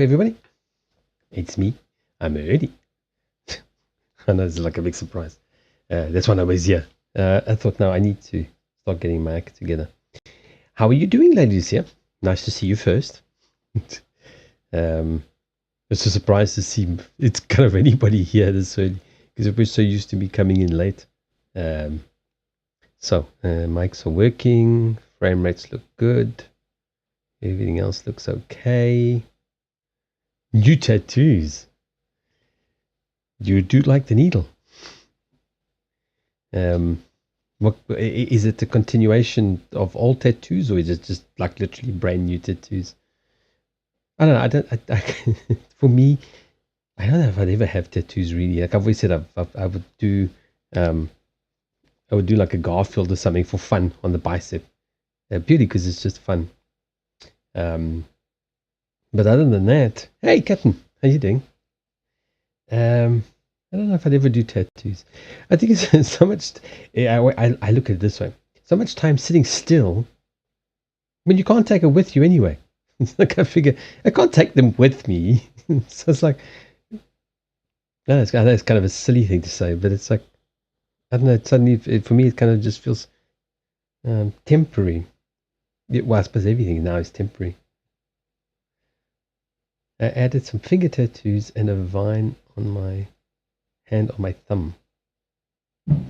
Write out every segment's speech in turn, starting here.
everybody. It's me. I'm Ernie. I know it's like a big surprise. That's why nobody's here. I thought now I need to start getting my act together. How are you doing, ladies? Here, nice to see you first. It's a surprise to see it's kind of anybody here this early because we're so used to me coming in late. Mics are working. Frame rates look good. Everything else looks okay. New tattoos. You do like the needle. What is it? A continuation of old tattoos, or is it just like literally brand new tattoos? I don't know. For me, I don't know if I'd ever have tattoos really. Like I've always said, I would do like a Garfield or something for fun on the bicep, purely because it's just fun. But other than that, hey, Captain, how you doing? I don't know if I'd ever do tattoos. I think it's so much. I look at it this way: so much time sitting still. When you can't take it with you anyway. It's like I figure I can't take them with me, so it's like, no, I know it's kind of a silly thing to say, but it's like I don't know. Suddenly, for me, it kind of just feels temporary. Well, I suppose everything now is temporary. I added some finger tattoos and a vine on my hand on my thumb.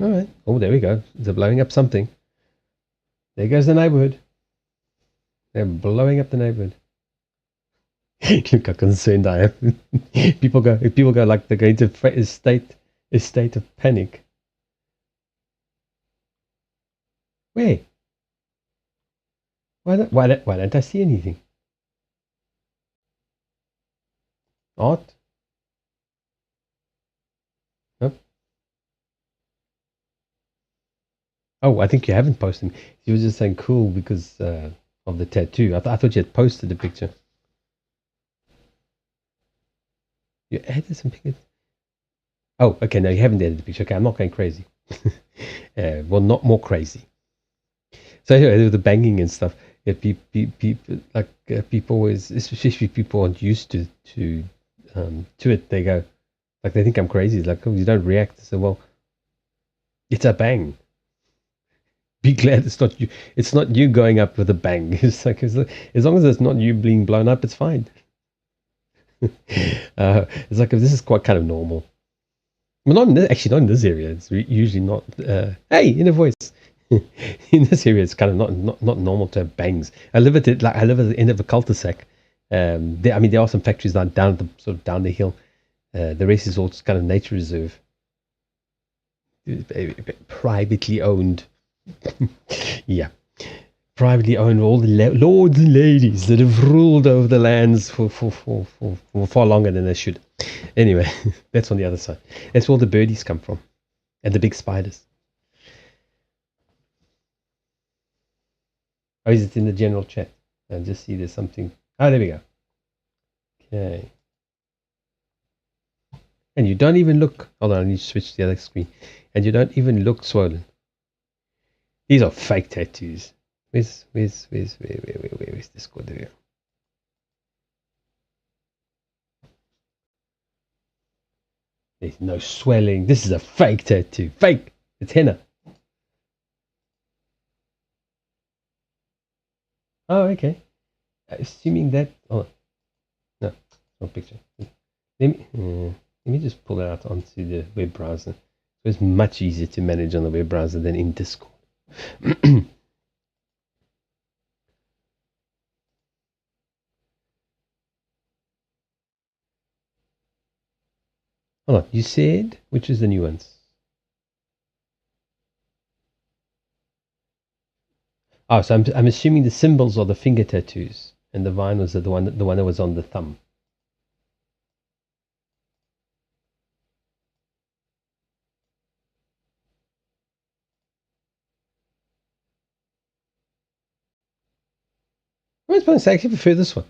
All right. Oh, there we go. They're blowing up something. There goes the neighborhood. They're blowing up the neighborhood. Look how concerned I am. People go like they're going to a state of panic. Where? Why don't I see anything? Art? Nope. Oh, I think you haven't posted them. You were just saying cool because of the tattoo. I thought you had posted the picture. You added some pictures. Oh, okay. No, you haven't added the picture. Okay, I'm not going crazy. Well, not more crazy. So anyway, the banging and stuff. Yeah, people always, especially people aren't used to it. They go, like they think I'm crazy. It's like, oh, you don't react. I said, well, it's a bang. Be glad it's not you. It's not you going up with a bang. It's like as long as it's not you being blown up, it's fine. It's like this is quite kind of normal. Well, not in this area. It's usually not. Hey, in a voice. In this area, it's kind of not normal to have bangs. I live at the end of a cul-de-sac. There are some factories down the hill. The rest is all just kind of nature reserve, privately owned. Yeah, privately owned. All the lords and ladies that have ruled over the lands for far longer than they should. Anyway, that's on the other side. That's where all the birdies come from, and the big spiders. Oh, is it in the general chat? I just see there's something. Oh, there we go. Okay. And you don't even look. Hold on, I need to switch to the other screen. And you don't even look swollen. These are fake tattoos. Where's this good there? There's no swelling. This is a fake tattoo. Fake. It's henna. Oh, okay. Assuming that. Oh, no, no picture. Let me just pull it out onto the web browser. So it's much easier to manage on the web browser than in Discord. Hold on. You said which is the new ones? Oh, so I'm assuming the symbols are the finger tattoos, and the vine was the one that was on the thumb. I was I actually prefer this one.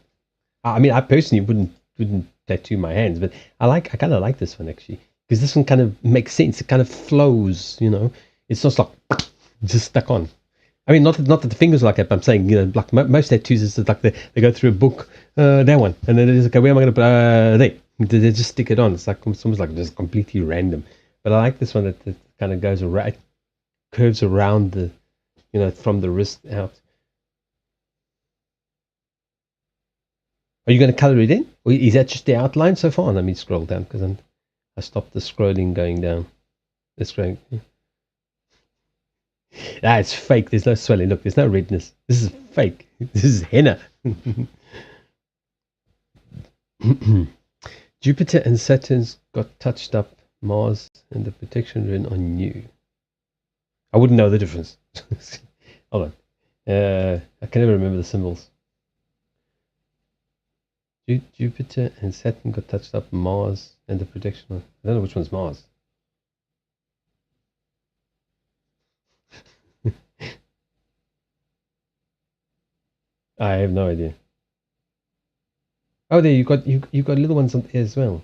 I mean, I personally wouldn't tattoo my hands, but I kind of like this one actually because this one kind of makes sense. It kind of flows, you know. It's not like just stuck on. I mean, not that the fingers are like that, but I'm saying, like most tattoos is like they go through a book, that one, and then it's like, okay, where am I going to put there? They just stick it on. It's almost like just completely random. But I like this one that kind of goes around, curves around from the wrist out. Are you going to color it in? Or is that just the outline so far? Let me scroll down because I stopped the scrolling going down. It's going. Ah, it's fake. There's no swelling. Look, there's no redness. This is fake. This is henna. Jupiter and Saturn's got touched up. Mars and the protection ring on new. I wouldn't know the difference. Hold on. I can never remember the symbols. Jupiter and Saturn got touched up. Mars and the protection. I don't know which one's Mars. I have no idea. Oh, there you got little ones on there as well.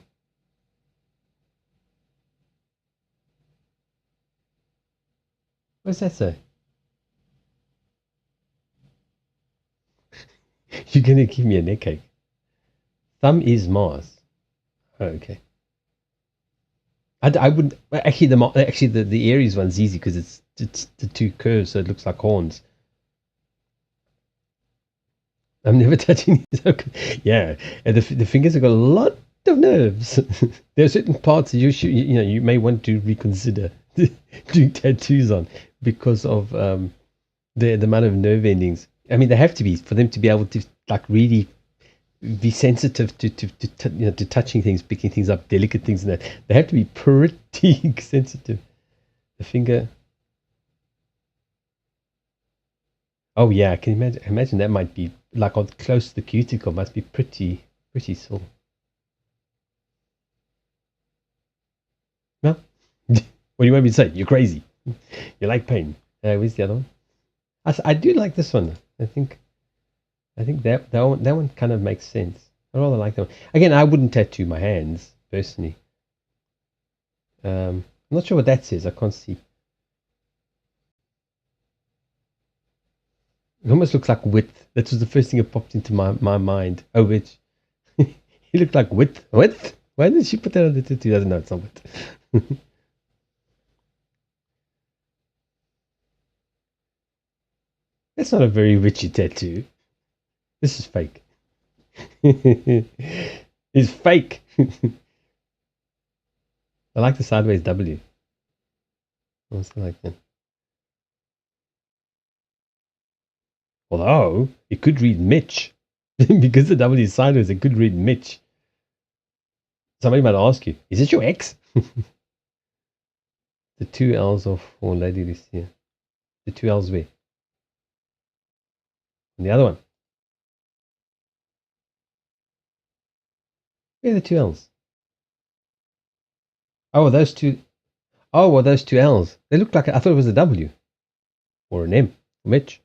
What does that say? You're gonna give me a neck ache. Thumb is Mars. Oh, okay. I wouldn't actually the Aries one's easy because it's the two curves, so it looks like horns. I'm never touching these. Yeah, and the fingers have got a lot of nerves. There are certain parts that you may want to reconsider doing tattoos on because of the amount of nerve endings. I mean, they have to be for them to be able to like really be sensitive to touching things, picking things up, delicate things, and that they have to be pretty sensitive. The finger. Oh yeah, I can imagine that might be like on close to the cuticle. Must be pretty sore. No, what do you want me to say? You're crazy. You like pain. Where's the other one? I do like this one. I think that one kind of makes sense. I rather like that one. Again, I wouldn't tattoo my hands personally. I'm not sure what that says. I can't see. It almost looks like width. That was the first thing that popped into my mind. Oh, which he looked like width. Width? Why did she put that on the tattoo? Doesn't know it's not width. That's not a very witchy tattoo. This is fake. It's fake. I like the sideways W. I also like that. Although it could read Mitch. Because the W is sideways, it could read Mitch. Somebody might ask you, is it your ex? The two L's are for Lady Lucia. The two L's where? And the other one. Where are the two L's? Oh, those two. Oh, well, those two L's. They look like I thought it was a W or an M. Mitch.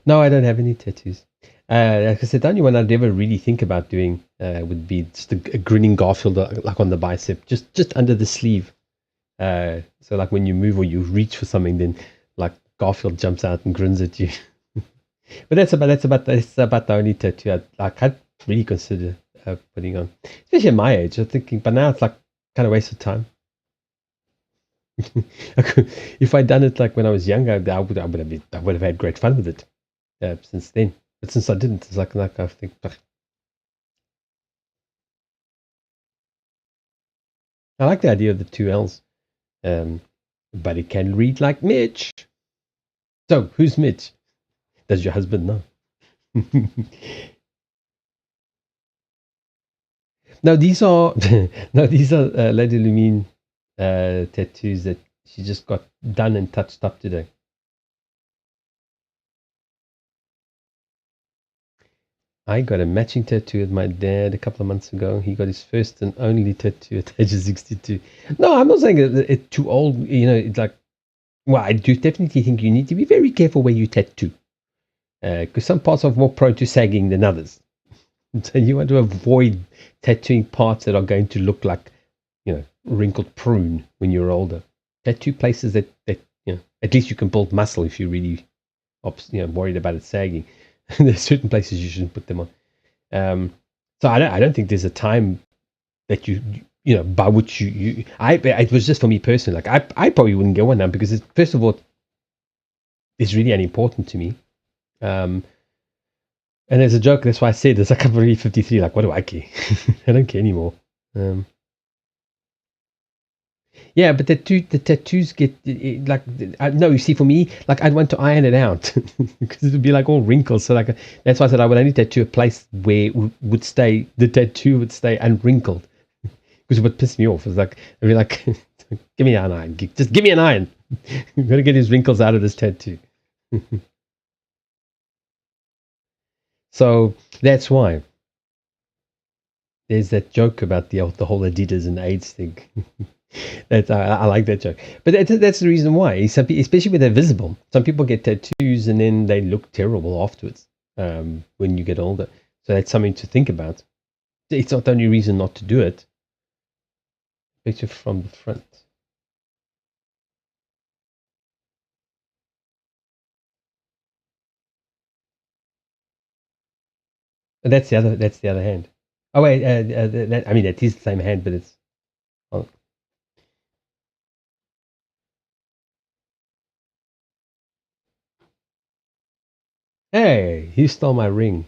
No, I don't have any tattoos. Like I said, the only one I'd ever really think about doing would be just a grinning Garfield, like on the bicep, just under the sleeve. So like when you move or you reach for something, then like Garfield jumps out and grins at you. But that's about the only tattoo I'd really consider putting on, especially at my age. I'm thinking, but now it's like kind of waste of time. If I'd done it like when I was younger, I would have had great fun with it. Since then, but since I didn't, it's like I think. I like the idea of the two L's, but it can read like Mitch. So who's Mitch? Does your husband know? No, these are Lady Lumine tattoos that she just got done and touched up today. I got a matching tattoo with my dad a couple of months ago. He got his first and only tattoo at age of 62. No, I'm not saying it's too old. It's like, well, I do definitely think you need to be very careful where you tattoo. Because some parts are more prone to sagging than others. So you want to avoid tattooing parts that are going to look like, wrinkled prune when you're older. tattoo places that at least you can build muscle if you're really worried about it sagging. There's certain places you shouldn't put them on. So I don't think there's a time that by which it was just for me personally. Like I probably wouldn't get one now because first of all, it's really unimportant to me. And there's a joke. That's why I said this. Like I'm already 53. Like what do I care? I don't care anymore. Yeah, but the tattoos get like no. You see, for me, like I'd want to iron it out because it would be like all wrinkles. So like that's why I said I would only tattoo a place where the tattoo would stay unwrinkled because it would piss me off. It's like I'd be like, give me an iron, just give me an iron. I'm gonna get these wrinkles out of this tattoo. So that's why there's that joke about the whole Adidas and AIDS thing. I like that joke, but that's the reason why. Especially when they're visible, some people get tattoos and then they look terrible afterwards when you get older. So that's something to think about. It's not the only reason not to do it. Picture from the front. And that's the other. That's the other hand. Oh wait, I mean that is the same hand, but it's. Oh. Hey, you stole my ring.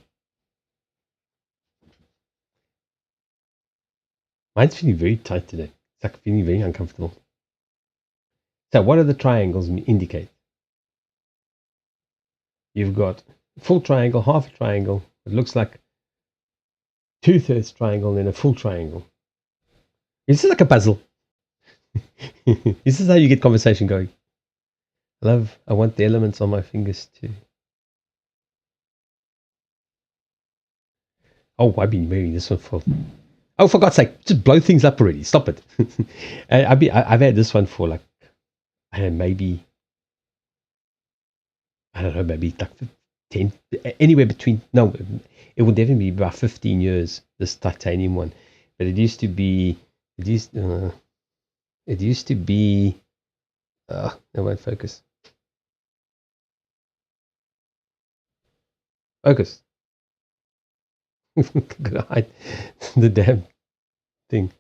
Mine's feeling very tight today. It's like feeling very uncomfortable. So, what do the triangles indicate? You've got full triangle, half a triangle. It looks like 2/3 triangle and then a full triangle. This is like a puzzle. This is how you get conversation going. I want the elements on my fingers too. Oh, I've been wearing this one for. Oh, for God's sake, just blow things up already. Stop it. I've had this one for like, maybe, I don't know, maybe like 10, anywhere between, no, it would definitely be about 15 years, this titanium one. But it used to be, it used to be, it won't focus. Focus. Gonna hide the damn thing.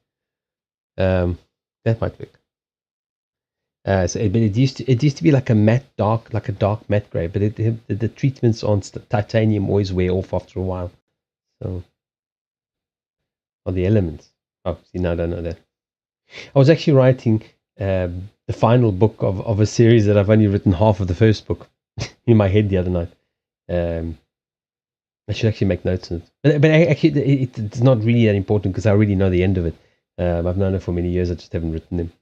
That might work. But it used to be like a dark matte gray. But the treatments on titanium always wear off after a while. So, or the elements. Oh, see, now I don't know that. I was actually writing the final book of a series that I've only written half of the first book in my head the other night. I should actually make notes of it. But actually, it's not really that important because I already know the end of it. I've known it for many years. I just haven't written them.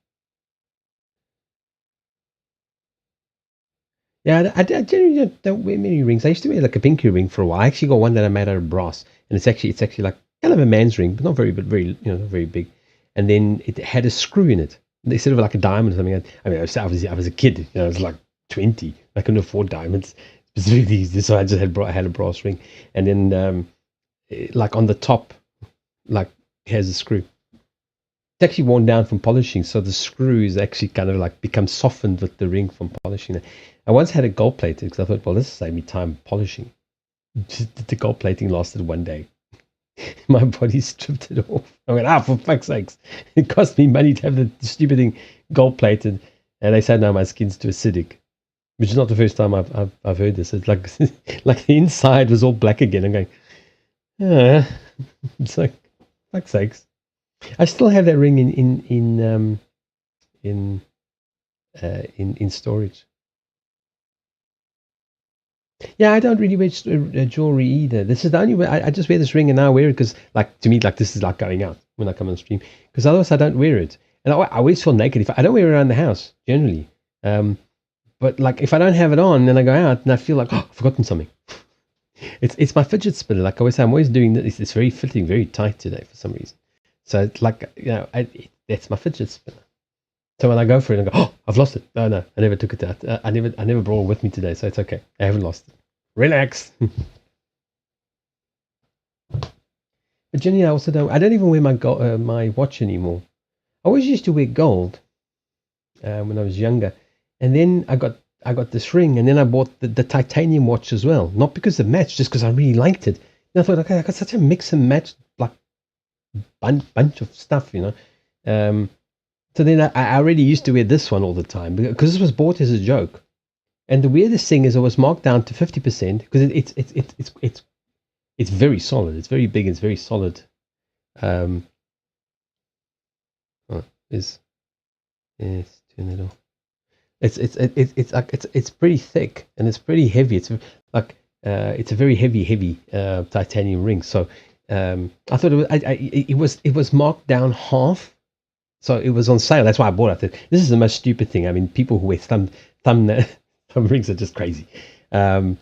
Yeah, I generally don't wear many rings. I used to wear like a pinky ring for a while. I actually got one that I made out of brass, and it's actually like kind of a man's ring, but not very very big. And then it had a screw in it instead of like a diamond or something. I mean, I was a kid. I was like 20. I couldn't afford diamonds specifically, so I just had a brass ring, and then like on the top, like has a screw. It's actually worn down from polishing, so the screw is actually kind of like become softened with the ring from polishing. I once had it gold plated because I thought, well, this will save me time polishing. The gold plating lasted one day. My body stripped it off. I went, for fuck's sakes. It cost me money to have the stupid thing gold plated. And they said, no, my skin's too acidic. Which is not the first time I've heard this. It's like like the inside was all black again. I'm going, it's like, fuck's sakes. I still have that ring in storage. Yeah, I don't really wear jewelry either. This is the only way I just wear this ring and now I wear it because, like, to me, like this is like going out when I come on stream. Because otherwise, I don't wear it, and I always feel naked if I don't wear it around the house generally. But like if I don't have it on, then I go out and I feel like I've forgotten something. It's my fidget spinner. Like I always say, I'm always doing this. It's very fitting, very tight today for some reason. So it's like that's my fidget spinner. So when I go for it, I go, I've lost it. No, I never took it out. I never brought it with me today, so it's okay. I haven't lost it. Relax. But Jenny, I don't even wear my watch anymore. I always used to wear gold, when I was younger, and then I got this ring, and then I bought the titanium watch as well. Not because of the match, just because I really liked it. And I thought, okay, I got such a mix and match, like bunch of stuff, you know. So then I already used to wear this one all the time because this was bought as a joke. And the weirdest thing is it was marked down to 50% because it's very solid. It's very big. It's very solid. Um, oh, is turn it off. It's pretty thick and it's pretty heavy. It's like it's a very heavy titanium ring. So I thought it was marked down half. So it was on sale. That's why I bought it. This is the most stupid thing. I mean, people who wear thumb rings are just crazy. It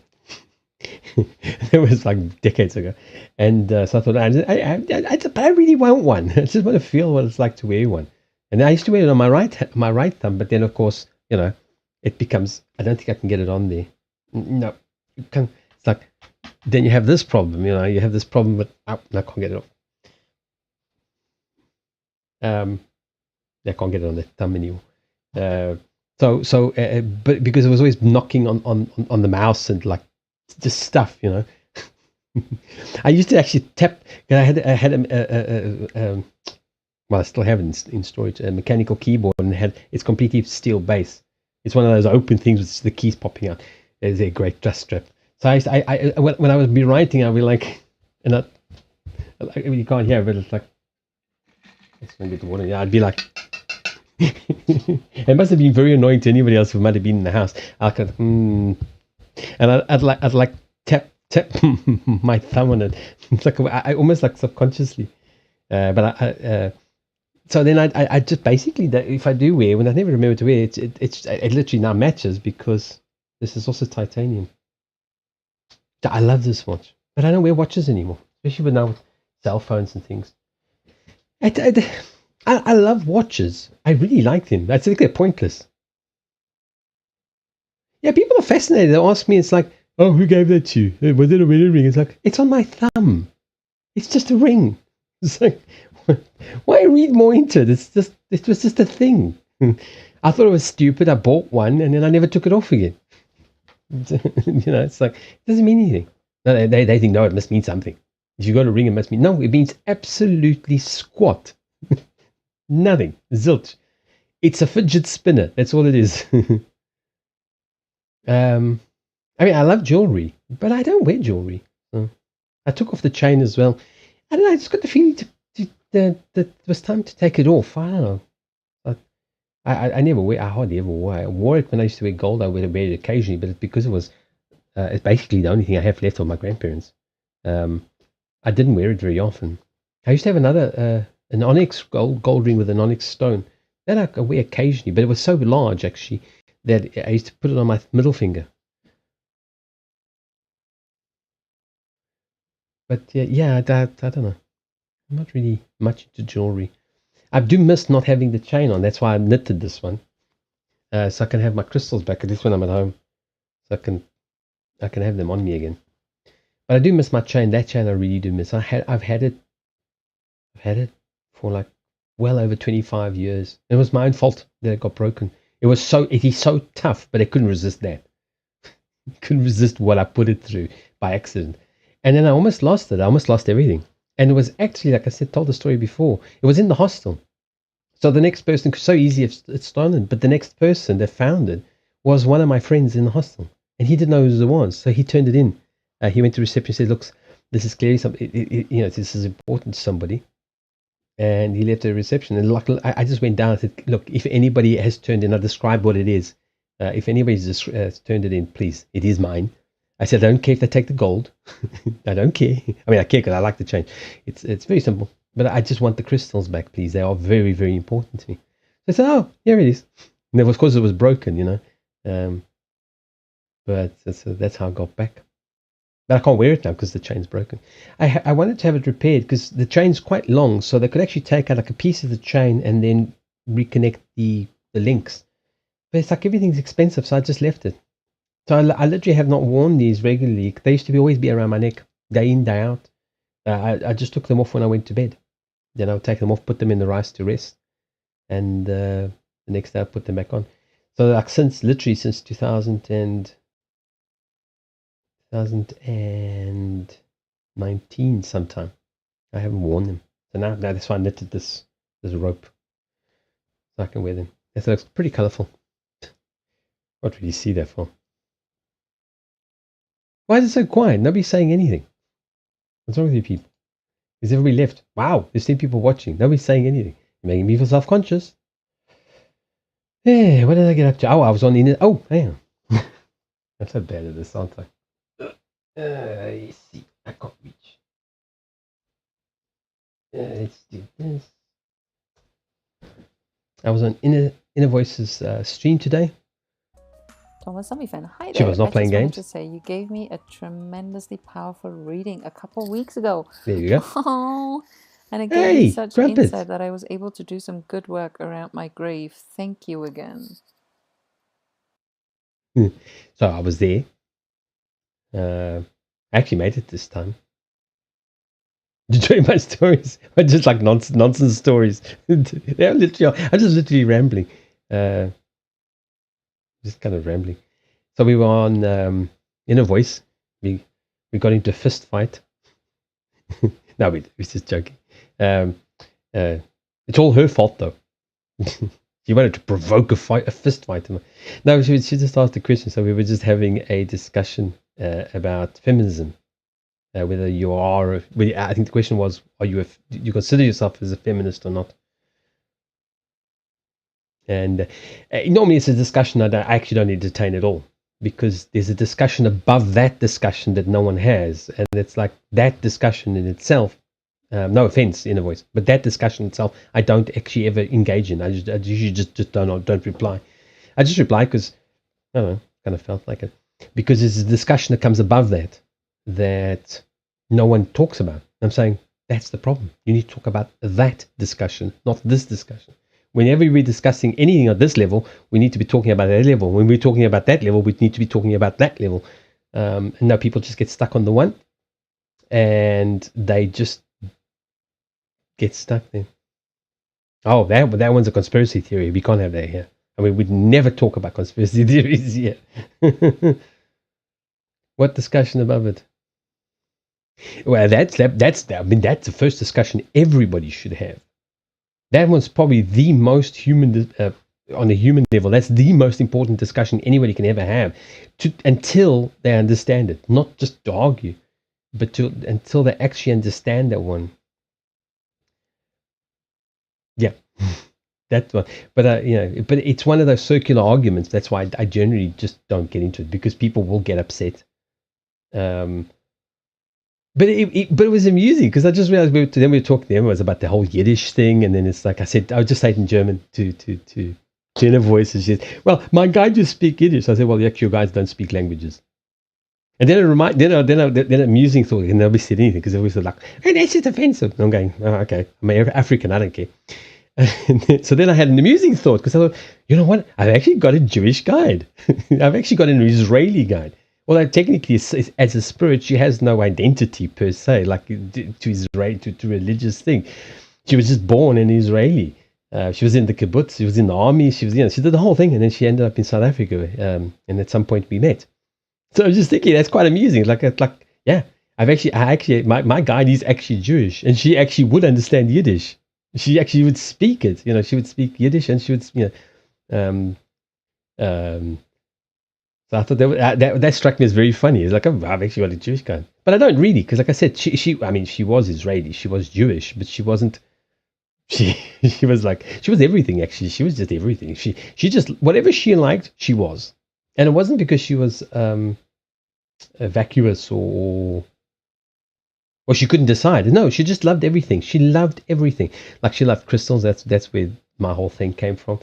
was like decades ago, and so I thought I really want one. I just want to feel what it's like to wear one. And I used to wear it on my right thumb, but then of course, you know, it becomes. I don't think I can get it on there. No, you can. It's like then you have this problem. You know, you have this problem with I can't get it off. I can't get it on the thumb anymore. But because it was always knocking on the mouse and like just stuff, you know. I used to actually tap. I had well, I still have it in storage, a mechanical keyboard, and it's completely steel base. It's one of those open things with the keys popping out. It's a great dust strap. So when I would be writing, I'd be like, you can't hear, but it's like, let's go get the water. Yeah, I'd be like, it must have been very annoying to anybody else who might have been in the house. And I'd like tap my thumb on it. It's like I almost like subconsciously. So then I just basically that if I do wear, when I never remember to wear it literally now matches because this is also titanium. I love this watch, but I don't wear watches anymore, especially with now with cell phones and things. I love watches. I really like them. I think they're pointless. Yeah, people are fascinated. They ask me, it's like, oh, who gave that to you? Was it a wedding ring? It's like, it's on my thumb. It's just a ring. It's like, why read more into it? It was just a thing. I thought it was stupid. I bought one and then I never took it off again. You know, it's like, it doesn't mean anything. No, they think, no, it must mean something. If you got a ring, it must mean, no, it means absolutely squat. Nothing. Zilch. It's a fidget spinner. That's all it is. I mean, I love jewelry, but I don't wear jewelry. So I took off the chain as well. I don't know. I just got the feeling that it was time to take it off. I don't know. I never wear. I hardly ever wore. I wore it when I used to wear gold. I would wear it occasionally, but it's because it was. It's basically the only thing I have left of my grandparents. I didn't wear it very often. I used to have another an onyx gold ring with an onyx stone that I could wear occasionally, but it was so large actually that I used to put it on my middle finger. But yeah, I don't know. I'm not really much into jewelry. I do miss not having the chain on. That's why I knitted this one, so I can have my crystals back. At least when I'm at home, so I can have them on me again. But I do miss my chain. That chain I really do miss. I've had it for like well over 25 years. It was my own fault that it got broken. It is so tough, but I couldn't resist that. Couldn't resist what I put it through by accident. And then I almost lost it. I almost lost everything. And it was actually, like I said, told the story before, it was in the hostel. So the next person, so easy it's stolen, but the next person that found it was one of my friends in the hostel. And he didn't know who it was. So he turned it in. He went to reception and said, look, this is clearly something, this is important to somebody. And he left a reception. And luckily, I just went down and said, look, if anybody has turned in, I described what it is. If anybody's turned it in, please, it is mine. I said, I don't care if they take the gold. I don't care. I mean, I care because I like the change. It's very simple. But I just want the crystals back, please. They are very, very important to me. So I said, oh, here it is. And of course, it was broken, you know. But that's how I got back. But I can't wear it now because the chain's broken. I wanted to have it repaired because the chain's quite long, so they could actually take out like a piece of the chain and then reconnect the links. But it's like everything's expensive, so I just left it. So I literally have not worn these regularly. They used to always be around my neck, day in, day out. I just took them off when I went to bed. Then I would take them off, put them in the rice to rest. And The next day I put them back on. So like literally since 2019 sometime, I haven't worn them. So now that's why I knitted this rope so I can wear them. It looks pretty colourful. What would you see that for? Why is it so quiet? Nobody's saying anything. What's wrong with you people? Is everybody left? Wow, there's 10 people watching. Nobody's saying anything. You're making me feel self-conscious. Yeah, what did I get up to? Oh, I was on the... Oh, hang on. I'm so bad at this, aren't I? Let's see. I can't reach. Let's do this. I was on Inner Voices stream today. Thomas Zombie-fan, hi there. She was not playing games. I just wanted to say you gave me a tremendously powerful reading a couple weeks ago. There you go. Oh, and it gave me such insight that I was able to do some good work around my grave. Thank you again. So I was there. I actually made it this time. Did you tell you my stories? I just like nonsense stories. I'm just literally rambling. Just kind of rambling. So we were on Inner Voice. We got into a fist fight. No, we was just joking. It's all her fault though. She wanted to provoke a fist fight. No, she just asked a question. So we were just having a discussion about feminism. Whether you are, I think the question was, do you consider yourself as a feminist or not? And normally it's a discussion I actually don't entertain at all, because there's a discussion above that discussion that no one has, and it's like that discussion in itself. No offense, Inner Voice, but that discussion itself, I don't actually ever engage in. I usually just don't reply. I just reply because I don't know, kind of felt like it, because there's a discussion that comes above that no one talks about. I'm saying that's the problem. You need to talk about that discussion, not this discussion. Whenever we're discussing anything at this level, we need to be talking about that level. When we're talking about that level, we need to be talking about that level. And now people just get stuck on the one, and they just get stuck there. Oh, that one's a conspiracy theory. We can't have that here. I mean, we'd never talk about conspiracy theories here. What discussion above it? Well, that's the first discussion everybody should have. That one's probably the most human, on a human level, that's the most important discussion anybody can ever have, until they understand it. Not just to argue, but until they actually understand that one. Yeah, that's one. But but it's one of those circular arguments. That's why I generally just don't get into it, because people will get upset. But it was amusing, because I just realized we were talking to them, it was about the whole Yiddish thing, and then it's like I said, I would just say it in German to Inner Voice, and she said, well, my guys just speak Yiddish. I said, well, actually, your guys don't speak languages. And then then amusing thought, and nobody said anything, because they always said like, hey, that's just offensive. And I'm going, oh, okay, I'm African, I don't care. So then I had an amusing thought, because I thought, you know what, I've actually got a Jewish guide. I've actually got an Israeli guide. Although technically, as a spirit, she has no identity per se, like to Israel, to religious thing. She was just born an Israeli. She was in the kibbutz. She was in the army. She was, she did the whole thing, and then she ended up in South Africa. And at some point, we met. So I was just thinking, that's quite amusing. Yeah, my guide is actually Jewish, and she actually would understand Yiddish. She actually would speak it. She would speak Yiddish, and she would, So I thought that struck me as very funny. It's like, oh, I've actually got a Jewish guy, but I don't really, because like I said, she was Israeli, she was Jewish, but she wasn't. She was everything actually. She was just everything. She just, whatever she liked, she was, and it wasn't because she was vacuous or she couldn't decide. No, she just loved everything. She loved everything. Like she loved crystals. That's where my whole thing came from.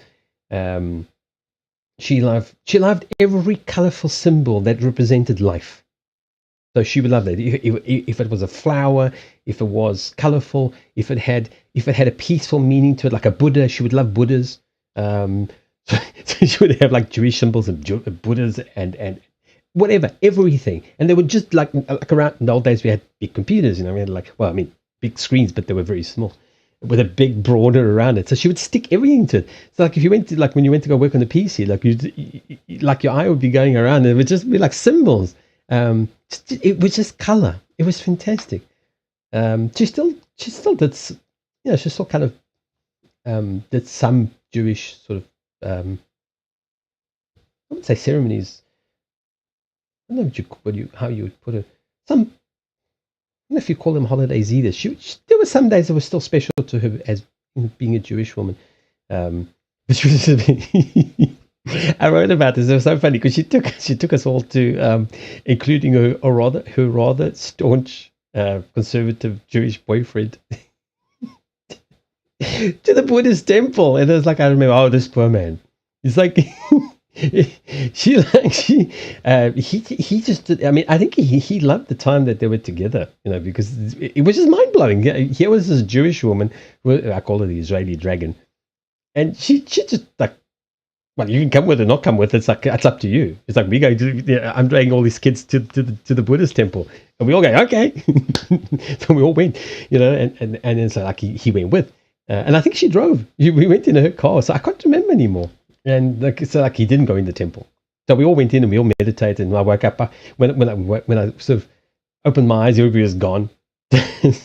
She loved every colorful symbol that represented life. So she would love that. If it was a flower, if it was colorful, if it had a peaceful meaning to it, like a Buddha, she would love Buddhas. So she would have like Jewish symbols and Buddhas and whatever, everything. And they were just like around in the old days, we had big computers, we had big screens, but they were very small. with a big border around it. So she would stick everything to it. So like if you went to when you went to go work on the PC, like your eye would be going around, and it would just be like symbols. It was just color. It was fantastic. She still did, she still kind of did some Jewish sort of I wouldn't say ceremonies. I don't know how you would put it. Some, I don't know if you call them holidays either. There were some days that were still special to her as being a Jewish woman. But she was I wrote about this. It was so funny because she took us all to, including her rather staunch conservative Jewish boyfriend, to the Buddhist temple, and it was like I remember, oh, this poor man. He's like. He just did, I mean, I think he loved the time that they were together, because it was just mind-blowing. Here was this Jewish woman, I call her the Israeli dragon, and she just like, well, you can come with or not come with, it's up to you. It's like, we go to, I'm dragging all these kids to the Buddhist temple, and we all go, okay. So we all went, and then so like he went with, and I think she drove. We went in her car, so I can't remember anymore. And he didn't go in the temple. So we all went in and we all meditated. And I woke up when I sort of opened my eyes, everybody was gone.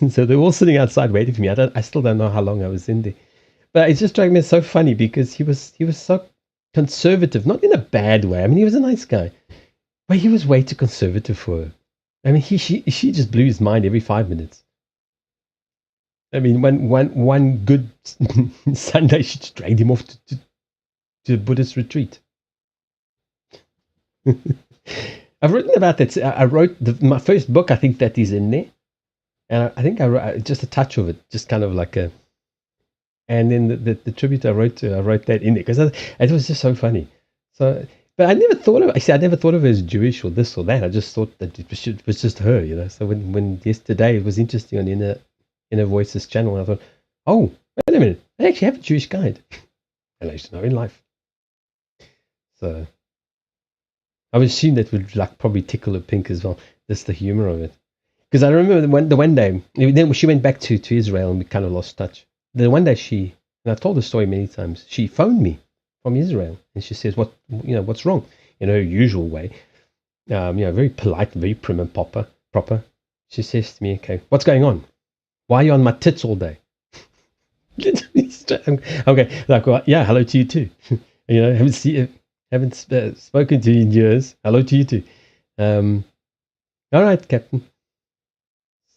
So they were all sitting outside waiting for me. I still don't know how long I was in there, but it just struck me as so funny because he was so conservative, not in a bad way. I mean, he was a nice guy, but he was way too conservative for her. I mean, she just blew his mind every 5 minutes. I mean, one good Sunday, she just dragged him off to a Buddhist retreat. I've written about that. I wrote my first book. I think that is in there, and I think I wrote just a touch of it, just kind of like a. And then the tribute I wrote that in there because it was just so funny. So, but I never thought of. I never thought of her as Jewish or this or that. I just thought that it was just her, So when yesterday it was interesting on Inner Voices channel, and I thought, oh, wait a minute, they actually have a Jewish guide. And I used to know in life. So I would assume that would probably tickle her pink as well. Just the humor of it. Because I remember the one day, then she went back to Israel and we kind of lost touch. The one day and I've told the story many times, she phoned me from Israel and she says, what's wrong? In her usual way. Very polite, very prim and proper. She says to me, okay, what's going on? Why are you on my tits all day? Okay, like, well, yeah, hello to you too. Haven't spoken to you in years. Hello to you too. All right, Captain.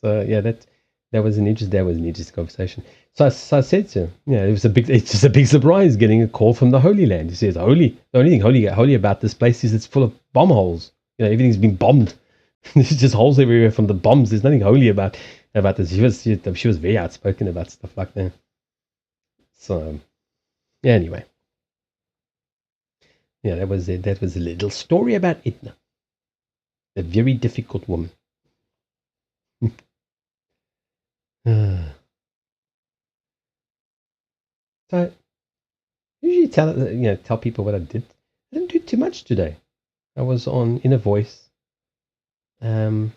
So yeah, that was an interesting conversation. So I said to her, it's just a big surprise getting a call from the Holy Land. He says, the only thing holy about this place is it's full of bomb holes. Everything's been bombed. There's just holes everywhere from the bombs. There's nothing holy about this. She was very outspoken about stuff like that. So yeah, anyway. Yeah, that was it. That was a little story about Edna. A very difficult woman. So I usually tell people what I did. I didn't do too much today. I was on Inner Voice. Then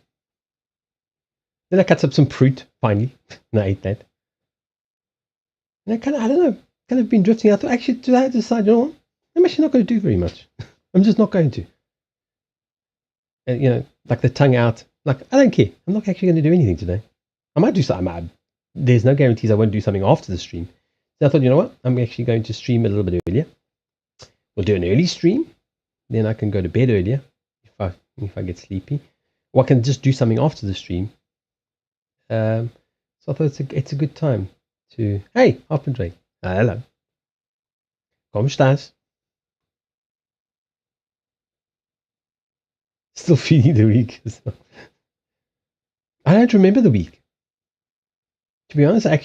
I cut up some fruit finally, and I ate that. And I don't know, kind of been drifting. I thought actually today I decided, I'm actually not going to do very much. I'm just not going to. And, like the tongue out. Like, I don't care. I'm not actually going to do anything today. I might do something. There's no guarantees I won't do something after the stream. So I thought, you know what? I'm actually going to stream a little bit earlier. We'll do an early stream. Then I can go to bed earlier if I get sleepy. Or I can just do something after the stream. So I thought it's a good time to... Hey, Hoppendrey. Hello. Como estás? Still feeling the week. I don't remember the week. To be honest, I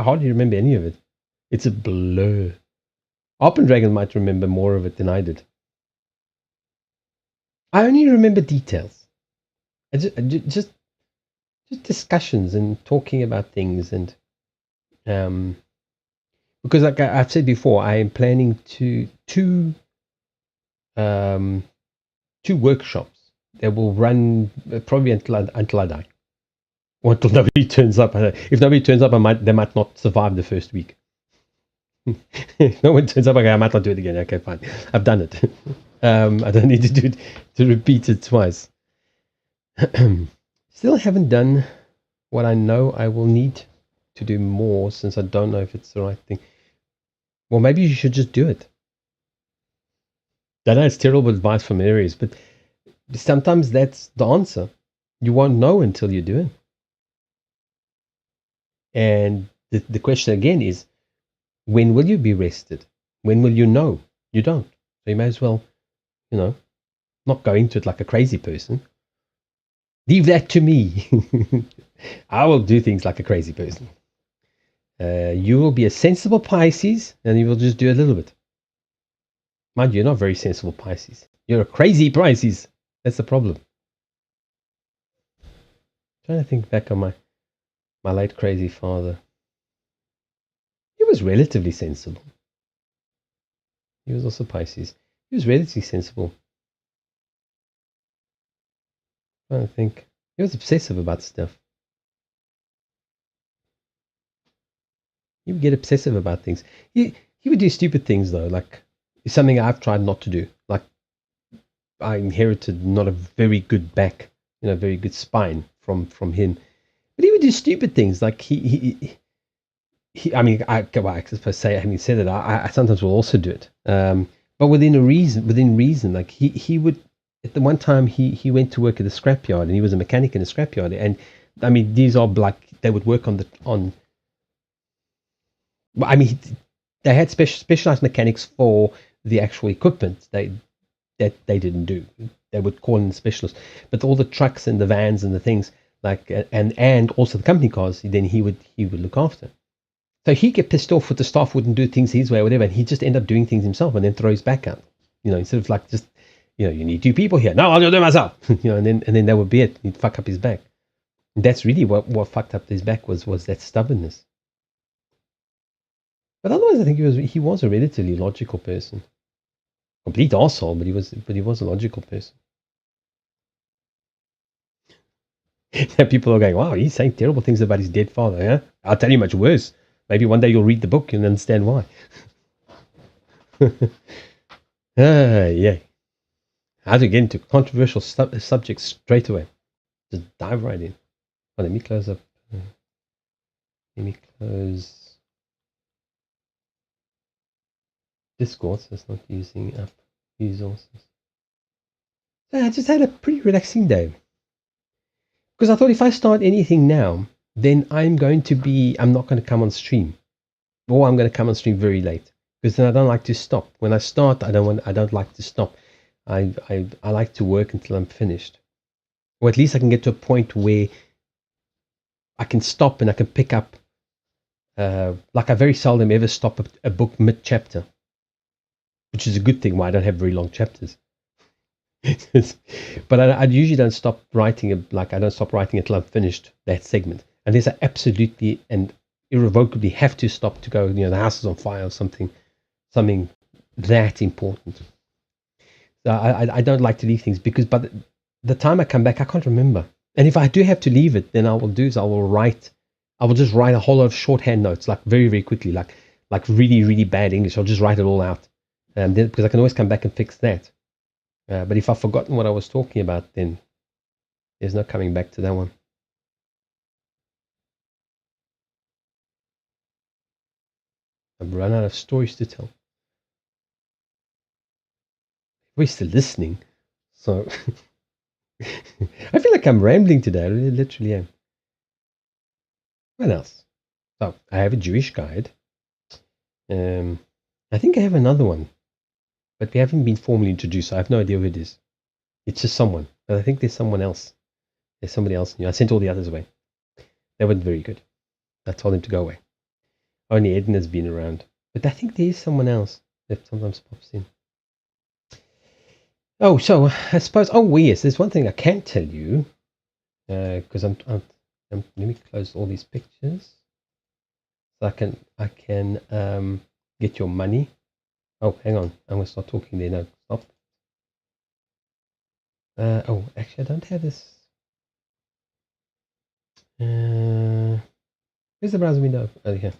hardly remember any of it. It's a blur. Dragon might remember more of it than I did. I only remember details. Just discussions and talking about things and because like I've said before, I am planning two workshops that will run probably until I die. or until nobody turns up. If nobody turns up, they might not survive the first week. If no one turns up, okay, I might not do it again. Okay, fine. I've done it. I don't need to do it, to repeat it twice. Still haven't done what I know I will need to do more, since I don't know if it's the right thing. Well, maybe you should just do it. I know it's terrible advice from Aries, but sometimes that's the answer. You won't know until you do it. And the question again is, when will you be rested? When will you know? You don't. So you may as well, not go into it like a crazy person. Leave that to me. I will do things like a crazy person. You will be a sensible Pisces, and you will just do a little bit. Mind you, you're not very sensible Pisces. You're a crazy Pisces. That's the problem. I'm trying to think back on my late crazy father. He was relatively sensible. He was also Pisces. He was relatively sensible. I'm trying to think. He was obsessive about stuff. He would get obsessive about things. He would do stupid things though, like something I've tried not to do. Like I inherited not a very good back, very good spine from him. But he would do stupid things. Like I mean, I suppose say, having said it, I sometimes will also do it. But within reason, like he would. At the one time, he went to work at a scrapyard, and he was a mechanic in a scrapyard. And I mean, these are like they would work on. I mean, they had specialized mechanics for the actual equipment. That they didn't do. They would call in specialists, but all the trucks and the vans and the things like and also the company cars, then he would look after. So he'd get pissed off with the staff wouldn't do things his way or whatever, and he'd just end up doing things himself and then throw his back out. Instead of like just, you need two people here. No, I'll do it myself. And then that would be it. He'd fuck up his back. And that's really what fucked up his back was that stubbornness. But otherwise, I think he was a relatively logical person. Complete arsehole, but he was a logical person. People are going, wow, he's saying terrible things about his dead father. Yeah, I'll tell you much worse. Maybe one day you'll read the book and understand why. Yeah. How to get into controversial subjects straight away. Just dive right in. Oh, let me close up. Let me close Discord so it's not using up resources. So I just had a pretty relaxing day. Because I thought if I start anything now, then I'm not going to come on stream. Or I'm going to come on stream very late. Because then I don't like to stop. When I start, I don't like to stop. I like to work until I'm finished. Or at least I can get to a point where I can stop and I can pick up. Like I very seldom ever stop a book mid-chapter. Which is a good thing why I don't have very long chapters. But I usually don't stop writing. I don't stop writing until I'm finished that segment. Unless I absolutely and irrevocably have to stop to go, the house is on fire or something that important. So I don't like to leave things because by the time I come back, I can't remember. And if I do have to leave it, then I will just write a whole lot of shorthand notes, like very, very quickly, like really, really bad English. I'll just write it all out. Then, because I can always come back and fix that. But if I've forgotten what I was talking about, then there's no coming back to that one. I've run out of stories to tell. We're still listening, so I feel like I'm rambling today. I really, literally am. What else? So I have a Jewish guide. I think I have another one, but we haven't been formally introduced. So I have no idea who it is. It's just someone, but I think there's someone else. There's somebody else new. I sent all the others away. They weren't very good. I told them to go away. Only Edna's been around, but I think there is someone else that sometimes pops in. Oh, so I suppose. Oh, yes. There's one thing I can't tell you because let me close all these pictures so I can get your money. Oh, hang on. I'm gonna start talking there. No, stop. Oh, actually, I don't have this. Where's the browser window? Oh, here.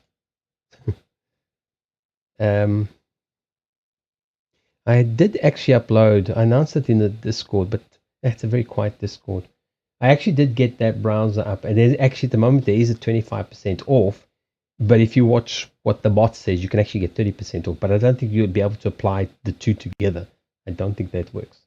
I did actually upload. I announced it in the Discord, but it's a very quiet Discord. I actually did get that browser up, and there's actually at the moment there is a 25% off. But if you watch what the bot says, you can actually get 30% off. But I don't think you'll be able to apply the two together. I don't think that works.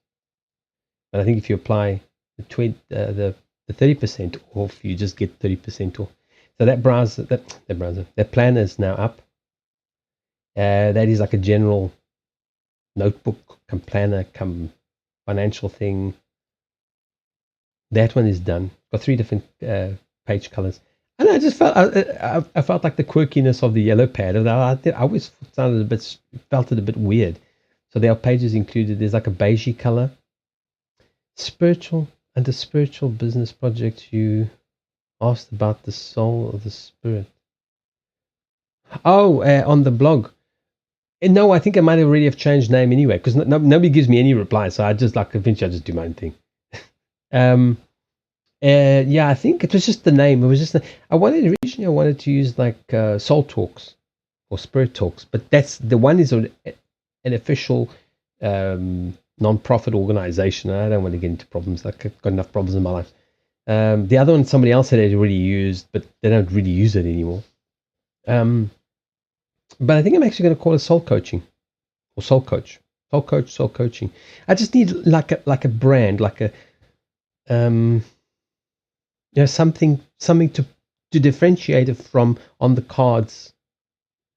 But I think if you apply the 30% off, you just get 30% off. So that plan is now up. That is like a general notebook, planner, financial thing. That one is done. Got 3 different page colors. And I just I felt like the quirkiness of the yellow pad. I always felt it a bit weird. So there are pages included. There's like a beigey color. Under spiritual business projects, you asked about the soul of the spirit. Oh, on the blog. No, I think I might already have changed name anyway, because nobody gives me any reply. So I just eventually I just do my own thing. Yeah, I think it was just the name. It was just I wanted to use like Soul Talks or Spirit Talks, but that's the one is an official non-profit organization. I don't want to get into problems. I've got enough problems in my life. The other one somebody else had already used, but they don't really use it anymore. But I think I'm actually going to call it Soul Coaching or Soul Coach. Soul Coaching. I just need like a brand, like a something to differentiate it from on the cards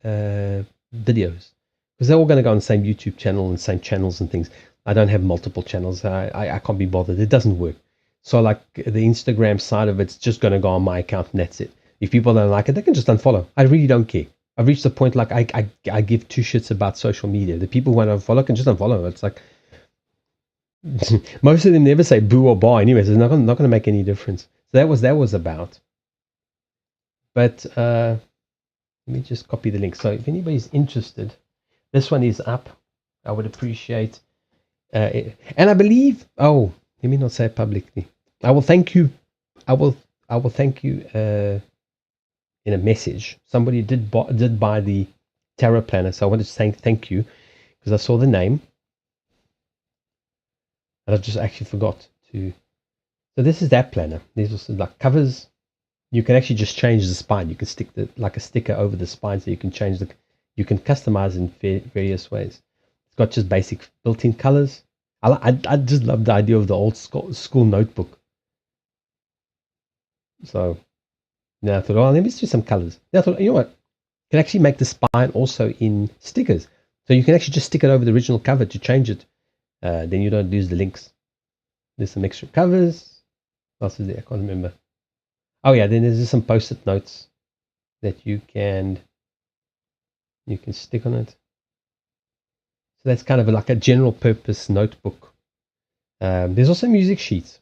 videos, because they're all going to go on the same YouTube channel and same channels and things. I don't have multiple channels. I can't be bothered. It doesn't work. So like the Instagram side of it's just going to go on my account and that's it. If people don't like it, they can just unfollow. I really don't care. I've reached the point like I give two shits about social media. The people who want to unfollow can just unfollow. It's like most of them never say boo or bye anyways. It's not going to make any difference. So that was about. But let me just copy the link. So if anybody's interested, this one is up. I would appreciate it. And I believe, let me not say it publicly. I will thank you. I will thank you in a message. Somebody did buy the tarot planner, so I wanted to say thank you because I saw the name and I just actually forgot to. So this is that planner. These are like covers. You can actually just change the spine. You can stick like a sticker over the spine, so you can change you can customize in various ways. It's got just basic built-in colors. I just love the idea of the old school notebook. So now I thought, let me do some colors. Now I thought, you know what? You can actually make the spine also in stickers. So you can actually just stick it over the original cover to change it. Then you don't lose the links. There's some extra covers. What else is there? I can't remember. Oh yeah, then there's just some post-it notes that you can stick on it. So that's kind of like a general purpose notebook. There's also music sheets.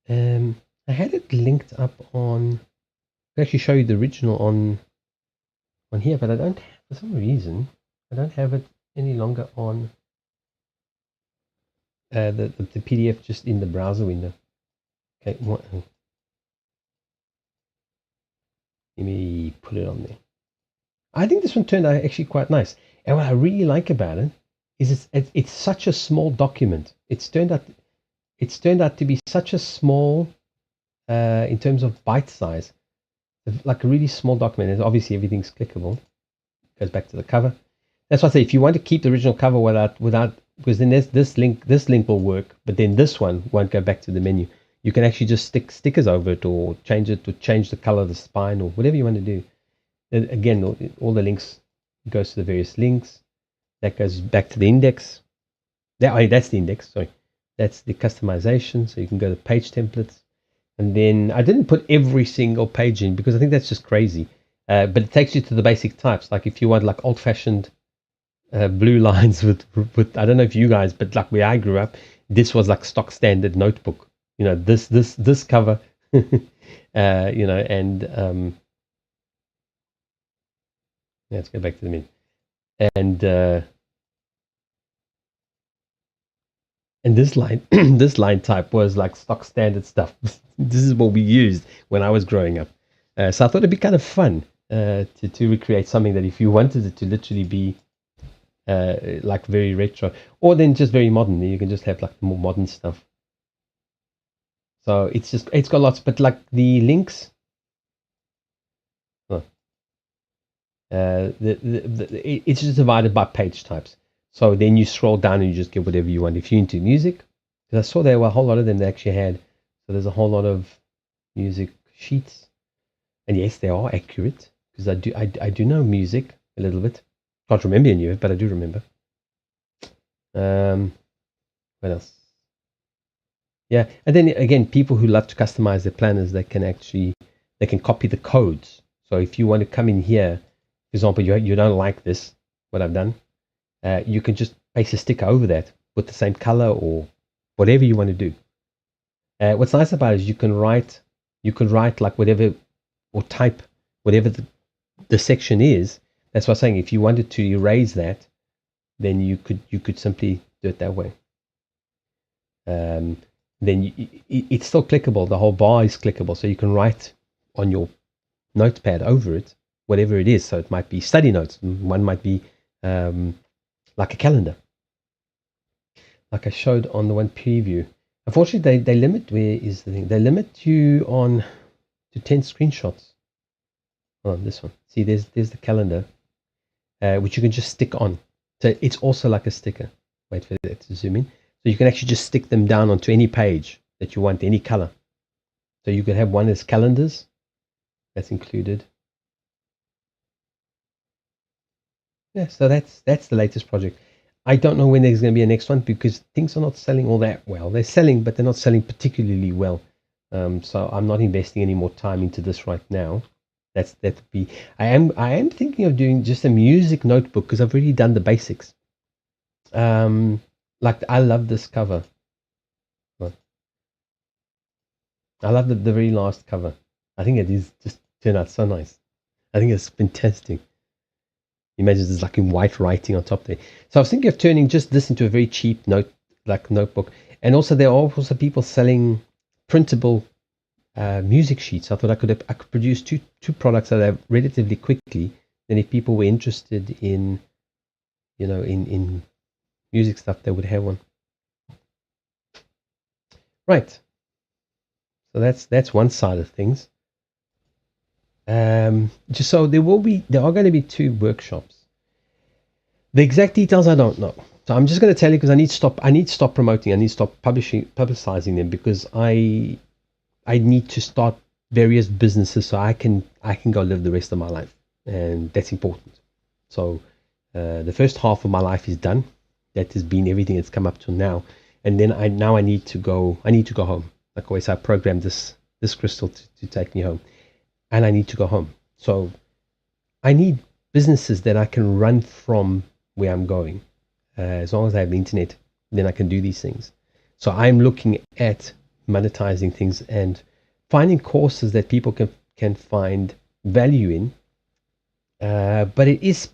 I had it linked up on. I'll actually show you the original on here, but I don't. For some reason, I don't have it any longer on the PDF just in the browser window. Okay, let me put it on there. I think this one turned out actually quite nice. And what I really like about it is it's such a small document. It's turned out to be such a small in terms of bite size, like a really small document. And obviously everything's clickable. Goes back to the cover. That's why I say if you want to keep the original cover without because then this link will work, but then this one won't go back to the menu. You can actually just stick stickers over it or change the color of the spine or whatever you want to do. And again, all the links goes to the various links. That goes back to the index. That's the index. Sorry, that's the customization. So you can go to page templates, and then I didn't put every single page in because I think that's just crazy. But it takes you to the basic types. Like if you want like old-fashioned blue lines with I don't know if you guys, but like where I grew up, this was like stock standard notebook. You know, this cover, and let's go back to the menu. And And this line, this line type was like stock standard stuff. This is what we used when I was growing up. So I thought it'd be kind of fun to recreate something that if you wanted it to literally be like very retro, or then just very modern, then you can just have like more modern stuff. So it's got lots, but like the links, it's just divided by page types. So then you scroll down and you just get whatever you want. If you're into music, because I saw there were a whole lot of them that actually had. So there's a whole lot of music sheets, and yes, they are accurate because I do know music a little bit. Can't remember any of it, but I do remember. What else? Yeah, and then again, people who love to customize their planners, they can copy the codes. So if you want to come in here, for example, you don't like this, what I've done, you can just paste a sticker over that with the same color or whatever you want to do. What's nice about it is you can write like whatever or type whatever the section is. That's what I'm saying. If you wanted to erase that, then you could simply do it that way. Then it's still clickable. The whole bar is clickable, so you can write on your notepad over it, whatever it is. So it might be study notes. One might be like a calendar, like I showed on the one preview. Unfortunately, they limit. Where is the thing? They limit you on to 10 screenshots. Oh, this one. See, there's the calendar, which you can just stick on. So it's also like a sticker. Wait for it to zoom in. So you can actually just stick them down onto any page that you want, any color. So you could have one as calendars. That's included. Yeah, so that's the latest project. I don't know when there's going to be a next one because things are not selling all that well. They're selling, but they're not selling particularly well. So I'm not investing any more time into this right now. That would be. I am thinking of doing just a music notebook because I've already done the basics. Like I love this cover. I love the very last cover. I think it is just turned out so nice. I think it's fantastic. Imagine it's like in white writing on top there. So I was thinking of turning just this into a very cheap notebook. And also there are also people selling printable music sheets. I thought I could produce two products that are relatively quickly. Then if people were interested in, in music stuff, they would have one. Right. So that's one side of things. Just so there are going to be 2 workshops. The exact details I don't know. So I'm just going to tell you because I need to stop promoting. I need to stop publicizing them because I need to start various businesses so I can go live the rest of my life, and that's important. So the first half of my life is done. That has been everything that's come up to now, and then I need to go. I need to go home. Like always, I programmed this crystal to take me home, and I need to go home. So I need businesses that I can run from where I'm going. As long as I have the internet, then I can do these things. So I'm looking at monetizing things and finding courses that people can find value in. But it's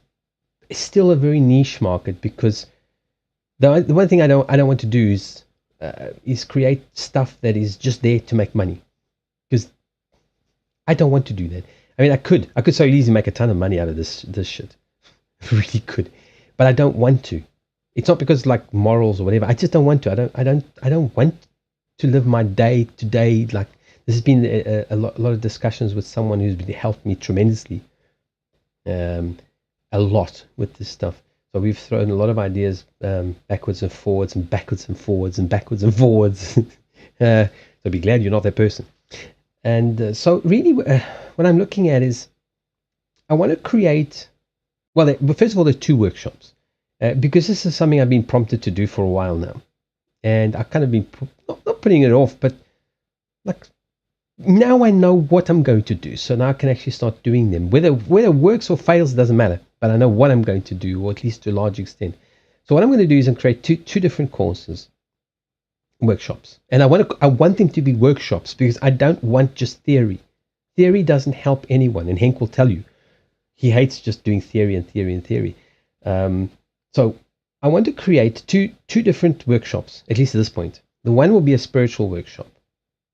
still a very niche market because the one thing I don't want to do is create stuff that is just there to make money, because I don't want to do that. I mean, I could so easily make a ton of money out of this shit. Really could, but I don't want to. It's not because like morals or whatever. I just don't want to. I don't want to live my day to day. Like this has been a lot of discussions with someone who's helped me tremendously, a lot with this stuff. So we've thrown a lot of ideas backwards and forwards and backwards and forwards and backwards and forwards. So be glad you're not that person. And so really what I'm looking at is I want to create, well, first of all, there's 2 workshops because this is something I've been prompted to do for a while now. And I've kind of been, not putting it off, but like now I know what I'm going to do. So now I can actually start doing them. Whether it works or fails, doesn't matter. But I know what I'm going to do, or at least to a large extent. So what I'm going to do is create two different courses, workshops. And I want them to be workshops because I don't want just theory. Theory doesn't help anyone. And Henk will tell you, he hates just doing theory and theory and theory. So I want to create two different workshops, at least at this point. The one will be a spiritual workshop.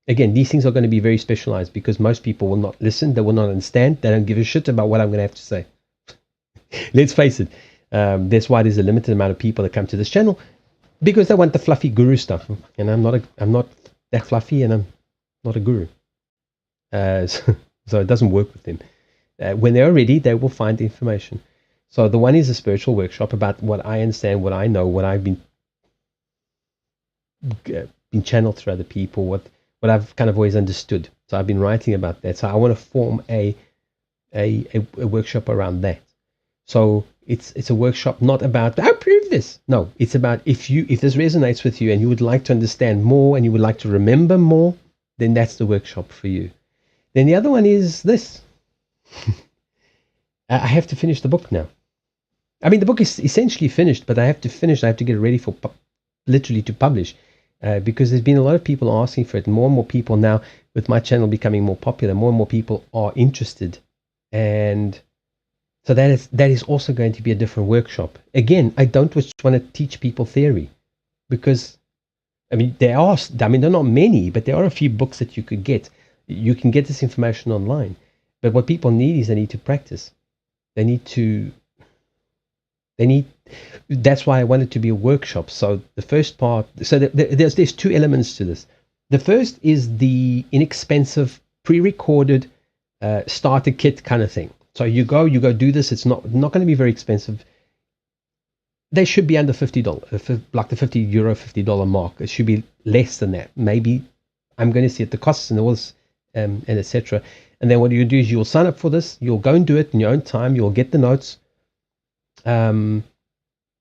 Again, these things are going to be very specialized because most people will not listen, they will not understand, they don't give a shit about what I'm going to have to say. Let's face it. That's why there's a limited amount of people that come to this channel, because they want the fluffy guru stuff, and I'm not that fluffy, and I'm not a guru. So it doesn't work with them. When they're ready, they will find the information. So the one is a spiritual workshop about what I understand, what I know, what I've been channeled through other people, what I've kind of always understood. So I've been writing about that. So I want to form a workshop around that. So it's a workshop not about I prove this. No, it's about if this resonates with you and you would like to understand more and you would like to remember more, then that's the workshop for you. Then the other one is this. I have to finish the book now. I mean, the book is essentially finished, but I have to finish. I have to get it ready for literally to publish, because there's been a lot of people asking for it. More and more people now, with my channel becoming more popular, more and more people are interested, and so that is also going to be a different workshop. Again, I don't just want to teach people theory, because I mean there are not many, but there are a few books that you could get. You can get this information online, but what people need is they need to practice. That's why I want it to be a workshop. So the first part, so there's two elements to this. The first is the inexpensive pre-recorded starter kit kind of thing. So you go do this. It's not going to be very expensive. They should be under $50, like the €50, $50 mark. It should be less than that. Maybe I'm going to see at the costs and all this, and etc. And then what you do is you'll sign up for this. You'll go and do it in your own time. You'll get the notes, and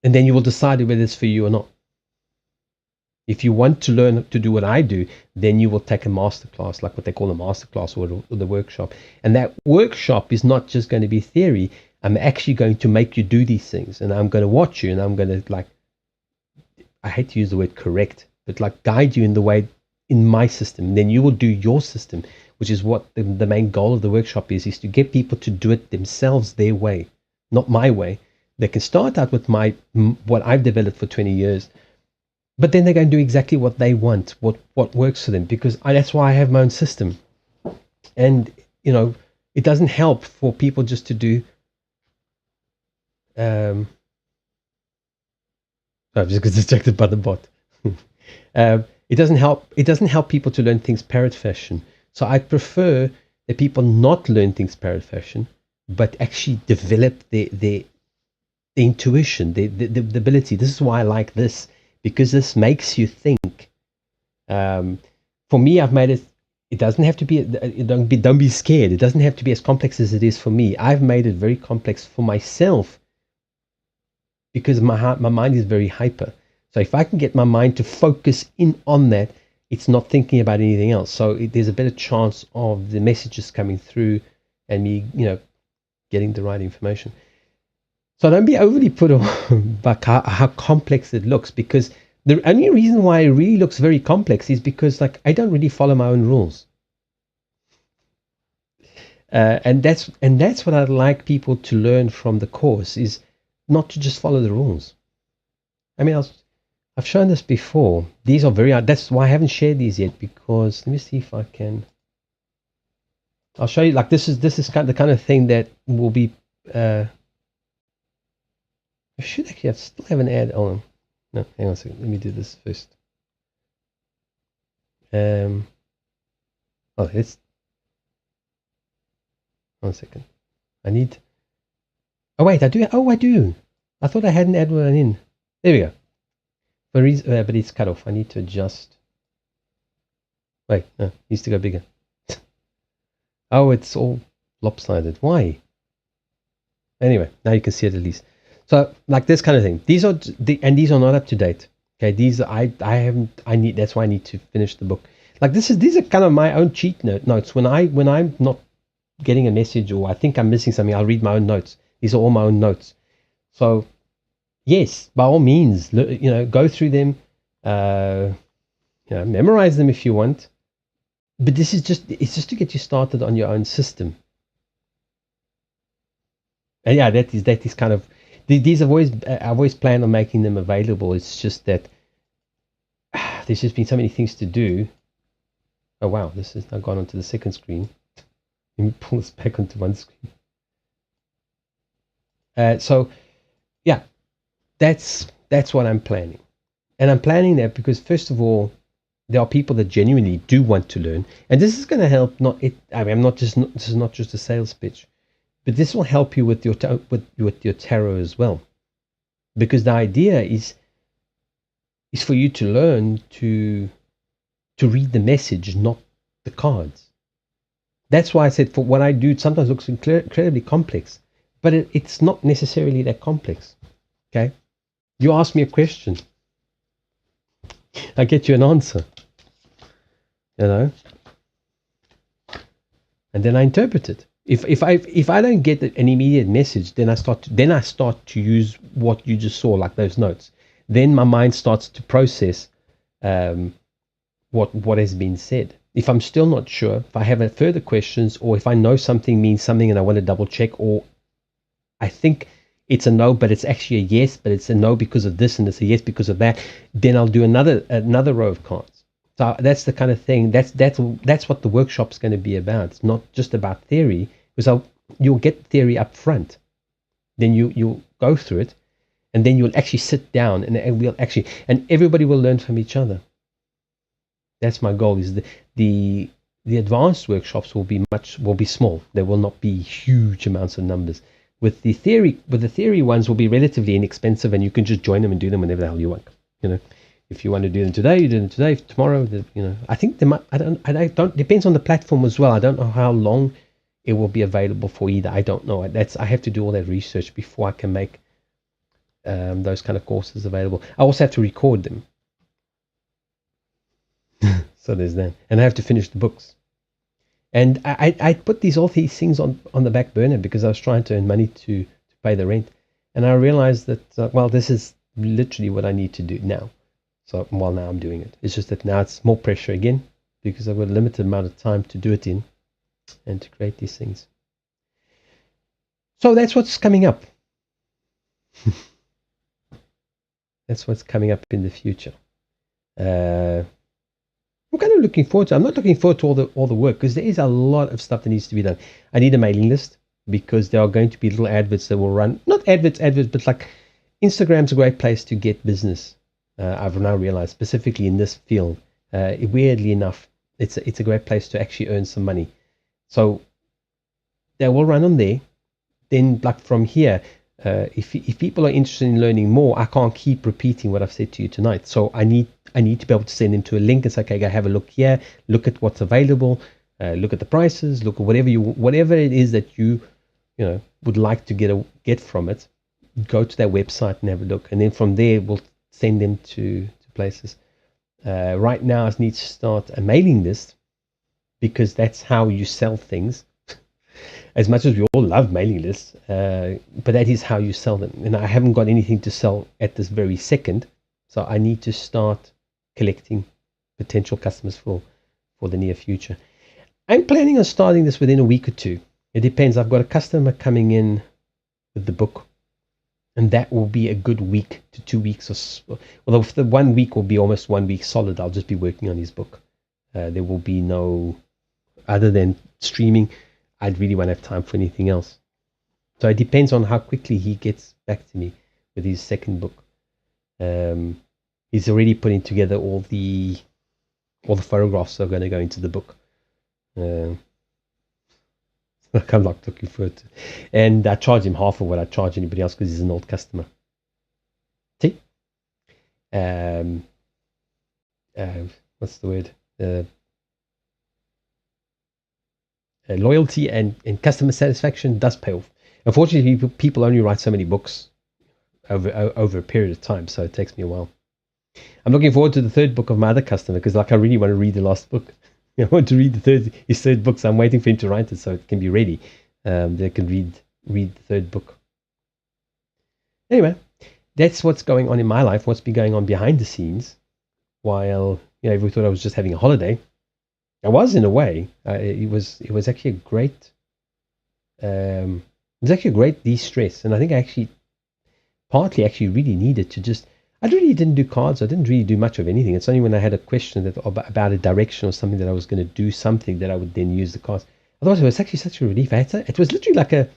then you will decide whether it's for you or not. If you want to learn to do what I do, then you will take a masterclass, like what they call a masterclass or the workshop. And that workshop is not just going to be theory. I'm actually going to make you do these things, and I'm going to watch you, and I'm going to, I hate to use the word correct, but guide you in the way, in my system. And then you will do your system, which is what the main goal of the workshop is to get people to do it themselves, their way, not my way. They can start out with what I've developed for 20 years, but then they're going to do exactly what they want, what works for them, because that's why I have my own system. And, it doesn't help for people just to do, I just got distracted by the bot. It doesn't help people to learn things parrot fashion. So I prefer that people not learn things parrot fashion, but actually develop their intuition, the ability. This is why I like this, because this makes you think. For me, I've made it. It doesn't have to be. Don't be scared. It doesn't have to be as complex as it is for me. I've made it very complex for myself, because my mind is very hyper. So if I can get my mind to focus in on that, it's not thinking about anything else. So there's a better chance of the messages coming through and me, getting the right information. So don't be overly put off by how complex it looks, because the only reason why it really looks very complex is because I don't really follow my own rules. And that's what I'd like people to learn from the course, is not to just follow the rules. I mean, I've shown this before. These are that's why I haven't shared these yet, because let me see if I can. I'll show you. This is the kind of thing that will be. I should actually still have an ad on. No, hang on a second. Let me do this first. Let's. 1 second. I need. Oh wait, I do. Oh, I do. I thought I had an ad one in. There we go. But it's cut off. I need to adjust. Wait, no, it needs to go bigger. Oh, it's all lopsided. Why? Anyway, now you can see it at least. So this kind of thing. These are these are not up to date. Okay, these I haven't. I need. That's why I need to finish the book. These are kind of my own cheat notes. When I'm not getting a message, or I think I'm missing something, I'll read my own notes. These are all my own notes. So yes, by all means, go through them. Memorize them if you want. But it's just to get you started on your own system. And yeah, that is kind of These I've always planned on making them available. It's just that there's just been so many things to do. Oh wow, this has now gone onto the second screen. Let me pull this back onto one screen. So yeah, that's what I'm planning. And I'm planning that because first of all, there are people that genuinely do want to learn. And this is going to help this is not just a sales pitch, but this will help you with your tarot as well. Because the idea is for you to learn to read the message, not the cards. That's why I said for what I do, it sometimes looks incredibly complex, but it's not necessarily that complex. Okay? You ask me a question, I get you an answer, and then I interpret it. If I don't get an immediate message, then I start to use what you just saw, like those notes. Then my mind starts to process what has been said. If I'm still not sure, if I have further questions, or if I know something means something and I want to double check, or I think it's a no, but it's actually a yes, but it's a no because of this and it's a yes because of that, then I'll do another row of cards. So that's the kind of thing. That's what the workshop's going to be about. It's not just about theory, because you'll get theory up front, then you'll go through it, and then you'll actually sit down and everybody will learn from each other. That's my goal. Is the advanced workshops will be small. There will not be huge amounts of numbers. With the theory ones will be relatively inexpensive, and you can just join them and do them whenever the hell you want. If you want to do them today, you do them today. Tomorrow, I think they might. I don't. Depends on the platform as well. I don't know how long it will be available for either. I don't know. I have to do all that research before I can make those kind of courses available. I also have to record them. So there's that, and I have to finish the books. And I put all these things on the back burner because I was trying to earn money to pay the rent, and I realized that this is literally what I need to do now. So now I'm doing it. It's just that now it's more pressure again because I've got a limited amount of time to do it in and to create these things. So that's what's coming up. That's what's coming up in the future. I'm kind of looking forward to. I'm not looking forward to all the work because there is a lot of stuff that needs to be done. I need a mailing list because there are going to be little adverts that will run. Not adverts, but like Instagram's a great place to get business. I've now realized, specifically in this field, weirdly enough, it's a great place to actually earn some money. So they will run on there. Then, like from here, if people are interested in learning more, I can't keep repeating what I've said to you tonight. So I need to be able to send them to a link and say, okay, go have a look here, look at what's available, look at the prices, look at whatever it is that you would like to get from it. Go to their website and have a look, and then from there we'll send them to places. Right now, I need to start a mailing list because that's how you sell things. As much as we all love mailing lists, but that is how you sell them. And I haven't got anything to sell at this very second, so I need to start collecting potential customers for the near future. I'm planning on starting this within a week or two. It depends. I've got a customer coming in with the book, and that will be a good week to 2 weeks. Although the 1 week will be almost 1 week solid. I'll just be working on his book. There will be no, other than streaming, I really won't have time for anything else. So it depends on how quickly he gets back to me with his second book. He's already putting together all the photographs that are going to go into the book. I'm not looking forward to it. And I charge him half of what I charge anybody else because he's an old customer. See? What's the word? Loyalty and customer satisfaction does pay off. Unfortunately, people only write so many books over a period of time, so it takes me a while. I'm looking forward to the third book of my other customer because I really want to read the last book. I want to read his third book, so I'm waiting for him to write it so it can be ready. They can read the third book. Anyway, that's what's going on in my life. What's been going on behind the scenes, while everyone thought I was just having a holiday. I was, in a way. It was actually a great de-stress, and I think I actually partly actually really needed to just. I really didn't do cards. I didn't really do much of anything. It's only when I had a question about a direction or something that I was going to do something that I would then use the cards. Otherwise, it was actually such a relief. It was literally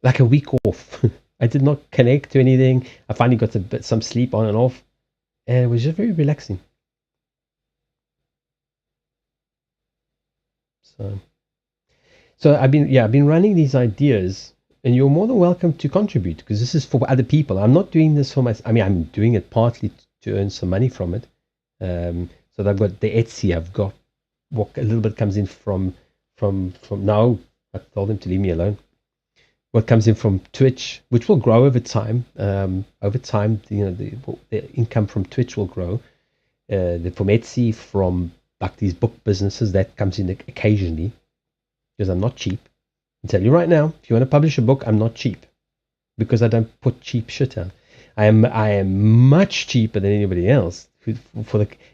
like a week off. I did not connect to anything. I finally got some sleep on and off, and it was just very relaxing. So I've been running these ideas, and you're more than welcome to contribute because this is for other people. I'm not doing this for myself. I mean, I'm doing it partly to earn some money from it. So I've got the Etsy. I've got what a little bit comes in from now. I told them to leave me alone. What comes in from Twitch, which will grow over time. Over time, the income from Twitch will grow. From Etsy, from like these book businesses, that comes in occasionally. Because I'm not cheap. I'll tell you right now, if you want to publish a book, I'm not cheap. Because I don't put cheap shit out. I am much cheaper than anybody else and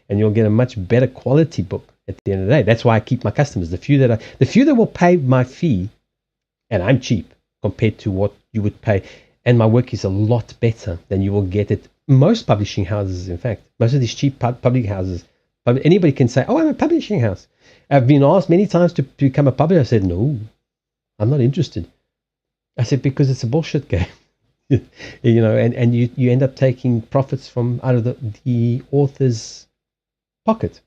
you'll get a much better quality book at the end of the day. That's why I keep my customers. The few that will pay my fee, and I'm cheap compared to what you would pay. And my work is a lot better than you will get at most publishing houses, in fact. Most of these cheap public houses. Anybody can say, oh, I'm a publishing house. I've been asked many times to become a publisher. I said, no, I'm not interested. I said, because it's a bullshit game. And you end up taking profits from out of the author's pocket.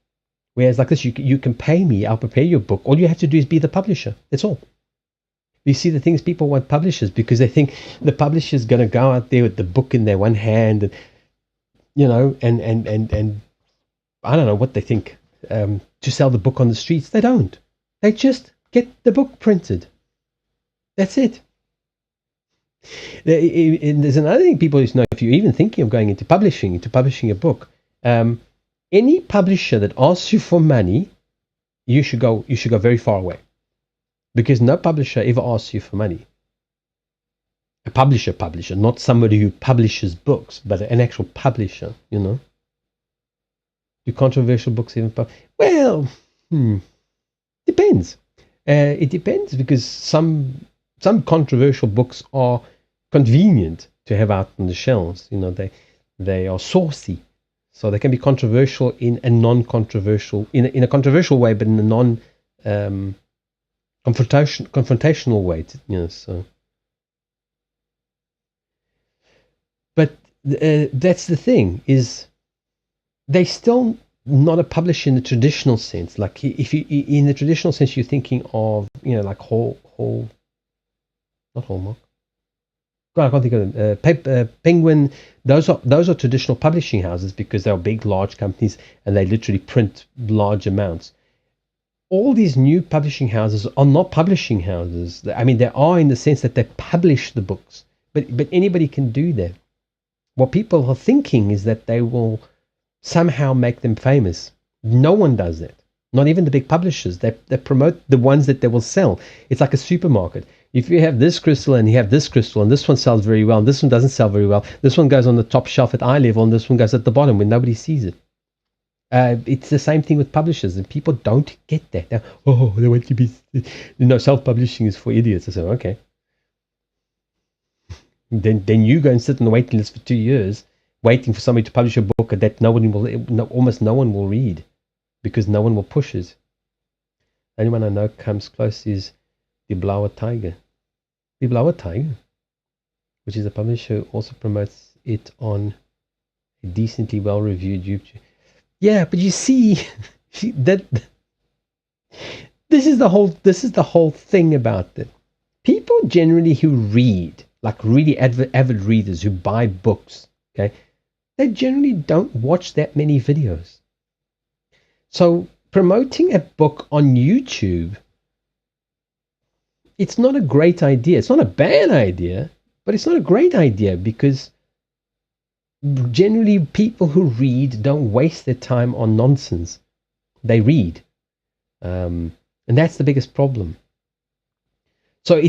Whereas like this, you can pay me, I'll prepare your book. All you have to do is be the publisher. That's all. You see, the things people want publishers because they think the publisher's going to go out there with the book in their one hand and I don't know what they think. To sell the book on the streets. They don't. They just get the book printed. That's it. There's another thing people need to know. If you're even thinking of going into publishing a book, any publisher that asks you for money, you should go very far away, because no publisher ever asks you for money. A publisher, not somebody who publishes books, but an actual publisher. Do controversial books even Well, depends. It depends because some controversial books are convenient to have out on the shelves. They are saucy, so they can be controversial in a non-controversial in a controversial way, but in a non confrontational way. So. But that's the thing is. They still not a publisher in the traditional sense. Like if you in the traditional sense, you're thinking of like not Hallmark. God, I can't think of them. Penguin. Those are traditional publishing houses because they're big, large companies and they literally print large amounts. All these new publishing houses are not publishing houses. I mean, they are in the sense that they publish the books, but anybody can do that. What people are thinking is that they will somehow make them famous. No one does that. Not even the big publishers. They promote the ones that they will sell. It's like a supermarket. If you have this crystal and you have this crystal and this one sells very well and this one doesn't sell very well, this one goes on the top shelf at eye level and this one goes at the bottom when nobody sees it. It's the same thing with publishers, and people don't get that. They want to be, self-publishing is for idiots. I said, okay. Then you go and sit on the waiting list for 2 years waiting for somebody to publish a book that almost no one will read because no one will push it. The only one I know comes close is Die Blaue Tiger. Die Blaue Tiger, which is a publisher who also promotes it on a decently well-reviewed YouTube. Yeah, but you see, that this is the whole thing about it. People generally who read, like really avid readers who buy books, okay, they generally don't watch that many videos. So promoting a book on YouTube, it's not a great idea. It's not a bad idea, but it's not a great idea because generally people who read don't waste their time on nonsense. They read. And that's the biggest problem. So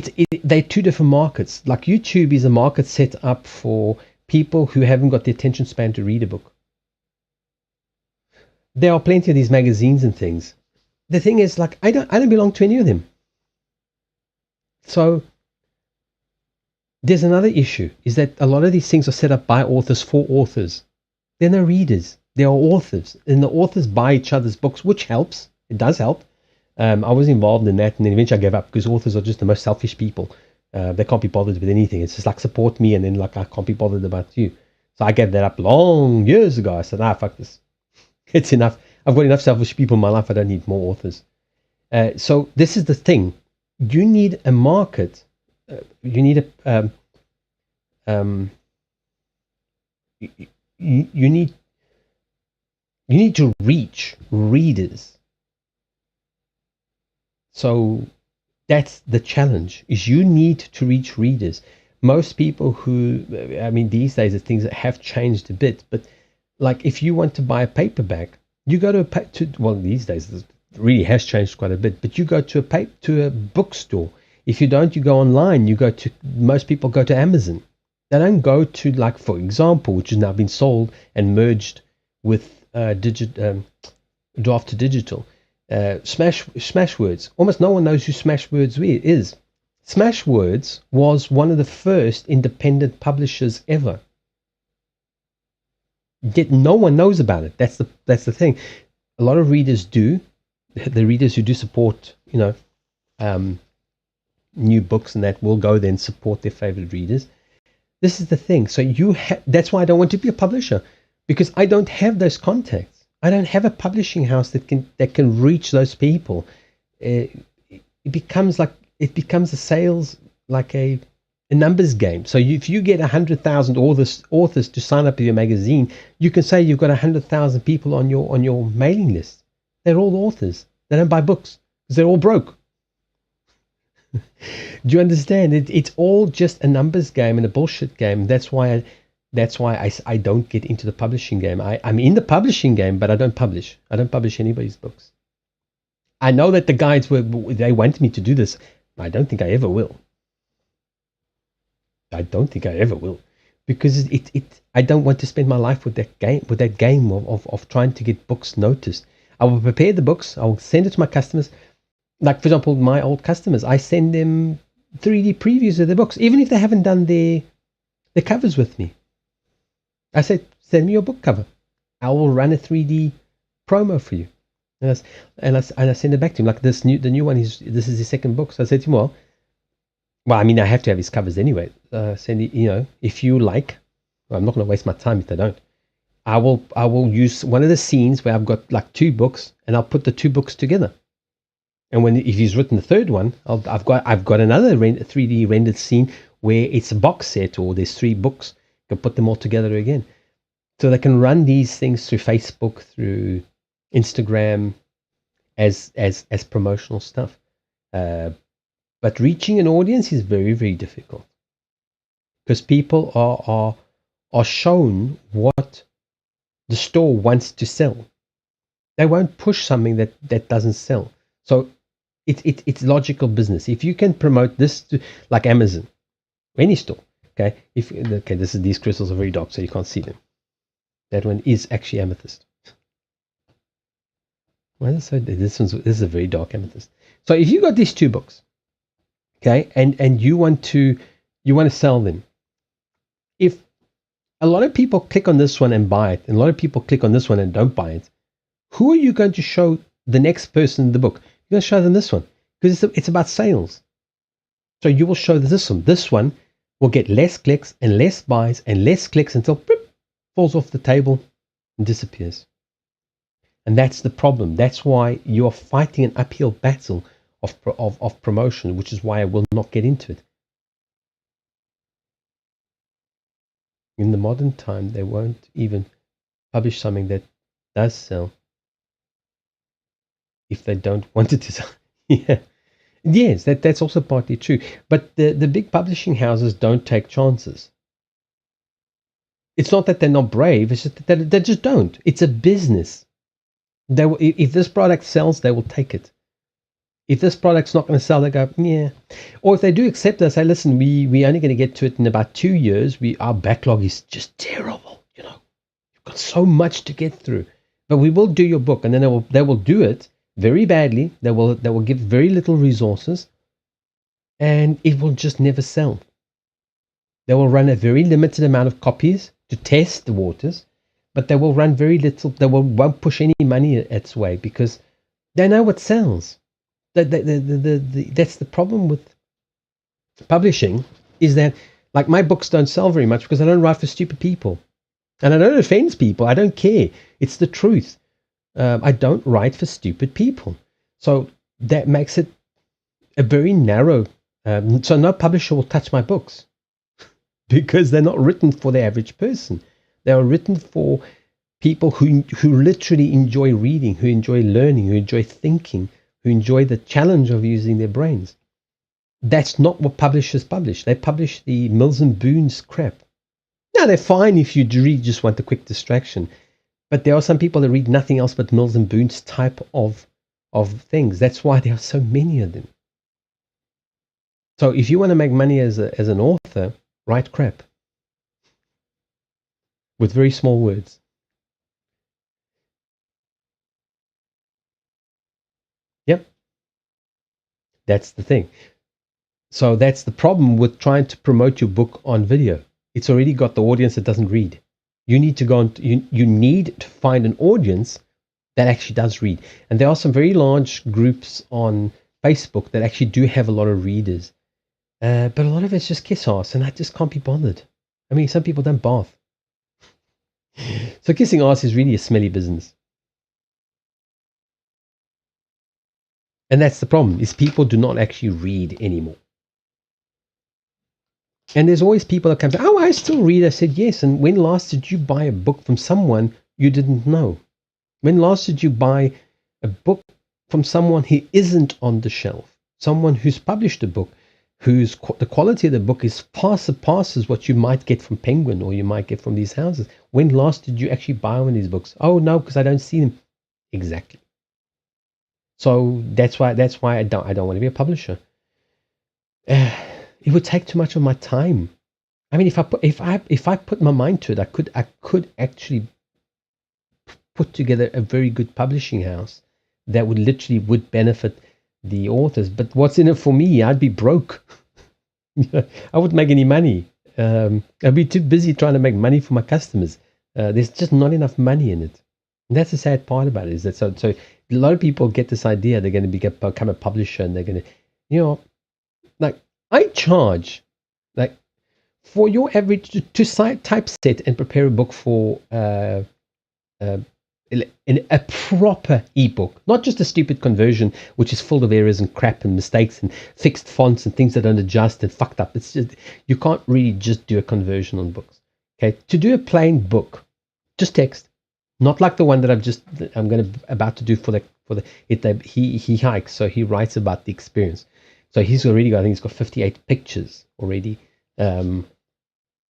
they're two different markets. Like YouTube is a market set up for people who haven't got the attention span to read a book. There are plenty of these magazines and things. The thing is, like, I don't belong to any of them. So There's another issue, is that a lot of these things are set up by authors for authors. They're no readers. They are authors. And the authors buy each other's books, which helps. It does help. I was involved in that, and then eventually I gave up because authors are just the most selfish people. They can't be bothered with anything. It's just like, support me, and then like, I can't be bothered about you. So I gave that up long years ago. I said, fuck this. It's enough. I've got enough selfish people in my life. I don't need more authors. So this is the thing. You need a market. You need a you need to reach readers. So that's the challenge, is you need to reach readers. Most people who, I mean, these days, the things that have changed a bit, but like if you want to buy a paperback, you go well, these days it really has changed quite a bit, but you go to a bookstore. If you don't, you go online. Most people go to Amazon. They don't go to, like, for example, which has now been sold and merged with Draft to Digital, Smashwords. Almost no one knows who Smashwords is. Smashwords was one of the first independent publishers ever. Yet no one knows about it. That's the thing. A lot of readers do. The readers who do support, new books and that, will go then support their favorite readers. This is the thing. So that's why I don't want to be a publisher, because I don't have those contacts. I don't have a publishing house that can reach those people. It becomes a sales, like a numbers game. So if you get 100,000 authors to sign up to your magazine, you can say you've got 100,000 people on your mailing list. They're all authors. They don't buy books because they're all broke. Do you understand? It's all just a numbers game and a bullshit game. That's why I don't get into the publishing game. I'm in the publishing game, but I don't publish. I don't publish anybody's books. I know that the guys they want me to do this. I don't think I ever will. Because I don't want to spend my life with that game of trying to get books noticed. I will prepare the books. I will send it to my customers. Like, for example, my old customers, I send them 3D previews of their books, even if they haven't done their covers with me. I said, send me your book cover. I will run a 3D promo for you. And I send it back to him. Like, the new one, this is his second book. So I said to him, well, I mean, I have to have his covers anyway. Send it, if you like. Well, I'm not going to waste my time if they don't. I will use one of the scenes where I've got like 2 books, and I'll put the 2 books together. And if he's written the third one, I've got another 3D rendered scene where it's a box set, or there's 3 books. You can put them all together again. So they can run these things through Facebook, through Instagram, as promotional stuff. But reaching an audience is very, very difficult, because people are shown what the store wants to sell. They won't push something that doesn't sell. So it's logical business. If you can promote this to, like, Amazon, any store, okay. These crystals are very dark, so you can't see them. That one is actually amethyst. Well, this is a very dark amethyst. So if you got these 2 books, okay, and you want to sell them, if a lot of people click on this one and buy it, and a lot of people click on this one and don't buy it, who are you going to show the next person the book? You're going to show them this one, because it's about sales. So you will show this one. This one will get less clicks and less buys and less clicks until falls off the table and disappears. And that's the problem. That's why you're fighting an uphill battle of promotion, which is why I will not get into it. In the modern time, they won't even publish something that does sell if they don't want it to sell. Yeah. Yes, that's also partly true. But the big publishing houses don't take chances. It's not that they're not brave, it's just that they just don't. It's a business. If this product sells, they will take it. If this product's not going to sell, they go, yeah. Or if they do accept it, say, listen, we're only going to get to it in about 2 years. Our backlog is just terrible. You've got so much to get through. But we will do your book. And then they will do it very badly. They will give very little resources. And it will just never sell. They will run a very limited amount of copies to test the waters, but they will run very little. They won't push any money its way because they know what sells. That's the problem with publishing, is that, like, my books don't sell very much because I don't write for stupid people. And I don't offend people. I don't care. It's the truth. I don't write for stupid people. So that makes it a very narrow. So no publisher will touch my books because they're not written for the average person. They are written for people who literally enjoy reading, who enjoy learning, who enjoy thinking, who enjoy the challenge of using their brains. That's not what publishers publish. They publish the Mills and Boons crap. Now, they're fine if you really just want a quick distraction. But there are some people that read nothing else but Mills and Boons type of things. That's why there are so many of them. So if you want to make money as an author, write crap with very small words. Yep. That's the thing. So that's the problem with trying to promote your book on video. It's already got the audience that doesn't read. You need to go on. You need to find an audience that actually does read. And there are some very large groups on Facebook that actually do have a lot of readers. But a lot of it's just kiss ass, and I just can't be bothered. I mean, some people don't bath. So kissing ass is really a smelly business. And that's the problem, is people do not actually read anymore. And there's always people that come to, oh, I still read. I said, yes. And when last did you buy a book from someone you didn't know? When last did you buy a book from someone who isn't on the shelf? Someone who's published a book, whose the quality of the book is far surpasses what you might get from Penguin or you might get from these houses. When last did you actually buy one of these books? Oh, no, because I don't see them. Exactly. So that's why I don't want to be a publisher. It would take too much of my time. I mean, if I put my mind to it, I could actually put together a very good publishing house that would benefit the authors. But what's in it for me? I'd be broke. I wouldn't make any money. I'd be too busy trying to make money for my customers. There's just not enough money in it. And that's the sad part about it, is that so a lot of people get this idea they're going to become a publisher, and they're going to, like, I charge, like, for your average to typeset and prepare a book for a proper ebook, not just a stupid conversion which is full of errors and crap and mistakes and fixed fonts and things that don't adjust and fucked up. It's just, you can't really just do a conversion on books. Okay, to do a plain book, just text, not like the one that I'm about to do for he hikes, so he writes about the experience. So he's already got, I think he's got 58 pictures already in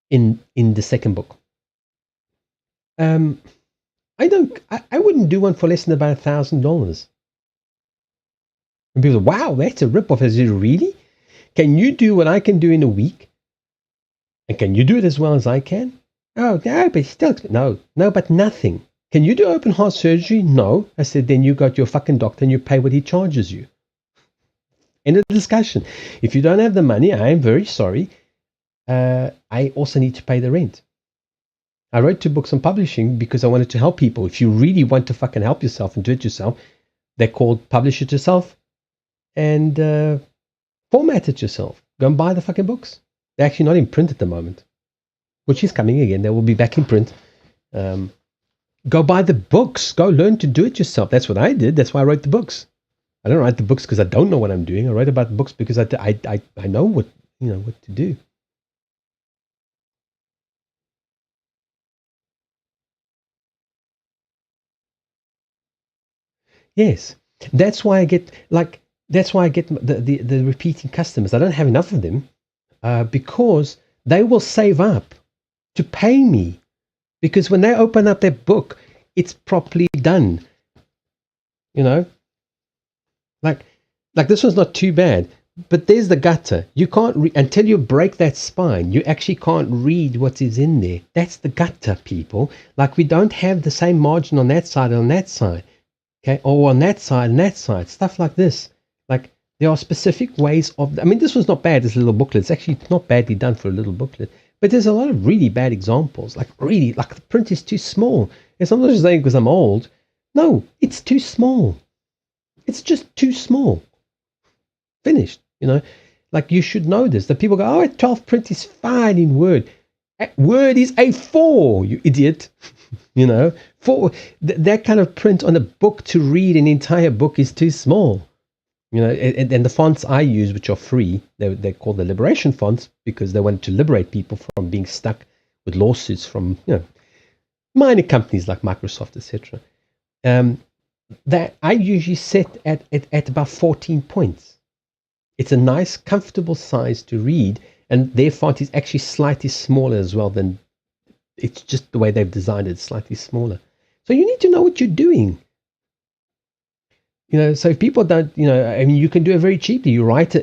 the second book. I wouldn't do one for less than about $1,000. And people say, wow, that's a ripoff. I said, really? Can you do what I can do in a week? And can you do it as well as I can? Oh, no, but still, no, but nothing. Can you do open heart surgery? No. I said, then you got your fucking doctor and you pay what he charges you. End of the discussion. If you don't have the money, I am very sorry. I also need to pay the rent. I wrote 2 books on publishing because I wanted to help people. If you really want to fucking help yourself and do it yourself, they're called Publish It Yourself and Format It Yourself. Go and buy the fucking books. They're actually not in print at the moment, which is coming again. They will be back in print. Go buy the books. Go learn to do it yourself. That's what I did. That's why I wrote the books. I don't write the books because I don't know what I'm doing. I write about the books because I know what to do. Yes, that's why I get the repeating customers. I don't have enough of them because they will save up to pay me, because when they open up their book, it's properly done. Like this one's not too bad, but there's the gutter. You can't until you break that spine. You actually can't read what is in there. That's the gutter, people. Like, we don't have the same margin on that side and on that side. Okay, or on that side and that side, stuff like this. Like, there are specific ways of. I mean, this was not bad. This little booklet. It's actually not badly done for a little booklet. But there's a lot of really bad examples, like the print is too small. And sometimes you're saying because I'm old. No, it's too small. It's just too small. Finished, Like you should know this. The people go, oh, a 12 print is fine in Word. Word is A4, you idiot. For that kind of print on a book to read an entire book is too small. And the fonts I use, which are free, they're called the liberation fonts because they want to liberate people from being stuck with lawsuits from minor companies like Microsoft, etc. That I usually set at about 14 points. It's a nice, comfortable size to read, and their font is actually slightly smaller as well than it's just the way they've designed it, slightly smaller. So you need to know what you're doing. So if people don't, you can do it very cheaply. You write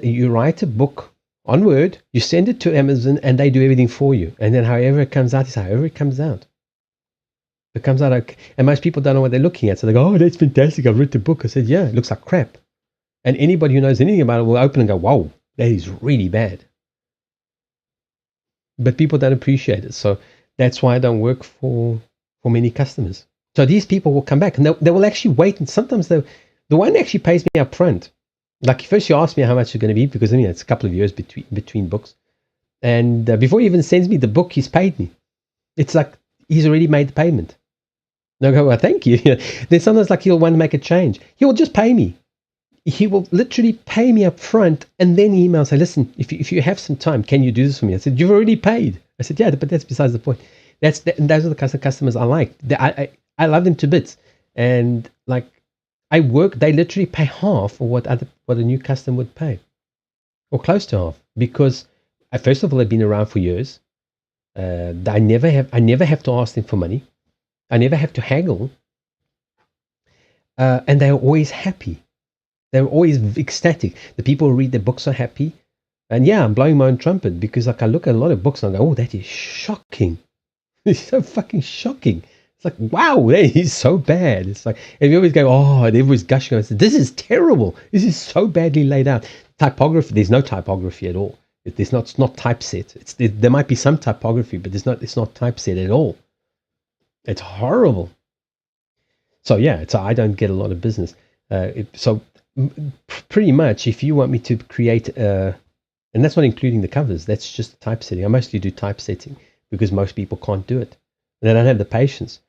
a book on Word, you send it to Amazon, and they do everything for you. And then however it comes out is however it comes out. It comes out, and most people don't know what they're looking at. So they go, oh, that's fantastic, I've read the book. I said, yeah, it looks like crap. And anybody who knows anything about it will open and go, whoa, that is really bad. But people don't appreciate it. So that's why I don't work for many customers. So these people will come back, and they will actually wait. And sometimes the one actually pays me up front. Like first you ask me how much it's going to be, because it's a couple of years between books. And before he even sends me the book, he's paid me. It's like he's already made the payment. And I go, well, thank you. Then sometimes like he'll want to make a change. He will just pay me. He will literally pay me up front and then email say, listen, if you have some time, can you do this for me? I said, you've already paid. I said, yeah, but that's besides the point. Those are the kinds of customers I like. I love them to bits. And like they literally pay half of what a new customer would pay, or close to half, because first of all, they've been around for years. I never have to ask them for money. I never have to haggle. And they're always happy. They're always ecstatic. The people who read the books are happy. And yeah, I'm blowing my own trumpet because I look at a lot of books and I go, oh, that is shocking. It's so fucking shocking. It's like, wow, that is so bad. It's like, and you always go, oh, and everybody's gushing. I said, this is terrible. This is so badly laid out. Typography, there's no typography at all. It's not typeset. There might be some typography, but it's not typeset at all. It's horrible. So yeah, I don't get a lot of business. Pretty much, if you want me to create and that's not including the covers, that's just typesetting. I mostly do typesetting because most people can't do it. They don't have the patience,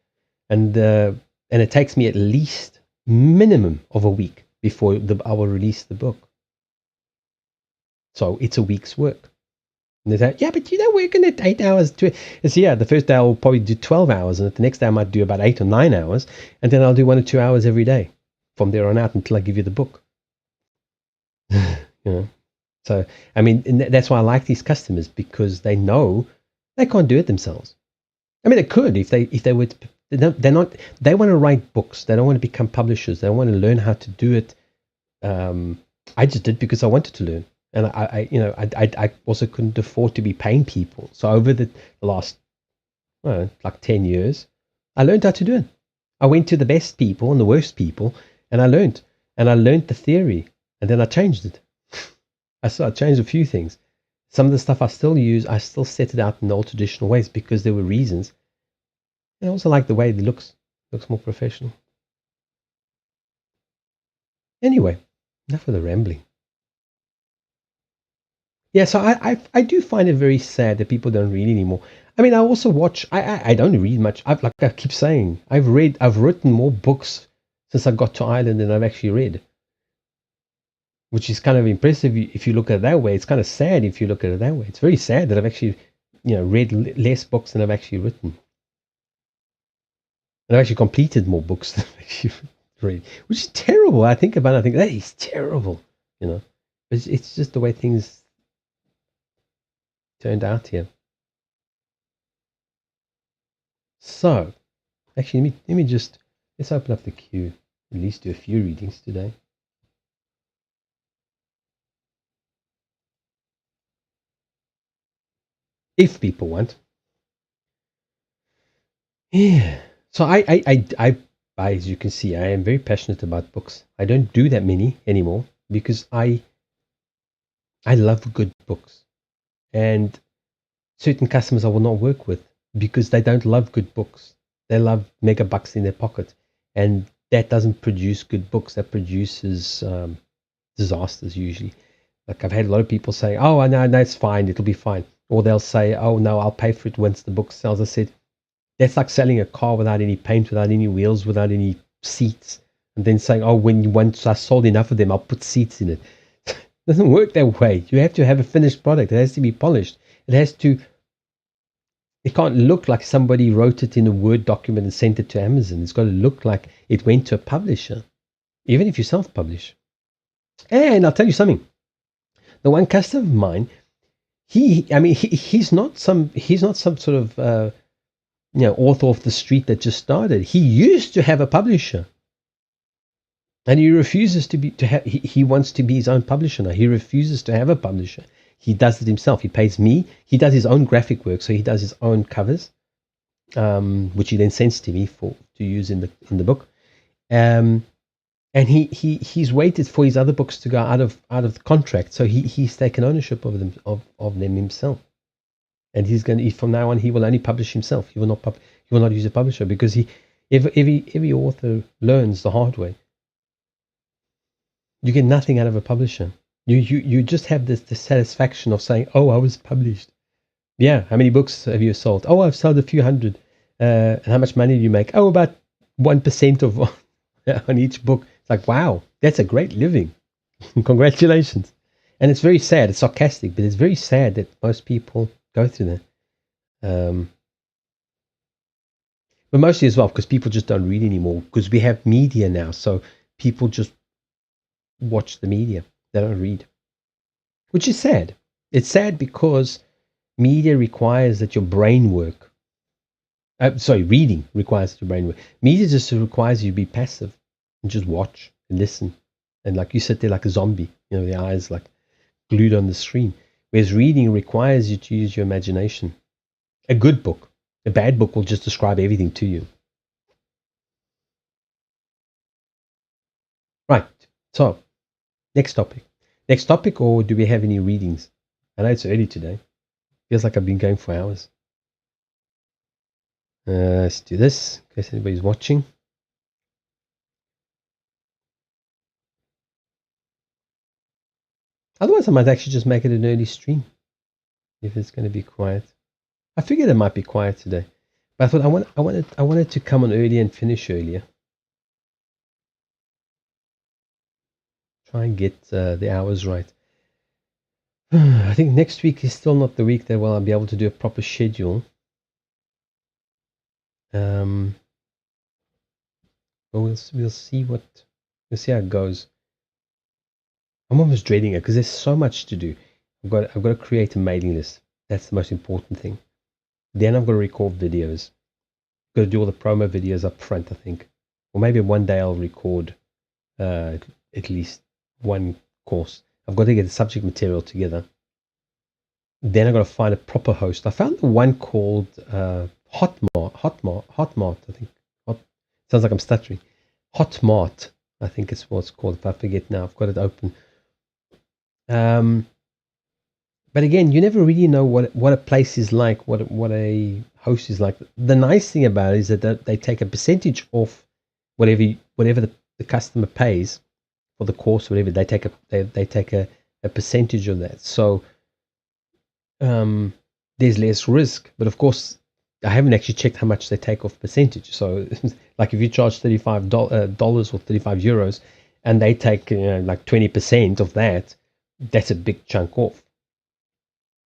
and it takes me at least minimum of a week before I will release the book. So it's a week's work. And they say, yeah, but you're working at 8 hours. Yeah, the first day I'll probably do 12 hours, and the next day I might do about 8 or 9 hours, and then I'll do 1 or 2 hours every day from there on out until I give you the book. So I mean, that's why I like these customers, because they know they can't do it themselves. I mean, they could if they would. They're not. They want to write books. They don't want to become publishers. They want to learn how to do it. I just did because I wanted to learn, and I also couldn't afford to be paying people. So over the last like 10 years, I learned how to do it. I went to the best people and the worst people, and I learned the theory, and then I changed it. I changed a few things. Some of the stuff I still use, I still set it out in the old traditional ways because there were reasons. And I also like the way it looks. It looks more professional. Anyway, enough of the rambling. Yeah, so I do find it very sad that people don't read anymore. I mean, I also watch. I don't read much. Like I keep saying, I've written more books since I got to Ireland than I've actually read, which is kind of impressive if you look at it that way. It's kind of sad if you look at it that way. It's very sad that I've actually, read less books than I've actually written. And I've actually completed more books than I've actually read, which is terrible. I think about it, I think that is terrible, But it's just the way things turned out here. So, actually, let's open up the queue. At least do a few readings today. If people want. Yeah. So I, as you can see, I am very passionate about books. I don't do that many anymore because I love good books. And certain customers I will not work with because they don't love good books. They love mega bucks in their pocket. And that doesn't produce good books. That produces disasters usually. Like I've had a lot of people say, oh, no, it's fine. It'll be fine. Or they'll say, oh, no, I'll pay for it once the book sells. I said, that's like selling a car without any paint, without any wheels, without any seats. And then saying, oh, once I sold enough of them, I'll put seats in it. It doesn't work that way. You have to have a finished product. It has to be polished. It can't look like somebody wrote it in a Word document and sent it to Amazon. It's got to look like it went to a publisher, even if you self-publish. And I'll tell you something. The one customer of mine, he's not some sort of author off the street that just started. He used to have a publisher, and he refuses to have. He wants to be his own publisher now. He refuses to have a publisher. He does it himself. He pays me. He does his own graphic work, so he does his own covers, which he then sends to me to use in the book. And he's waited for his other books to go out of the contract, so he's taken ownership of them himself. And he's going to, from now on, he will only publish himself. He will not use a publisher, because every author learns the hard way. You get nothing out of a publisher. You just have this satisfaction of saying, oh, I was published. Yeah, how many books have you sold? Oh, I've sold a few hundred. And how much money do you make? Oh, about 1% of on each book. It's like, wow, that's a great living. Congratulations. And it's very sad. It's sarcastic, but it's very sad that most people go through that. But mostly as well because people just don't read anymore, because we have media now. So people just watch the media. They don't read, which is sad. It's sad because media requires that your brain work. Reading requires that your brain work. Media just requires you to be passive and just watch and listen. And like you sit there like a zombie, the eyes like glued on the screen. Whereas reading requires you to use your imagination. A good book. A bad book will just describe everything to you. Right. So, next topic, or do we have any readings? I know it's early today. Feels like I've been going for hours. Let's do this, in case anybody's watching. Otherwise, I might actually just make it an early stream, if it's going to be quiet. I figured it might be quiet today, but I thought I wanted to come on early and finish earlier. Try and get the hours right. I think next week is still not the week that I'll be able to do a proper schedule. But we'll see how it goes. I'm almost dreading it because there's so much to do. I've got to create a mailing list. That's the most important thing. Then I've got to record videos. I've got to do all the promo videos up front, I think. Or maybe one day I'll record at least one course. I've got to get the subject material together. Then I've got to find a proper host. I found the one called Hotmart, I think. Sounds like I'm stuttering. Hotmart, I think it's what it's called. If I forget now, I've got it open. But again, you never really know what a place is like, what a host is like. The nice thing about it is that they take a percentage off whatever the customer pays for the course, or whatever. They take a percentage of that. So there's less risk. But of course, I haven't actually checked how much they take off percentage. So like if you charge $35 or 35 euros, and they take like 20% of that, that's a big chunk off.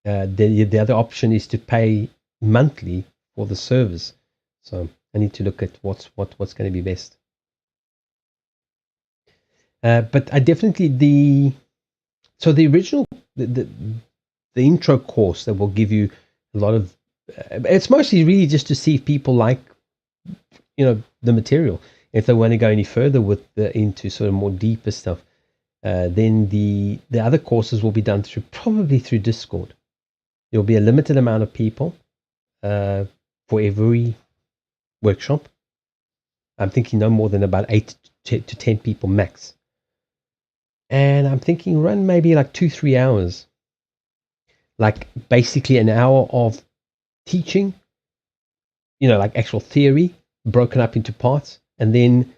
The other option is to pay monthly for the service. So I need to look at what's going to be best. But I definitely the original the intro course that will give you a lot of. It's mostly really just to see if people like the material. If they want to go any further into sort of more deeper stuff, then the other courses will be done probably through Discord. There will be a limited amount of people for every workshop. I'm thinking no more than about 8 to 10 people max. And I'm thinking run maybe like 2-3 hours. like basically an hour of teaching, like actual theory broken up into parts, and then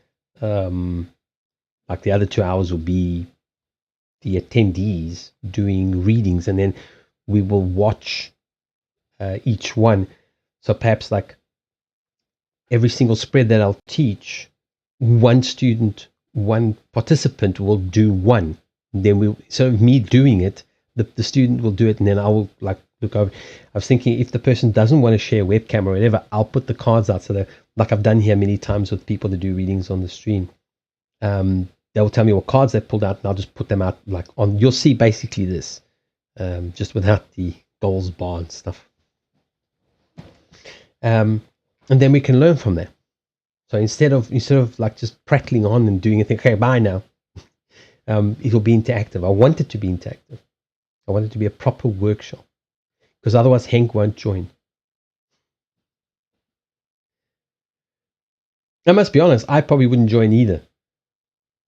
like the other 2 hours will be the attendees doing readings, and then we will watch each one. So perhaps like every single spread that I'll teach, one student, one participant will do one. Then so me doing it, the student will do it, and then I will like look over. I was thinking if the person doesn't want to share webcam or whatever, I'll put the cards out so that, like I've done here many times with people that do readings on the stream. They'll tell me what cards they pulled out, and I'll just put them out like on. You'll see basically this, just without the goals bar and stuff. And then we can learn from there. So instead of like just prattling on and doing a thing, okay, bye now. It'll be interactive. I want it to be interactive. I want it to be a proper workshop, because otherwise Hank won't join. I must be honest, I probably wouldn't join either.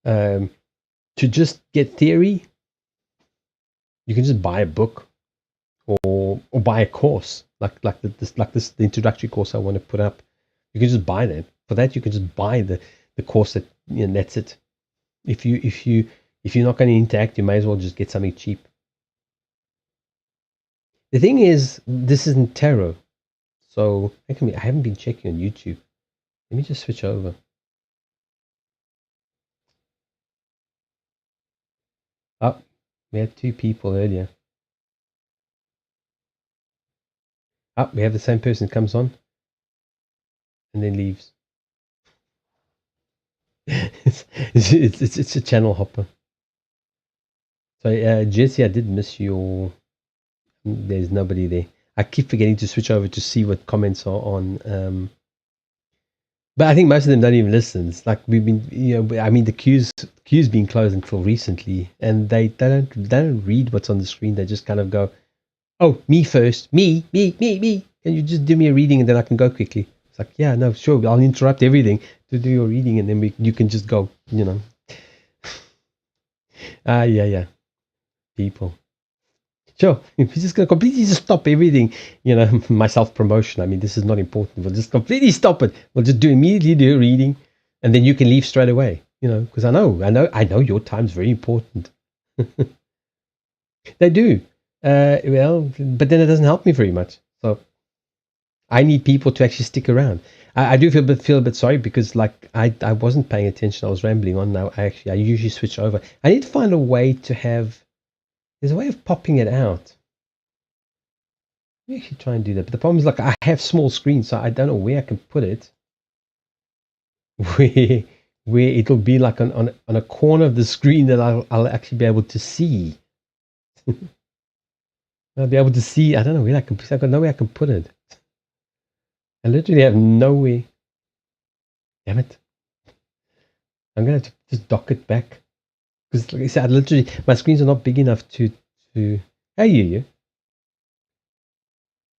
To just get theory, you can just buy a book or buy a course like the introductory course I want to put up. You can just buy that. For that, you can just buy the course that, that's it. If you're not going to interact, you may as well just get something cheap. The thing is, this isn't tarot, so I haven't been checking on YouTube. Let me just switch over. Oh, we had 2 people earlier. Oh, we have the same person comes on and then leaves. it's a channel hopper. So Jesse, I did miss your. There's nobody there. I keep forgetting to switch over to see what comments are on. But I think most of them don't even listen. It's like we've been, I mean, the queue's been closed until recently, and they don't read what's on the screen. They just kind of go, "Oh, me first, me. Can you just do me a reading and then I can go quickly?" It's like, yeah, no, sure. I'll interrupt everything to do your reading, and then you can just go. Yeah, people. Sure, if we're just going to completely just stop everything, my self-promotion. I mean, this is not important. We'll just completely stop it. We'll just immediately do a reading, and then you can leave straight away, because I know your time's very important. They do. Well, but then it doesn't help me very much. So I need people to actually stick around. I do feel a bit sorry because like I wasn't paying attention. I was rambling on now. I usually switch over. I need to find a way to have. There's a way of popping it out. Let me actually try and do that. But the problem is, like, I have small screens, so I don't know where I can put it. Where it'll be like on a corner of the screen that I'll actually be able to see. I'll be able to see. I don't know where I can. I've got no way I can put it. I literally have no way. Damn it! I'm gonna have to just dock it back because, like I said, my screens are not big enough to. How you?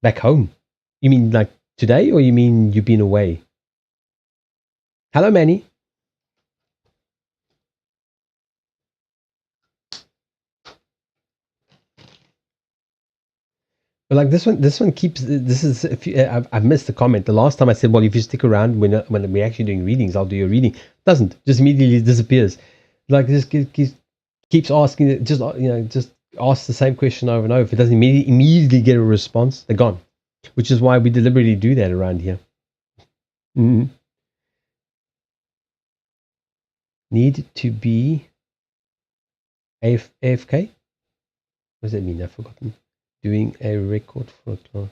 Back home? You mean like today, or you mean you've been away? Hello, Manny. But like this one keeps. This is. I've missed the comment. The last time I said, well, if you stick around when we're actually doing readings, I'll do your reading. Doesn't, just immediately disappears. Like this keeps asking. Just ask the same question over and over. If it doesn't immediately get a response, they're gone. Which is why we deliberately do that around here. Mm-hmm. Need to be AFK? What does that mean? I've forgotten. Doing a record for a class.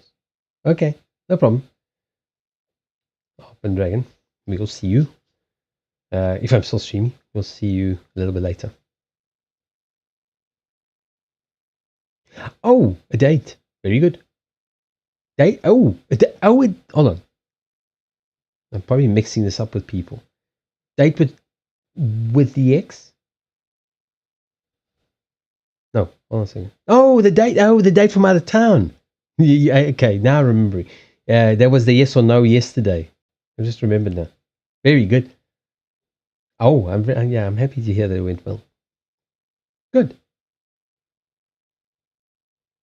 Okay, no problem. Open Dragon, we will see you. If I'm still streaming, we'll see you a little bit later. Oh, a date. Very good. Date? Oh, hold on. I'm probably mixing this up with people. Date with the ex? No, hold on a second. Oh, the date. Oh, the date from out of town. Yeah, okay, now I remember. That was the yes or no yesterday. I just remembered now. Very good. Oh, I'm happy to hear that it went well. Good.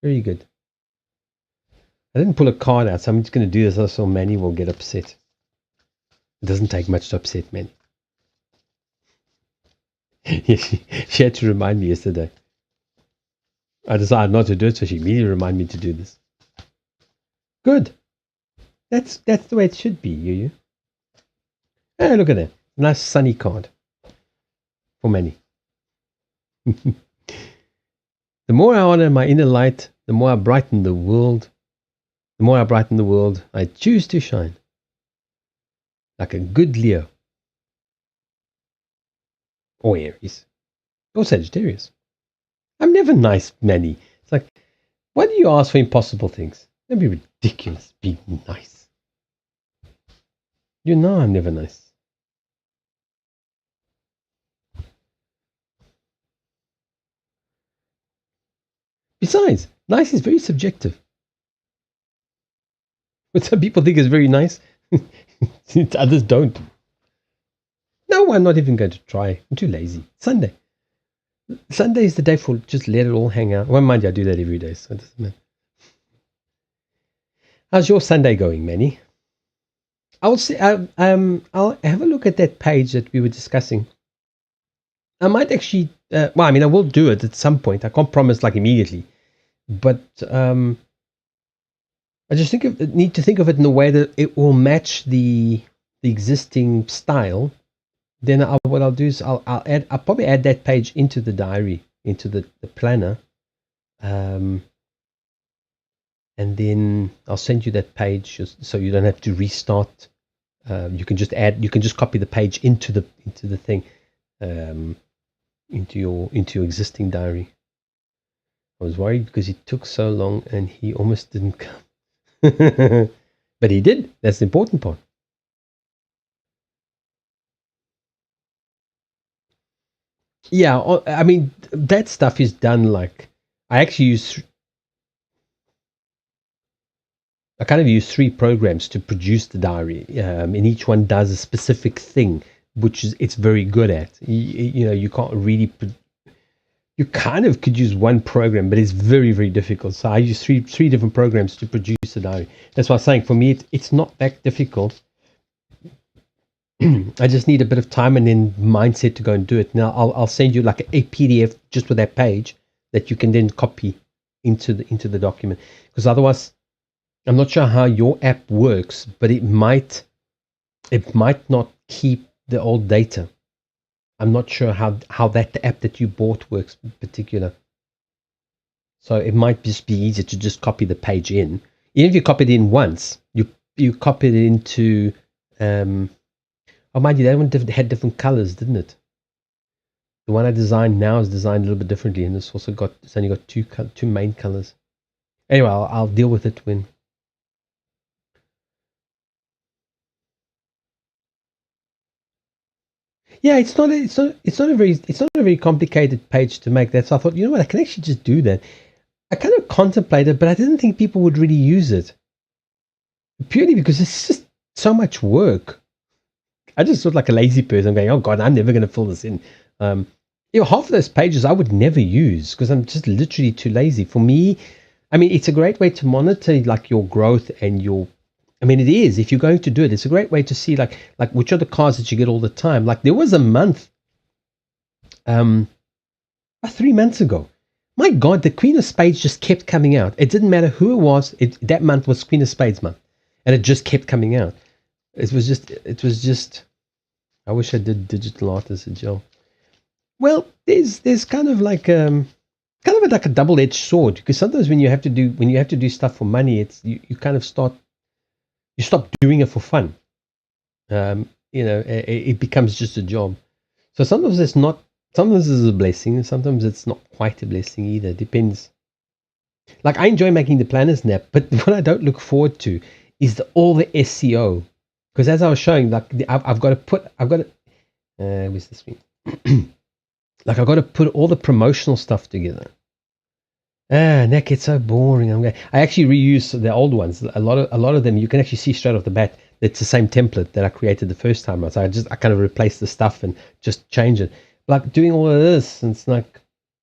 Very good. I didn't pull a card out, so I'm just going to do this so Manny will get upset. It doesn't take much to upset Manny. Yeah, she had to remind me yesterday. I decided not to do it, so she immediately reminded me to do this. Good. That's the way it should be, you. Hey, look at that. Nice sunny card. For Manny. The more I honor my inner light, the more I brighten the world. The more I brighten the world, I choose to shine. Like a good Leo. Or Aries. Or Sagittarius. I'm never nice, Manny. It's like, why do you ask for impossible things? That'd be ridiculous, being nice. You know I'm never nice. Besides, nice is very subjective. But some people think it's very nice, others don't. No, I'm not even going to try. I'm too lazy. Sunday. Sunday is the day for just let it all hang out. Well, mind you, I do that every day, so it doesn't matter. How's your Sunday going, Manny? I'll have a look at that page that we were discussing. I might actually, I will do it at some point. I can't promise like immediately, but I just need to think of it in a way that it will match the existing style. Then what I'll do is I'll probably add that page into the diary, into the planner, and then I'll send you that page so you don't have to restart. You can just copy the page into the thing, into your existing diary. I was worried because it took so long and he almost didn't come. But he did. That's the important part. Yeah, I mean, that stuff is done like, I kind of use 3 programs to produce the diary, and each one does a specific thing, which it's very good at. You can't really, you kind of could use one program, but it's very, very difficult. So I use three different programs to produce a diary. That's why I'm saying for me, it's not that difficult. I just need a bit of time and then mindset to go and do it. Now I'll send you like a PDF just with that page that you can then copy into the document. Because otherwise, I'm not sure how your app works, but it might not keep the old data. I'm not sure how that app that you bought works in particular. So it might just be easier to just copy the page in. Even if you copy it in once, you copy it into. Oh, mind you, that one had different colors, didn't it? The one I designed now is designed a little bit differently, and it's only got two main colors. Anyway, I'll deal with it when. Yeah, it's not a very complicated page to make. That so I thought, you know what, I can actually just do that. I kind of contemplated, but I didn't think people would really use it, purely because it's just so much work. I just felt like a lazy person going, oh God, I'm never going to fill this in. Half of those pages I would never use because I'm just literally too lazy. For me, I mean, it's a great way to monitor like your growth and it is, if you're going to do it, it's a great way to see like which are the cards that you get all the time. Like there was a month, 3 months ago. My God, the Queen of Spades just kept coming out. It didn't matter who it was. That month was Queen of Spades month, and it just kept coming out. It was just. I wish I did digital art as a job. Well, there's kind of like a double-edged sword, because sometimes when you have to do stuff for money, it's you kind of stop doing it for fun. It becomes just a job. So sometimes it's not. Sometimes it's a blessing. Sometimes it's not quite a blessing either. Depends. Like I enjoy making the planners nap, but what I don't look forward to is all the SEO. Because as I was showing, like I've got to where's the screen? Like I've got to put all the promotional stuff together. And that gets so boring. I actually reuse the old ones. A lot of them you can actually see straight off the bat. It's the same template that I created the first time. So I kind of replace the stuff and just change it. Like doing all of this, and it's like,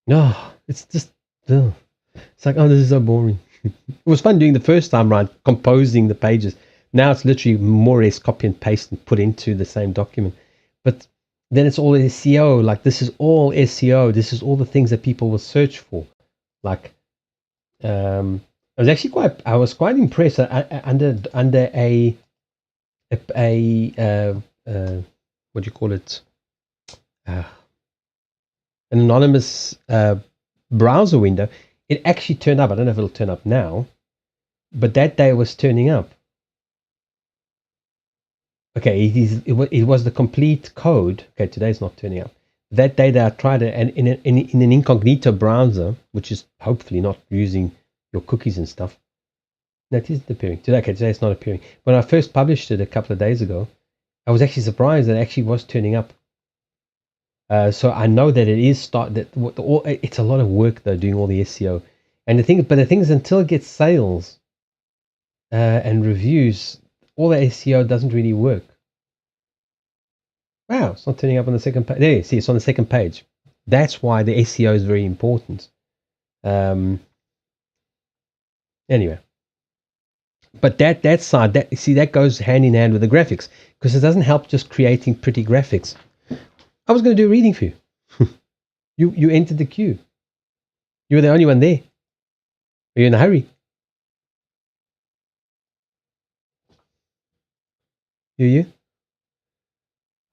no, it's just, ugh. It's like, oh, this is so boring. It was fun doing the first time around, composing the pages. Now it's literally more or less copy and paste and put into the same document. But then it's all SEO. Like this is all SEO. This is all the things that people will search for. Like, I was quite impressed under what do you call it? Uh, an anonymous browser window. It actually turned up. I don't know if it'll turn up now, but that day it was turning up. Okay, it was the complete code. Okay, today's not turning up. That day that I tried it, and in an incognito browser, which is hopefully not using your cookies and stuff. No, it isn't appearing. Today it's not appearing. When I first published it a couple of days ago, I was actually surprised that it actually was turning up. So I know that it is it's a lot of work though doing all the SEO, and the thing is, until it gets sales and reviews, all the SEO doesn't really work. Wow, it's not turning up on the second page. There, see, it's on the second page. That's why the SEO is very important. Anyway, but that side, that goes hand in hand with the graphics, because it doesn't help just creating pretty graphics. I was going to do a reading for you. You entered the queue. You were the only one there. Are you in a hurry? You?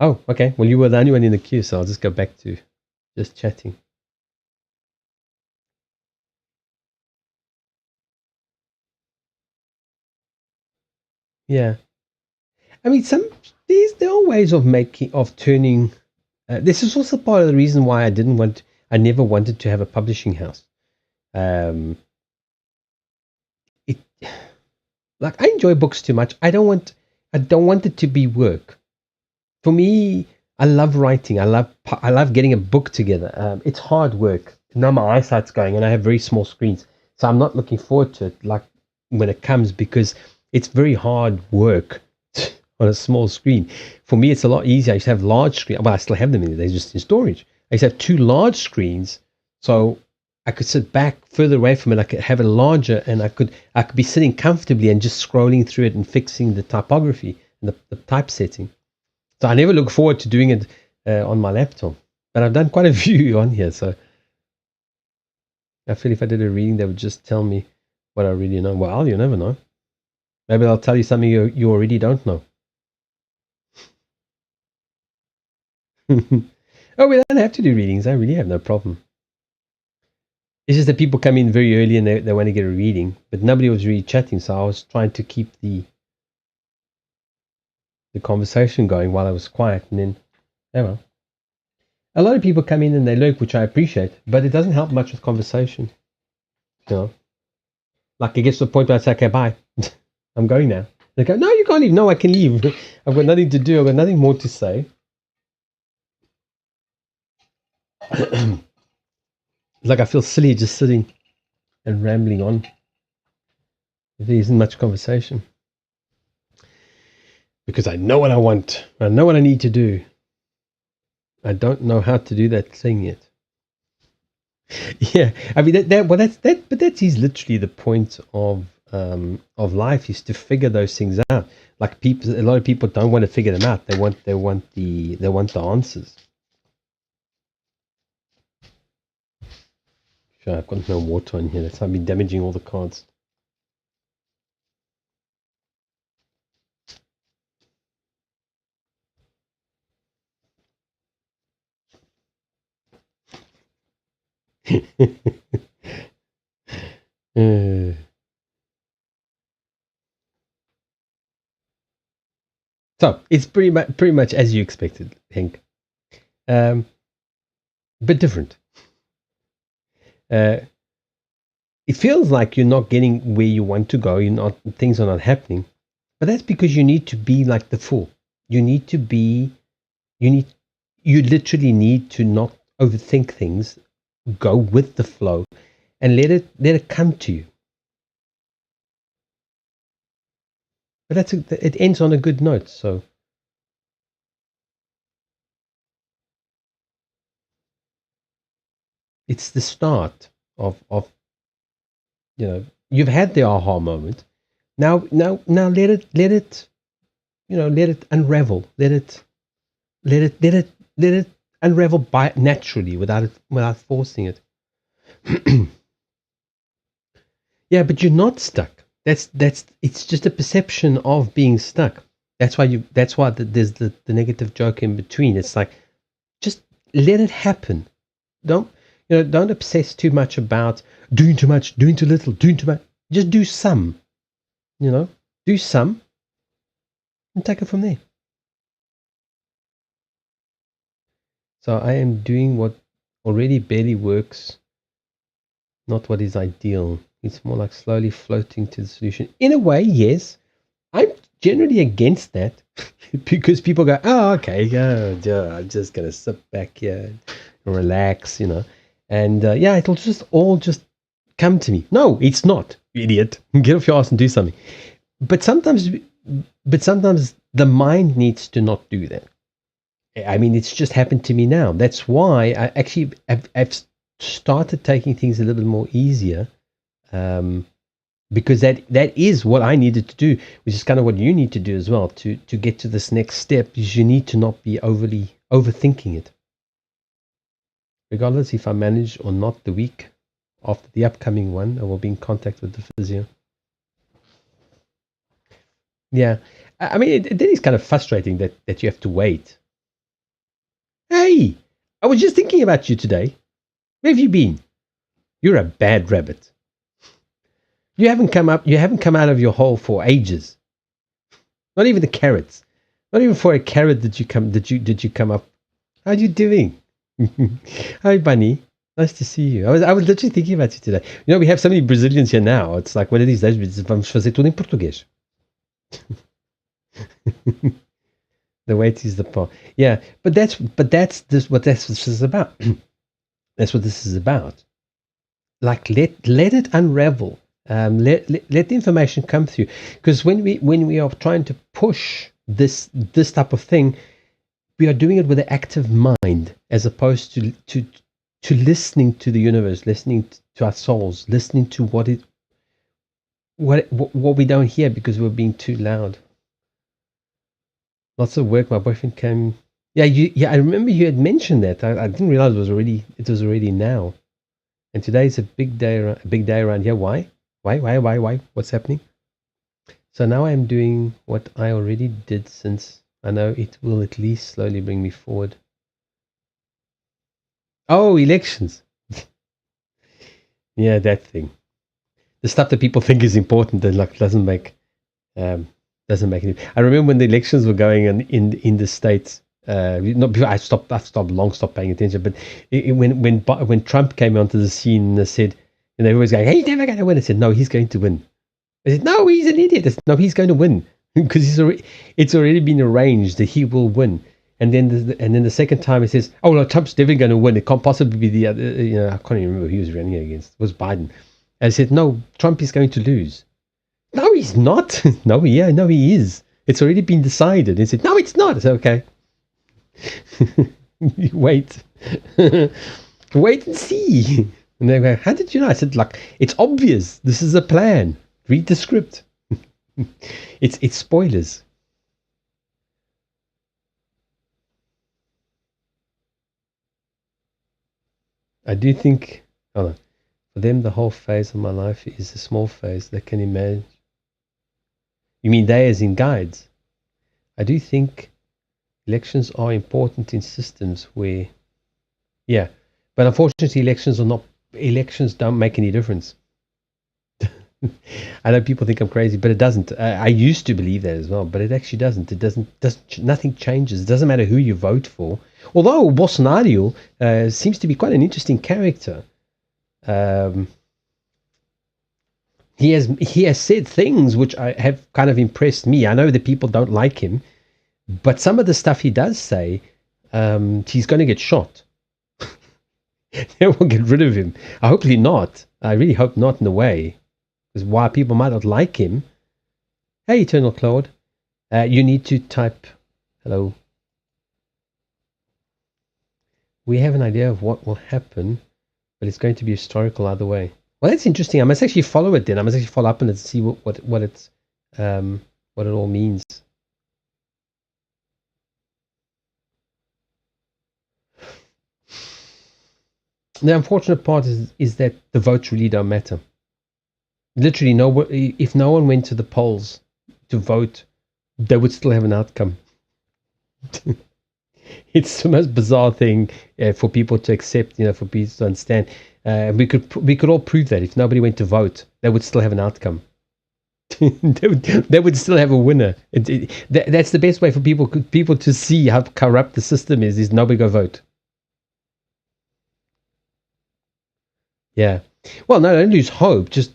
Oh, okay. Well, you were the only one in the queue, so I'll just go back to just chatting. Yeah. I mean, there are ways of turning. This is also part of the reason why I never wanted to have a publishing house. It, like, I enjoy books too much. I don't want it to be work. For me, I love writing. I love getting a book together. It's hard work. Now my eyesight's going, and I have very small screens, so I'm not looking forward to it. Like when it comes, because it's very hard work on a small screen. For me, it's a lot easier. I used to have large screens. Well, I still have them they're just in storage. I used to have two large screens, so I could sit back further away from it. I could have it larger, and I could be sitting comfortably and just scrolling through it and fixing the typography and the typesetting. So I never look forward to doing it on my laptop, but I've done quite a few on here. So I feel if I did a reading, they would just tell me what I really know. Well, you never know. Maybe they'll tell you something you already don't know. Oh, we don't have to do readings. I really have no problem. It's just that people come in very early and they want to get a reading, but nobody was really chatting, so I was trying to keep the conversation going while I was quiet, and then, oh well. A lot of people come in and they lurk, which I appreciate, but it doesn't help much with conversation. You know, like it gets to the point where I say, okay, bye. I'm going now. They go, no, you can't leave. No, I can leave. I've got nothing to do. I've got nothing more to say. Like I feel silly just sitting and rambling on. There isn't much conversation. Because I know what I want. I know what I need to do. I don't know how to do that thing yet. Yeah, I mean but that is literally the point of life, is to figure those things out. Like a lot of people don't want to figure them out. They want the answers. Sure, I've got no water in here. That's why I've been damaging all the cards. So it's pretty much as you expected, Hank. But different. It feels like you're not getting where you want to go. Things are not happening, but that's because you need to be like the fool. You literally need to not overthink things. Go with the flow, and let it come to you. But it ends on a good note. So it's the start of You've had the aha moment. Now let it let it unravel. Let it unravel by naturally without forcing it. Yeah, but you're not stuck. That's it's just a perception of being stuck. That's why there's the negative joke in between. It's like, just let it happen. Don't obsess too much about doing too much, doing too little, doing too much. Just do some. Do some and take it from there. So I am doing what already barely works, not what is ideal. It's more like slowly floating to the solution. In a way, yes. I'm generally against that because people go, oh, okay, yeah, I'm just going to sit back here and relax, And yeah, it'll just all just come to me. No, it's not, idiot. Get off your ass and do something. But sometimes the mind needs to not do that. I mean, it's just happened to me now. That's why I actually I've started taking things a little bit more easier, because that is what I needed to do, which is kind of what you need to do as well to get to this next step. Is you need to not be overthinking it. Regardless if I manage or not the week after the upcoming one, I will be in contact with the physio. Yeah, I mean, it is kind of frustrating that you have to wait. Hey, I was just thinking about you today. Where have you been? You're a bad rabbit. You haven't come out of your hole for ages. Not even the carrots. Not even for a carrot did you come up. How are you doing? Hi, Bunny. Nice to see you. I was literally thinking about you today. We have so many Brazilians here now. It's like one of these days vamos fazer tudo em português. The wait is the part. Yeah, but that's what this is about. That's what this is about. Like let it unravel. Let the information come through. Because when we are trying to push this type of thing, we are doing it with an active mind, as opposed to listening to the universe, listening to our souls, listening to what we don't hear because we're being too loud. Lots of work. My boyfriend came. Yeah. I remember you had mentioned that. I didn't realize it was already now. And today is a big day around here. Why? Why? What's happening? So now I'm doing what I already did, since I know it will at least slowly bring me forward. Oh, elections. Yeah, that thing. The stuff that people think is important that doesn't make any. I remember when the elections were going on in the States. Not before I've stopped paying attention. But when Trump came onto the scene and said, and everybody's going, "Hey, he's never going to win." I said, "No, he's going to win." I said, "No, he's an idiot." I said, "No, he's going to win because it's already been arranged that he will win." And then the second time he says, "Oh no, Trump's definitely going to win. It can't possibly be the other." I can't even remember who he was running against. It was Biden. And I said, "No, Trump is going to lose." "No, he's not." No, he is. It's already been decided. He said, "No, it's not." I said, "Okay." Wait. Wait and see. And they go, "How did you know?" I said, it's obvious. This is a plan. Read the script. It's spoilers. I do think, for them, the whole phase of my life is a small phase they can imagine. You mean they as in guides? I do think elections are important in systems where, yeah, but unfortunately, elections don't make any difference. I know people think I'm crazy, but it doesn't. I used to believe that as well, but it actually doesn't. Nothing changes. It doesn't matter who you vote for. Although Bolsonaro seems to be quite an interesting character. He has said things which have kind of impressed me. I know that people don't like him, but some of the stuff he does say, he's going to get shot. They will get rid of him. Hopefully not. I really hope not, in a way. Because while people might not like him, hey, Eternal Claude, you need to type, hello. We have an idea of what will happen, but it's going to be historical either way. Well, that's interesting. I must actually follow it then. I must actually follow up on it and see what it all means. The unfortunate part is that the votes really don't matter. Literally, if no one went to the polls to vote, they would still have an outcome. It's the most bizarre thing for people to accept, for people to understand. We could all prove that if nobody went to vote, they would still have an outcome. They would still have a winner. That's the best way for people to see how corrupt the system is nobody go vote. Yeah. Well, no, don't lose hope. It's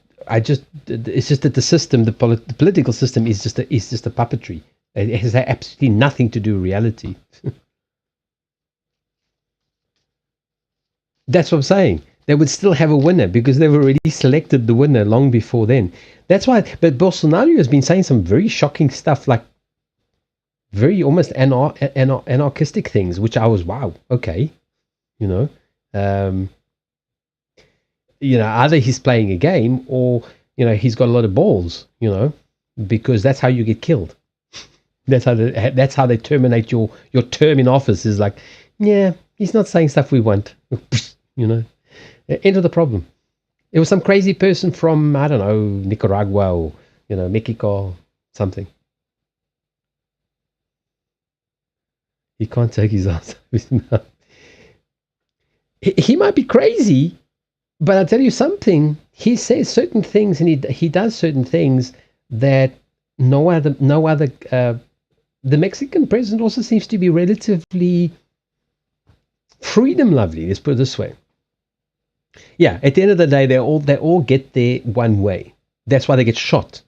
just that the system, the political system, is just a puppetry. It has absolutely nothing to do with reality. That's what I'm saying. They would still have a winner because they've already selected the winner long before then. That's why. But Bolsonaro has been saying some very shocking stuff, like very almost anarchistic things, which I was, wow, okay, either he's playing a game or he's got a lot of balls, because that's how you get killed. That's how they terminate your term in office. Is like, yeah, he's not saying stuff we want. End of the problem. It was some crazy person from, I don't know, Nicaragua or Mexico, something. He can't take his ass out of his mouth. He might be crazy, but I'll tell you something. He says certain things and he does certain things that no other. The Mexican president also seems to be relatively freedom lovely. Let's put it this way. Yeah, at the end of the day, they all get there one way. That's why they get shot.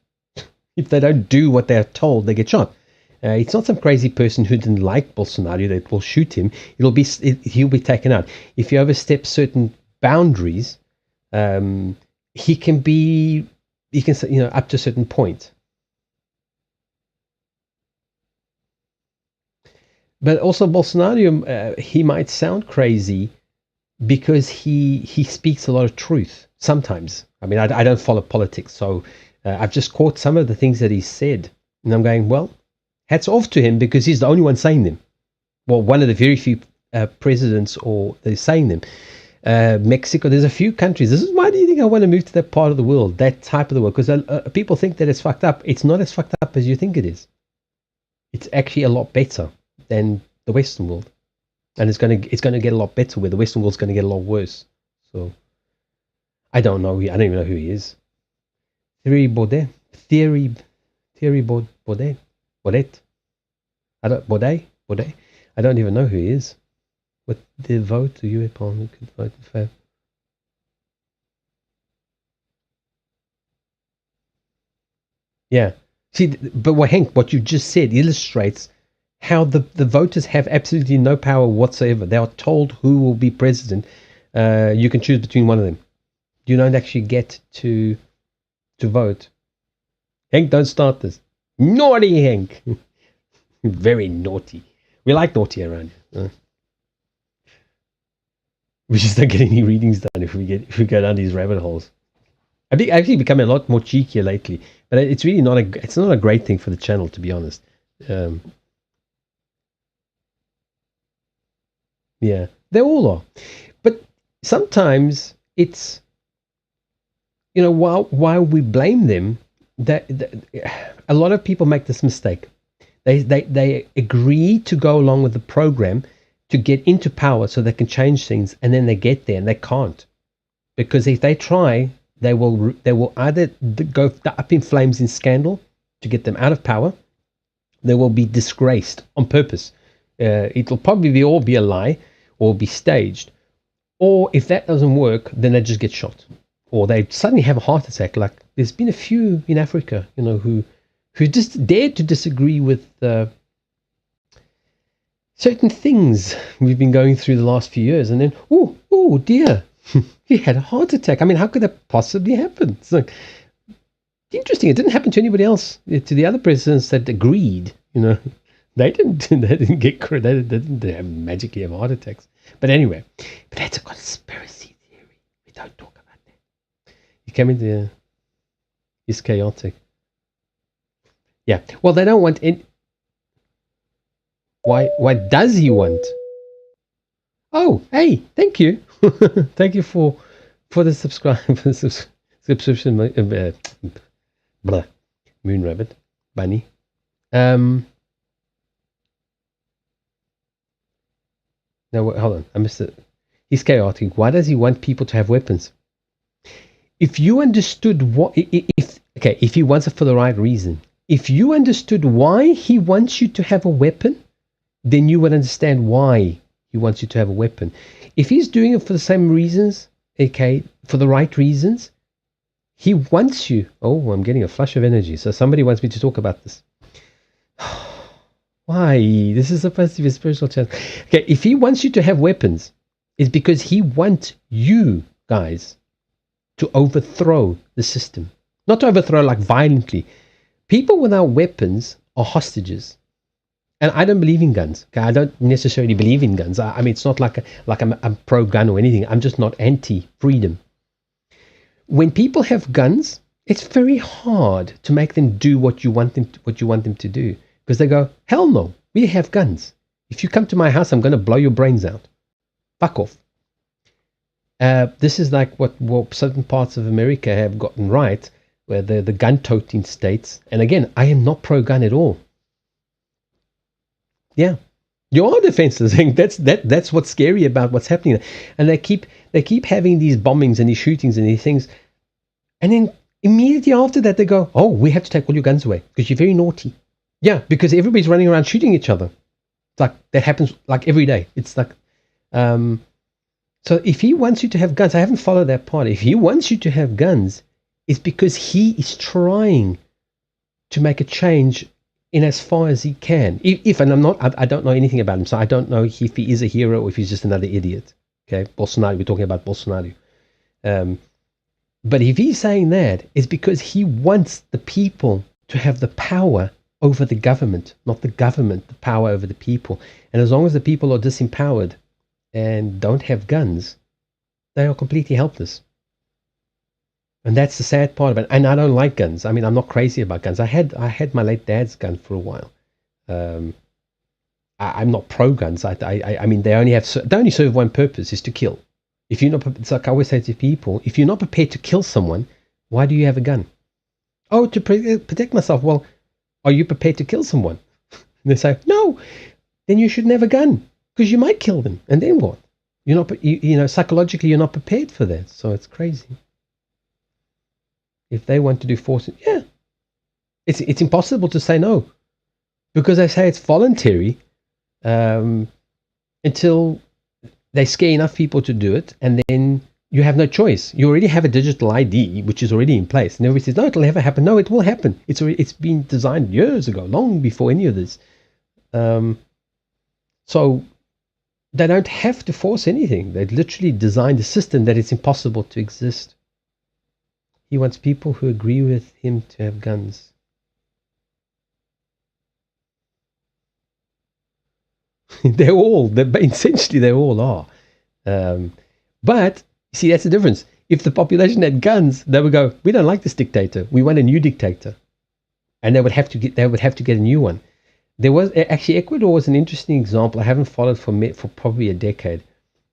If they don't do what they're told, they get shot. It's not some crazy person who didn't like Bolsonaro that will shoot him. He'll be taken out. If you overstep certain boundaries, he can up to a certain point. But also Bolsonaro, he might sound crazy because he speaks a lot of truth sometimes. I mean, I don't follow politics, so I've just caught some of the things that he said, and I'm going, well, hats off to him because he's the only one saying them. Well, one of the very few presidents that is saying them. Mexico, there's a few countries. This is why do you think I want to move to that part of the world, that type of the world? Because people think that it's fucked up. It's not as fucked up as you think it is. It's actually a lot better than the Western world. And it's going to get a lot better where the Western world's going to get a lot worse. So, I don't know. I don't even know who he is. Thierry Baudet. Baudet. I don't even know who he is. What the vote to you upon who could vote for? Yeah. See, but Hank, what you just said illustrates how the voters have absolutely no power whatsoever. They are told who will be president. You can choose between one of them. You don't actually get to vote. Hank, don't start this. Naughty Hank. Very naughty. We like naughty around here. We just don't get any readings done if we go down these rabbit holes. I've actually become a lot more cheekier lately, but it's really not a great thing for the channel, to be honest. Yeah, they all are. But sometimes it's, while we blame them, that a lot of people make this mistake. They agree to go along with the program to get into power so they can change things, and then they get there and they can't. Because if they try, they will either go up in flames in scandal to get them out of power. They will be disgraced on purpose. It'll probably all be a lie or be staged. Or if that doesn't work, then they just get shot. Or they suddenly have a heart attack. Like there's been a few in Africa, who just dared to disagree with certain things we've been going through the last few years. And then, oh dear, he had a heart attack. I mean, how could that possibly happen? It's like, interesting. It didn't happen to anybody else. To the other presidents that agreed, they didn't have magically have heart attacks. But anyway, that's a conspiracy theory. We don't talk about that. He came in there. He's chaotic. Yeah. Well, they don't want any. Why does he want? Oh, hey, thank you. Thank you for the subscription. Blah, Moon Rabbit Bunny. No, hold on. I missed it. He's chaotic. Why does he want people to have weapons? If you understood what, if he wants it for the right reason, if you understood why he wants you to have a weapon, then you would understand why he wants you to have a weapon. If he's doing it for the same reasons, okay, for the right reasons, he wants you. Oh, I'm getting a flush of energy. So somebody wants me to talk about this. Why? This is supposed to be a spiritual channel. Okay, if he wants you to have weapons, it's because he wants you guys to overthrow the system. Not to overthrow like violently. People without weapons are hostages. And I don't believe in guns. Okay? I don't necessarily believe in guns. I mean, it's not like I'm pro-gun or anything. I'm just not anti-freedom. When people have guns, it's very hard to make them do what you want them to do. Because they go, hell no, we have guns. If you come to my house, I'm going to blow your brains out. Fuck off. This is like what certain parts of America have gotten right, where the gun-toting states. And again, I am not pro-gun at all. Yeah, you are defenseless. That's what's scary about what's happening. And they keep having these bombings and these shootings and these things, and then immediately after that they go, oh, we have to take all your guns away because you're very naughty. Yeah, because everybody's running around shooting each other. It's like that happens like every day. It's like, so if he wants you to have guns, I haven't followed that part. If he wants you to have guns, it's because he is trying to make a change in as far as he can. And I don't know anything about him, so I don't know if he is a hero or if he's just another idiot. Okay, Bolsonaro, we're talking about Bolsonaro. But if he's saying that, it's because he wants the people to have the power over the government, not the government, the power over the people. And as long as the people are disempowered and don't have guns, they are completely helpless. And that's the sad part of it. And I don't like guns. I mean, I'm not crazy about guns. I had my late dad's gun for a while. I'm not pro guns. I mean, they only serve one purpose: is to kill. If you're not, it's like I always say to people: if you're not prepared to kill someone, why do you have a gun? Oh, to protect myself. Well, are you prepared to kill someone? And they say no. Then you shouldn't have a gun because you might kill them. And then what? You're not. Psychologically, you're not prepared for that. So it's crazy. If they want to do force, yeah, it's impossible to say no, because they say it's voluntary until they scare enough people to do it, and then you have no choice. You already have a digital ID, which is already in place, and everybody says, no, it'll never happen. No, it will happen. It's been designed years ago, long before any of this. So they don't have to force anything. They've literally designed a system that it's impossible to exist. He wants people who agree with him to have guns. Essentially they all are. But see, that's the difference. If the population had guns, they would go, we don't like this dictator. We want a new dictator. And they would have to get a new one. There was actually, Ecuador was an interesting example. I haven't followed for probably a decade.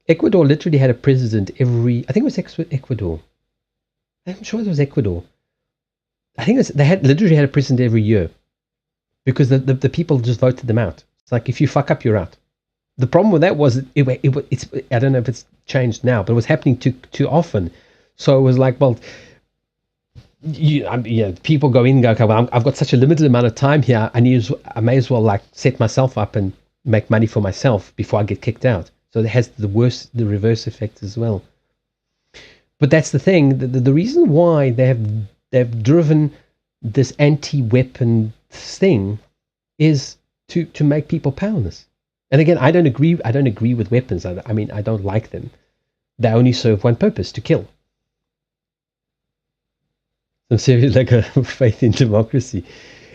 Ecuador literally had a president I think it was Ecuador. I'm sure it was Ecuador. I think they literally had a president every year because the people just voted them out. It's like, if you fuck up, you're out. The problem with that was it's I don't know if it's changed now, but it was happening too often. So it was like, well, people go in and go, okay, well, I've got such a limited amount of time here. I may as well like set myself up and make money for myself before I get kicked out. So it has the reverse effect as well. But that's the thing. The reason why they've driven this anti-weapon thing is to make people powerless. And again, I don't agree with weapons. I mean, I don't like them. They only serve one purpose: to kill. I'm serious, like a faith in democracy.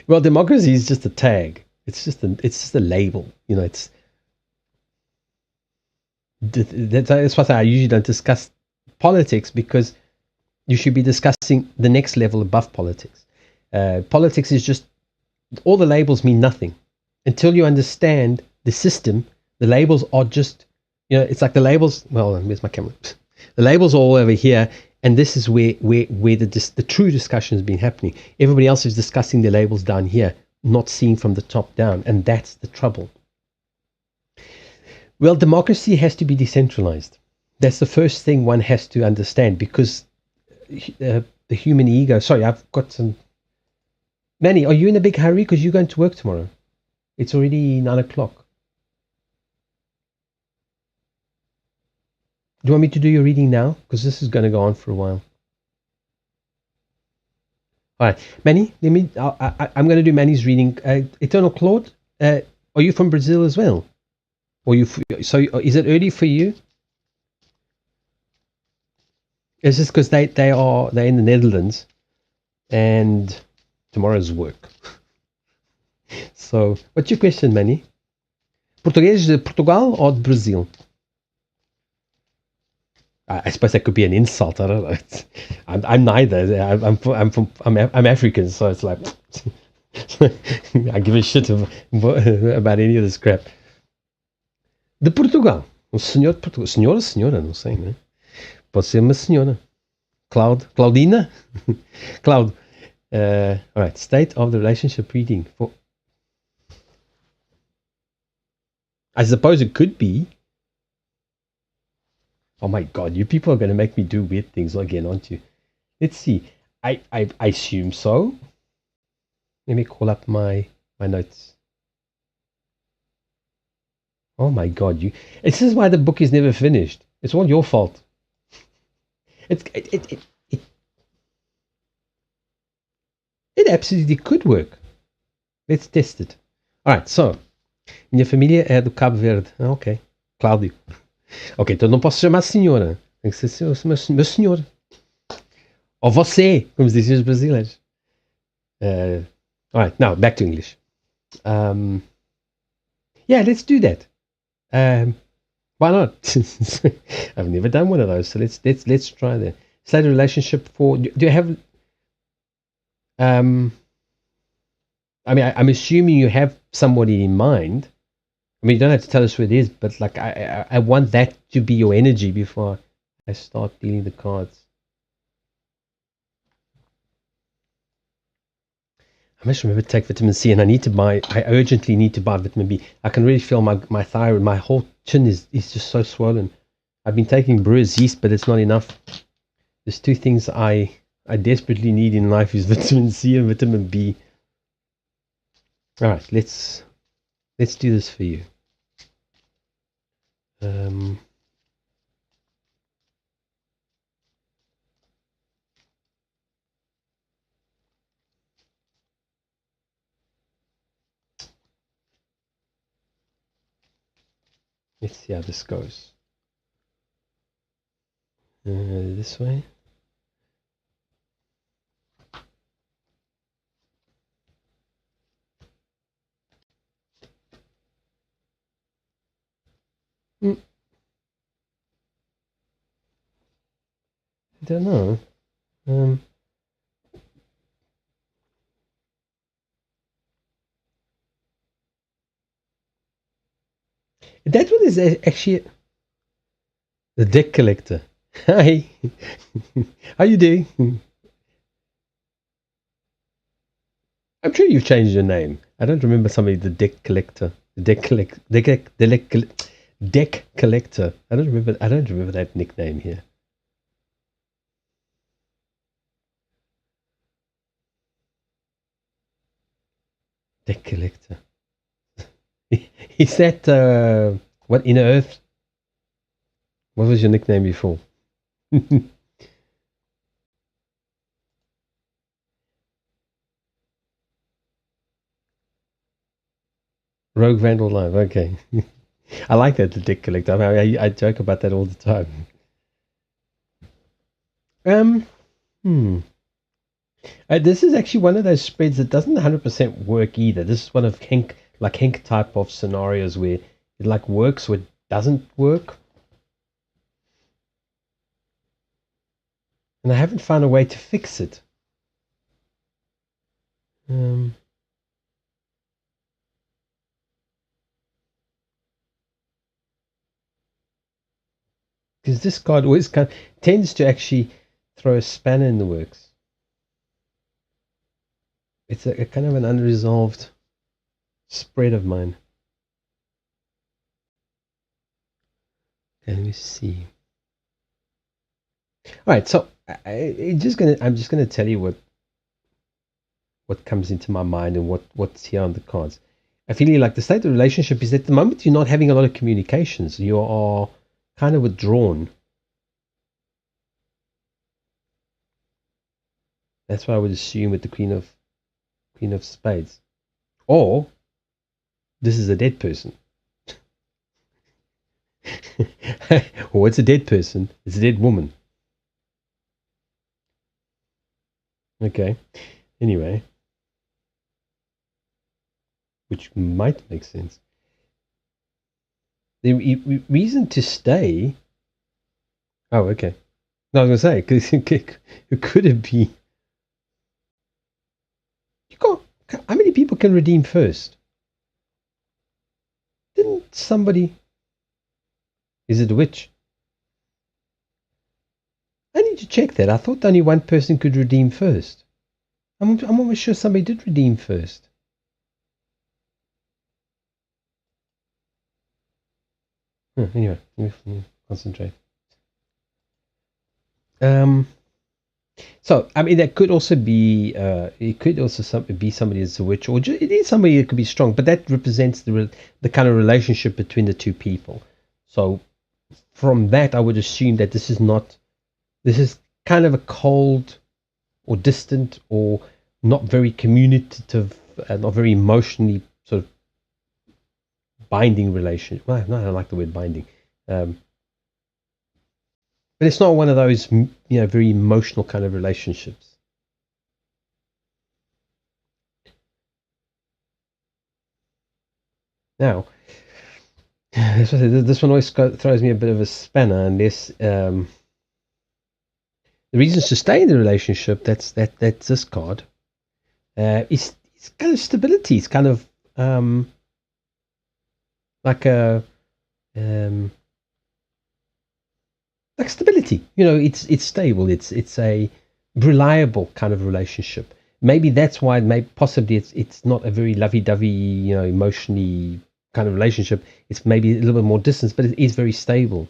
Well, democracy is just a tag. It's just a label. That's why I usually don't discuss politics, because You should be discussing the next level above politics. Politics is just, all the labels mean nothing. Until you understand the system, the labels are just, it's like the labels, well, where's my camera? The labels are all over here, and this is where the true discussion has been happening. Everybody else is discussing the labels down here, not seeing from the top down, and that's the trouble. Well, democracy has to be decentralized. That's the first thing one has to understand, because the human ego. Sorry, I've got some. Manny, are you in a big hurry? Because you're going to work tomorrow. It's already 9:00. Do you want me to do your reading now? Because this is going to go on for a while. All right, Manny, I'm going to do Manny's reading. Eternal Claude, are you from Brazil as well? Or so is it early for you? It's just because they're in the Netherlands, and tomorrow's work. So, what's your question, Manny? Português de Portugal or Brazil? I suppose that could be an insult. I don't know. I'm neither. I'm African, so it's like I give a shit about any of this crap. De Portugal, o senhor de Portugal, senhora, não sei, né? Pode ser uma senhora. Claudina, Cloud. All right. State of the relationship reading for. I suppose it could be. Oh my God, you people are going to make me do weird things again, aren't you? Let's see. I assume so. Let me call up my notes. Oh my God, this is why the book is never finished. It's all your fault. It absolutely could work. Let's test it. All right, so. Minha família é do Cabo Verde. Ah, ok. Cláudio. Ok, então não posso chamar senhora. Tem que ser meu senhor. Ou você, como dizem os brasileiros. All right, now back to English. Yeah, let's do that. Why not? I've never done one of those, so let's try that. State a relationship for. Do you have? I mean, I'm assuming you have somebody in mind. I mean, you don't have to tell us who it is, but like I want that to be your energy before I start dealing the cards. I must remember to take vitamin C, and I urgently need to buy vitamin B. I can really feel my thyroid, my whole chin is just so swollen. I've been taking brewer's yeast, but it's not enough. There's two things I desperately need in life is vitamin C and vitamin B. All right, let's do this for you. Let's see how this goes. This way. I don't know. That one is actually the deck collector. Hi, how you doing? I'm sure you've changed your name. I don't remember somebody the deck collector. Deck collector. I don't remember that nickname here. Deck collector. Is that what, Inner Earth? What was your nickname before? Rogue Vandal Live. Okay. I like that, the deck collector. I joke about that all the time. This is actually one of those spreads that doesn't 100% work either. This is one of Henk type of scenarios where it like works or it doesn't work. and I haven't found a way to fix it. Because this card always tends to actually throw a spanner in the works. It's a kind of an unresolved spread of mine. Okay, let me see. All right, so I'm just gonna tell you what comes into my mind and what's here on the cards. I feel like the state of the relationship is that the moment you're not having a lot of communications, you are kind of withdrawn. That's what I would assume with the Queen of Spades. Or this is a dead person. Or it's a dead person. It's a dead woman. Okay. Anyway, which might make sense. The reason to stay. Oh, okay. No, I was gonna say because it could have been. How many people can redeem first? Didn't somebody? Is it a witch? I need to check that. I thought only one person could redeem first. I'm almost sure somebody did redeem first. Anyway, let me concentrate. So I mean, that could also be. It could also be somebody that's a witch, or it is somebody that could be strong. But that represents the kind of relationship between the two people. So from that, I would assume that this is not. This is kind of a cold, or distant, or not very communicative, not very emotionally sort of binding relationship. Well, no, I don't like the word binding. But it's not one of those, very emotional kind of relationships. Now, this one always throws me a bit of a spanner, unless the reasons to stay in the relationship. That's this card. It's kind of stability. It's kind of like a like stability. It's stable. It's a reliable kind of relationship. Maybe that's why. Maybe possibly it's not a very lovey-dovey, emotionally kind of relationship. It's maybe a little bit more distance, but it is very stable.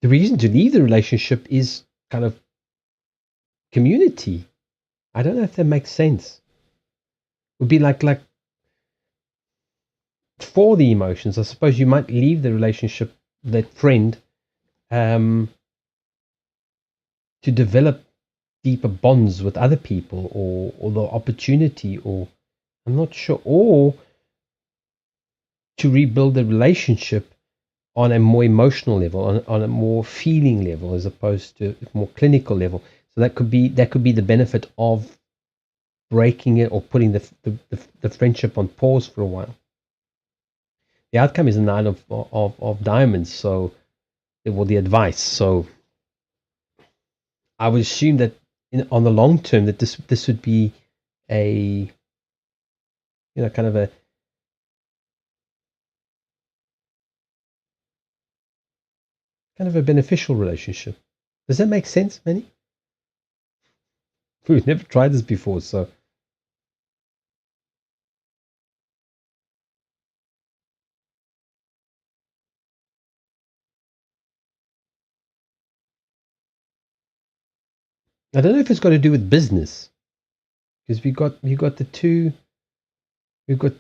The reason to leave the relationship is kind of community. I don't know if that makes sense. It would be like for the emotions. I suppose you might leave the relationship, that friend, to develop deeper bonds with other people, or the opportunity, or I'm not sure, or to rebuild the relationship on a more emotional level, on a more feeling level, as opposed to a more clinical level. So that could be the benefit of breaking it, or putting the friendship on pause for a while. The outcome is a nine of diamonds. So, well, the advice. So I would assume that on the long term, that this would be a kind of a beneficial relationship. Does that make sense, Manny? We've never tried this before, so I don't know if it's got to do with business, because we got the two. You've got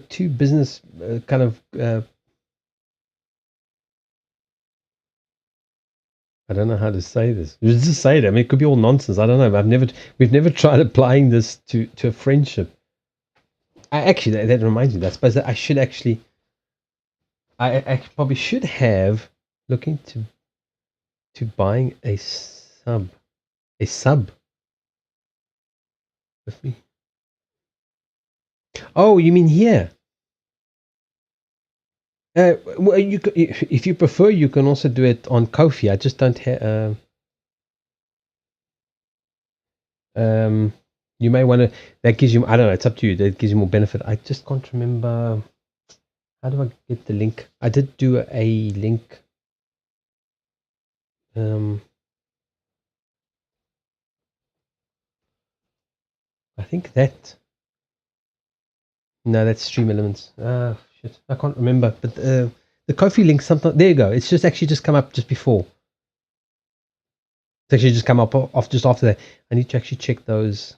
two business kind of. I don't know how to say this. Just say it. I mean, it could be all nonsense. I don't know. We've never tried applying this to a friendship. That reminds me. I suppose that I should actually. I probably should have looked into buying a sub. A sub with me. Oh, you mean here? Well, if you prefer, you can also do it on Ko-fi. I just don't have. You may want to. That gives you. I don't know. It's up to you. That gives you more benefit. I just can't remember. How do I get the link? I did do a link. I think that. No, that's Stream Elements. Ah, shit. I can't remember. But the Ko-fi link. Sometimes there you go. It's just actually just come up just before. It's actually just come up off just after that. I need to actually check those.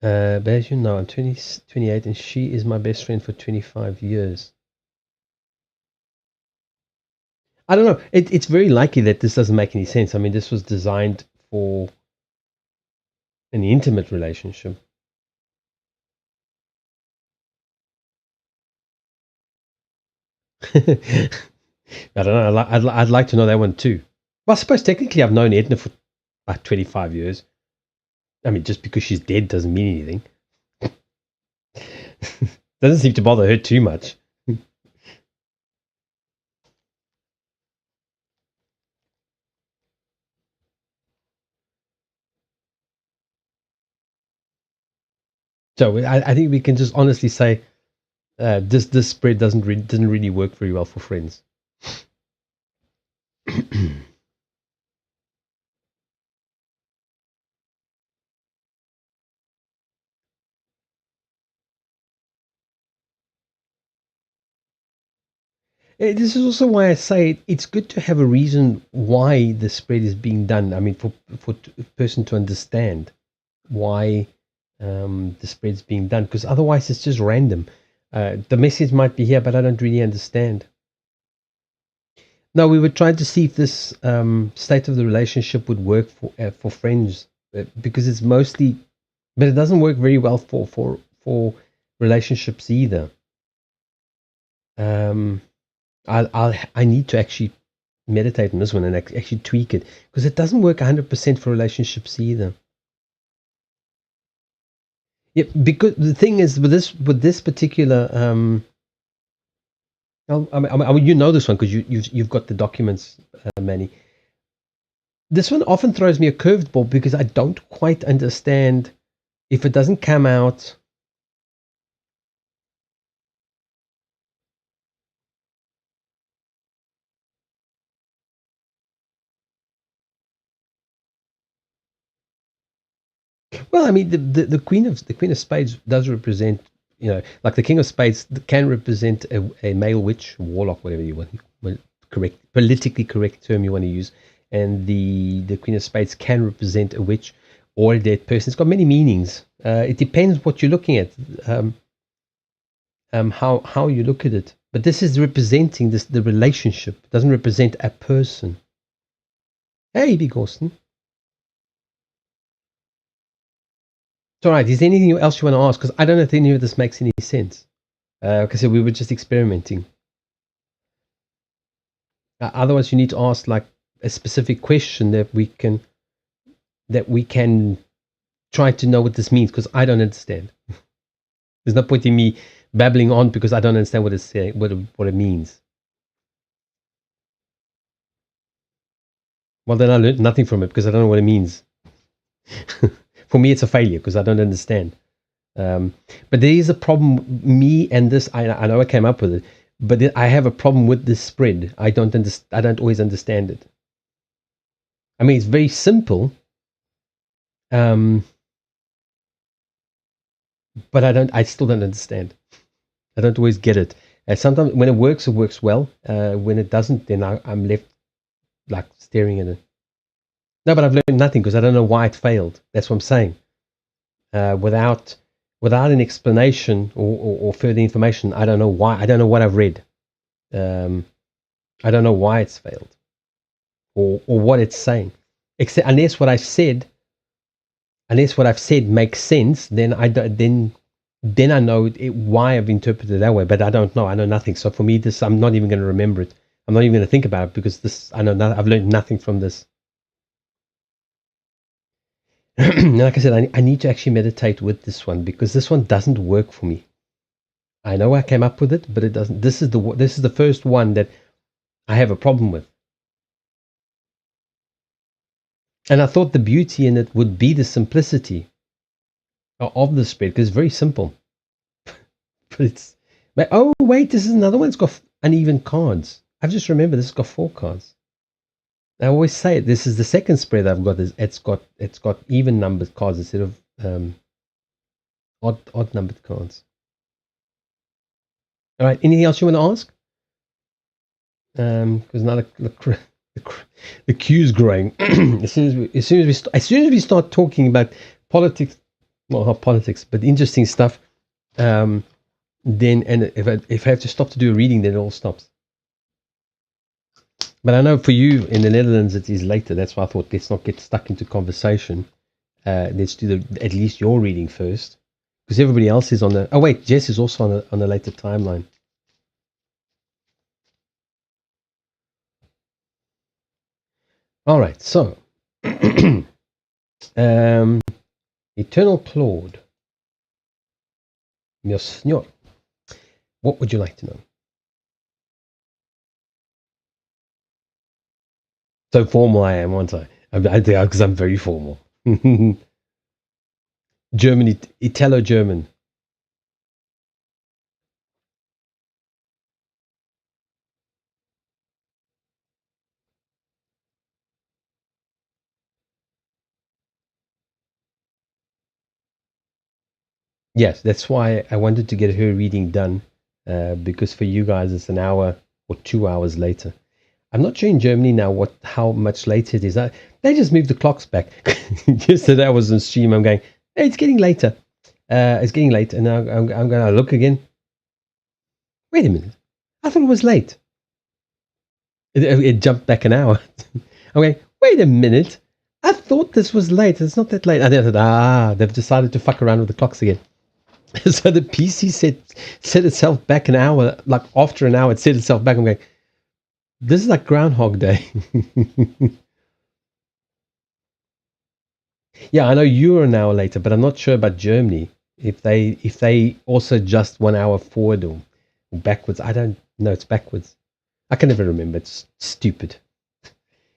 But as you know, I'm 28 and she is my best friend for 25 years. I don't know. It's very likely that this doesn't make any sense. I mean, this was designed for an intimate relationship. I don't know. I'd like to know that one too. Well, I suppose technically I've known Edna for about 25 years. I mean, just because she's dead doesn't mean anything. Doesn't seem to bother her too much. So I think we can just honestly say this spread doesn't really work very well for friends. This is also why I say it's good to have a reason why the spread is being done. I mean, for a person to understand why the spread's being done, because otherwise it's just random. The message might be here, but I don't really understand. No, we were trying to see if this state of the relationship would work for friends, because it's mostly, but it doesn't work very well for relationships either. I need to actually meditate on this one and actually tweak it, because it doesn't work 100% for relationships either. Yeah, because the thing is with this particular I mean, you know this one because you've got the documents, Manny. This one often throws me a curved ball because I don't quite understand if it doesn't come out. Well, I mean, the Queen of Spades does represent, like the King of Spades can represent a male witch, warlock, whatever you want, politically correct term you want to use, and the Queen of Spades can represent a witch or a dead person. It's got many meanings. It depends what you're looking at, how you look at it. But this is representing the relationship. It doesn't represent a person. Hey, Big Austin. It's all right. Is there anything else you want to ask? Because I don't know if any of this makes any sense. Like I said, we were just experimenting. Otherwise, you need to ask like a specific question that we can try to know what this means. Because I don't understand. There's no point in me babbling on because I don't understand what it's saying, what it means. Well, then I learned nothing from it because I don't know what it means. For me, it's a failure because I don't understand. But there is a problem. Me and this, I know I came up with it, but I have a problem with this spread. I don't always understand it. I mean, it's very simple, but I still don't understand. I don't always get it. Sometimes when it works well. When it doesn't, then I'm left like staring at it. No, but I've learned nothing because I don't know why it failed. That's what I'm saying. Without an explanation or further information, I don't know why. I don't know what I've read. I don't know why it's failed or what it's saying. Except unless what I've said makes sense, then I know why I've interpreted it that way. But I don't know. I know nothing. So for me, I'm not even going to remember it. I'm not even going to think about it because I know I've learned nothing from this. Like I said, I need to actually meditate with this one because this one doesn't work for me. I know I came up with it, but it doesn't. This is the first one that I have a problem with. And I thought the beauty in it would be the simplicity of the spread, because it's very simple. But oh wait, this is another one. It's got uneven cards. I've just remembered this has got 4 cards. I always say it. This is the second spread I've got. It's got even numbered cards instead of odd numbered cards. All right. Anything else you want to ask? Because now the queue's growing. as soon as we start talking about politics, well, not politics, but interesting stuff, then and if I have to stop to do a reading, then it all stops. But I know for you in the Netherlands it is later. That's why I thought let's not get stuck into conversation. Let's do at least your reading first, because everybody else is on the. Oh wait, Jess is also on a later timeline. All right, so Eternal Claude, meu senor, what would you like to know? So formal I am, aren't I? I think because I'm very formal. Germany, Italo-German. Yes, that's why I wanted to get her reading done, because for you guys it's an hour or 2 hours later. I'm not sure in Germany now how much later it is. They just moved the clocks back. Yesterday I was on stream. I'm going, hey, it's getting later. It's getting late, and now I'm going to look again. Wait a minute. I thought it was late. It jumped back an hour. I'm going, wait a minute. I thought this was late. It's not that late. And I thought, they've decided to fuck around with the clocks again. So the PC set itself back an hour. Like after an hour, it set itself back. I'm going, this is like Groundhog Day. Yeah, I know you're an hour later, but I'm not sure about Germany. If they also just 1 hour forward or backwards. I don't know. It's backwards. I can never remember. It's stupid.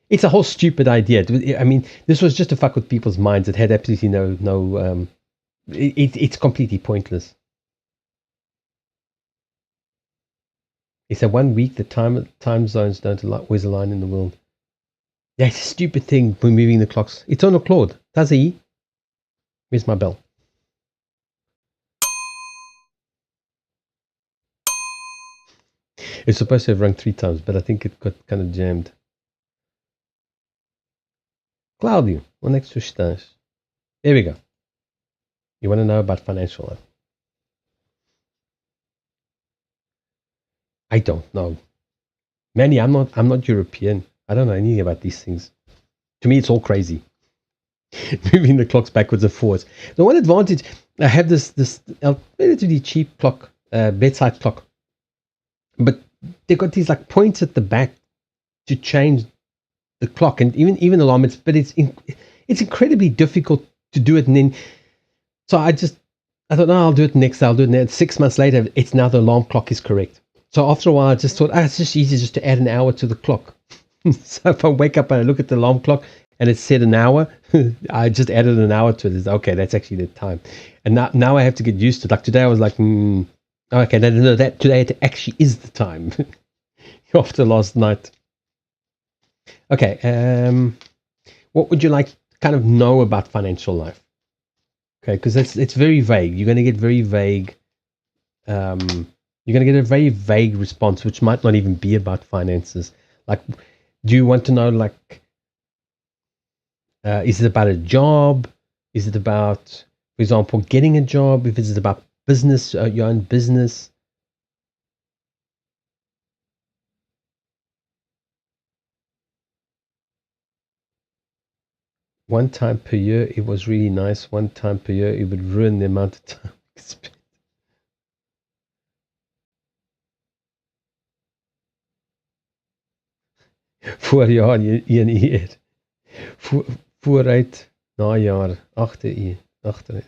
It's a whole stupid idea. I mean, this was just to fuck with people's minds. It had absolutely no. It's completely pointless. He said 1 week the time zones don't always align in the world. Yeah, it's a stupid thing for moving the clocks. Eternal Claude. Tazi. Where's my bell? It's supposed to have rung 3 times, but I think it got kind of jammed. Claudio, onde é que tu estás? There we go. You want to know about financial life? I don't know. Manny, I'm not European. I don't know anything about these things. To me, it's all crazy. Moving the clocks backwards and forwards. The one advantage, I have this relatively cheap clock, bedside clock, but they've got these like points at the back to change the clock and even alarm. But it's incredibly difficult to do it. And then, so I thought, no, I'll do it next. I'll do it next. 6 months later, it's now the alarm clock is correct. So after a while, I just thought, it's just easier just to add an hour to the clock. So if I wake up and I look at the alarm clock and it said an hour, I just added an hour to it. It's, okay, that's actually the time. And now I have to get used to it. Like today, I was like, okay, no, that today it actually is the time after last night. Okay, what would you like to kind of know about financial life? Okay, because it's very vague. You're going to get very vague. You're going to get a very vague response, which might not even be about finances. Like, do you want to know, like, is it about a job? Is it about, for example, getting a job? If it's about business, your own business? One time per year, it was really nice. One time per year, it would ruin the amount of time spent. Voorjaar 1 uur. Vooruit najaar 8 uur.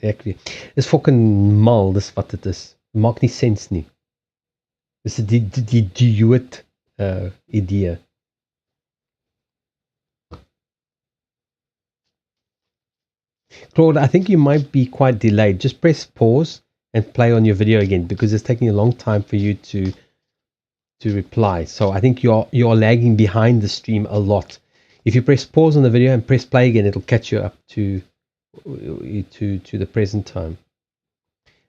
Ek weet. Dis fucking mal, dis wat dit is. Maak nie sens nie. Dis die idioot idee. Claude, I think you might be quite delayed. Just press pause and play on your video again because it's taking a long time for you to reply. So I think you're lagging behind the stream a lot. If you press pause on the video and press play again, it'll catch you up to the present time.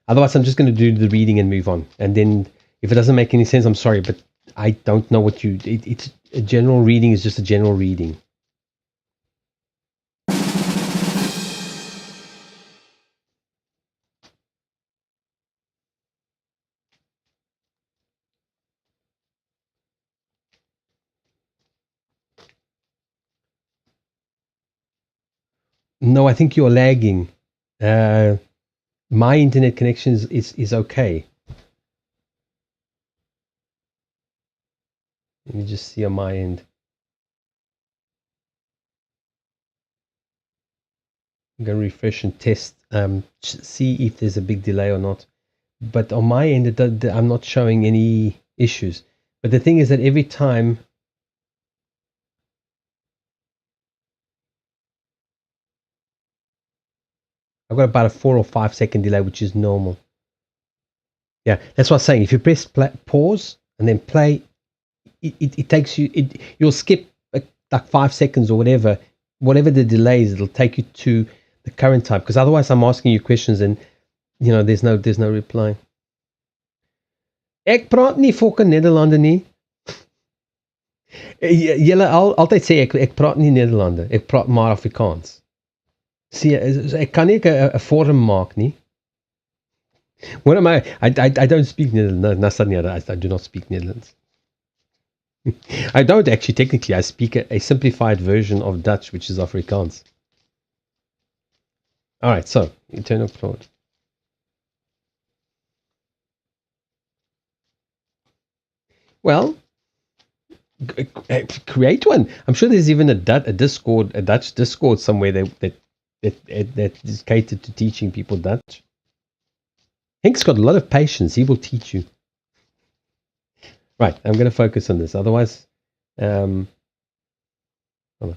Otherwise, I'm just going to do the reading and move on. And then if it doesn't make any sense, I'm sorry, but I don't know what it's a general reading is just a general reading. No, I think you're lagging. My internet connection is okay. Let me just see on my end. I'm going to refresh and test, see if there's a big delay or not. But on my end, I'm not showing any issues. But the thing is that every time I've got about a 4 or 5 second delay, which is normal. Yeah, that's what I'm saying. If you press pause and then play, it takes you. You'll skip like 5 seconds or whatever the delay is. It'll take you to the current time because otherwise I'm asking you questions and there's no reply. Ek praat nie fucking Nederlander nie. Julle altyd sê ek praat nie Nederlander. Ek praat maar Afrikaans. Sien, ek kan nie 'n vorm maak nie. What am I? I don't speak Netherlands. I do not speak Netherlands. I don't actually, technically. I speak a simplified version of Dutch, which is Afrikaans. All right, so Eternal Claude. Well, create one. I'm sure there's even a Dutch Discord somewhere that is catered to teaching people Dutch. Hank's got a lot of patience. He will teach you. Right, I'm going to focus on this. Otherwise, hold on.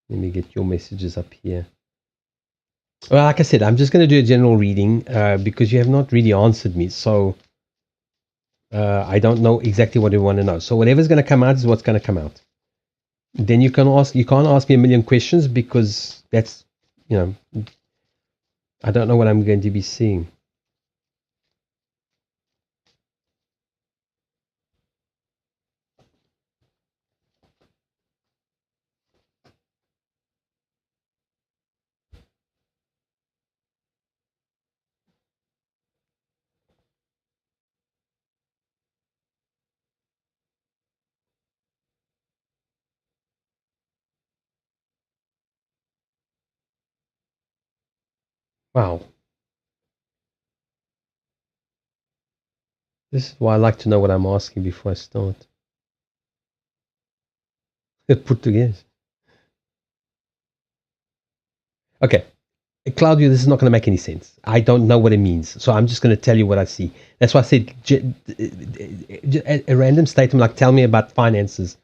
Let me get your messages up here. Well, like I said, I'm just going to do a general reading because you have not really answered me. So I don't know exactly what you want to know. So whatever's going to come out is what's going to come out. Then you can't ask me a million questions because that's, I don't know what I'm going to be seeing. Wow. This is why I like to know what I'm asking before I start. Put together. Okay. Claudio, this is not going to make any sense. I don't know what it means. So I'm just going to tell you what I see. That's why I said a random statement like, tell me about finances.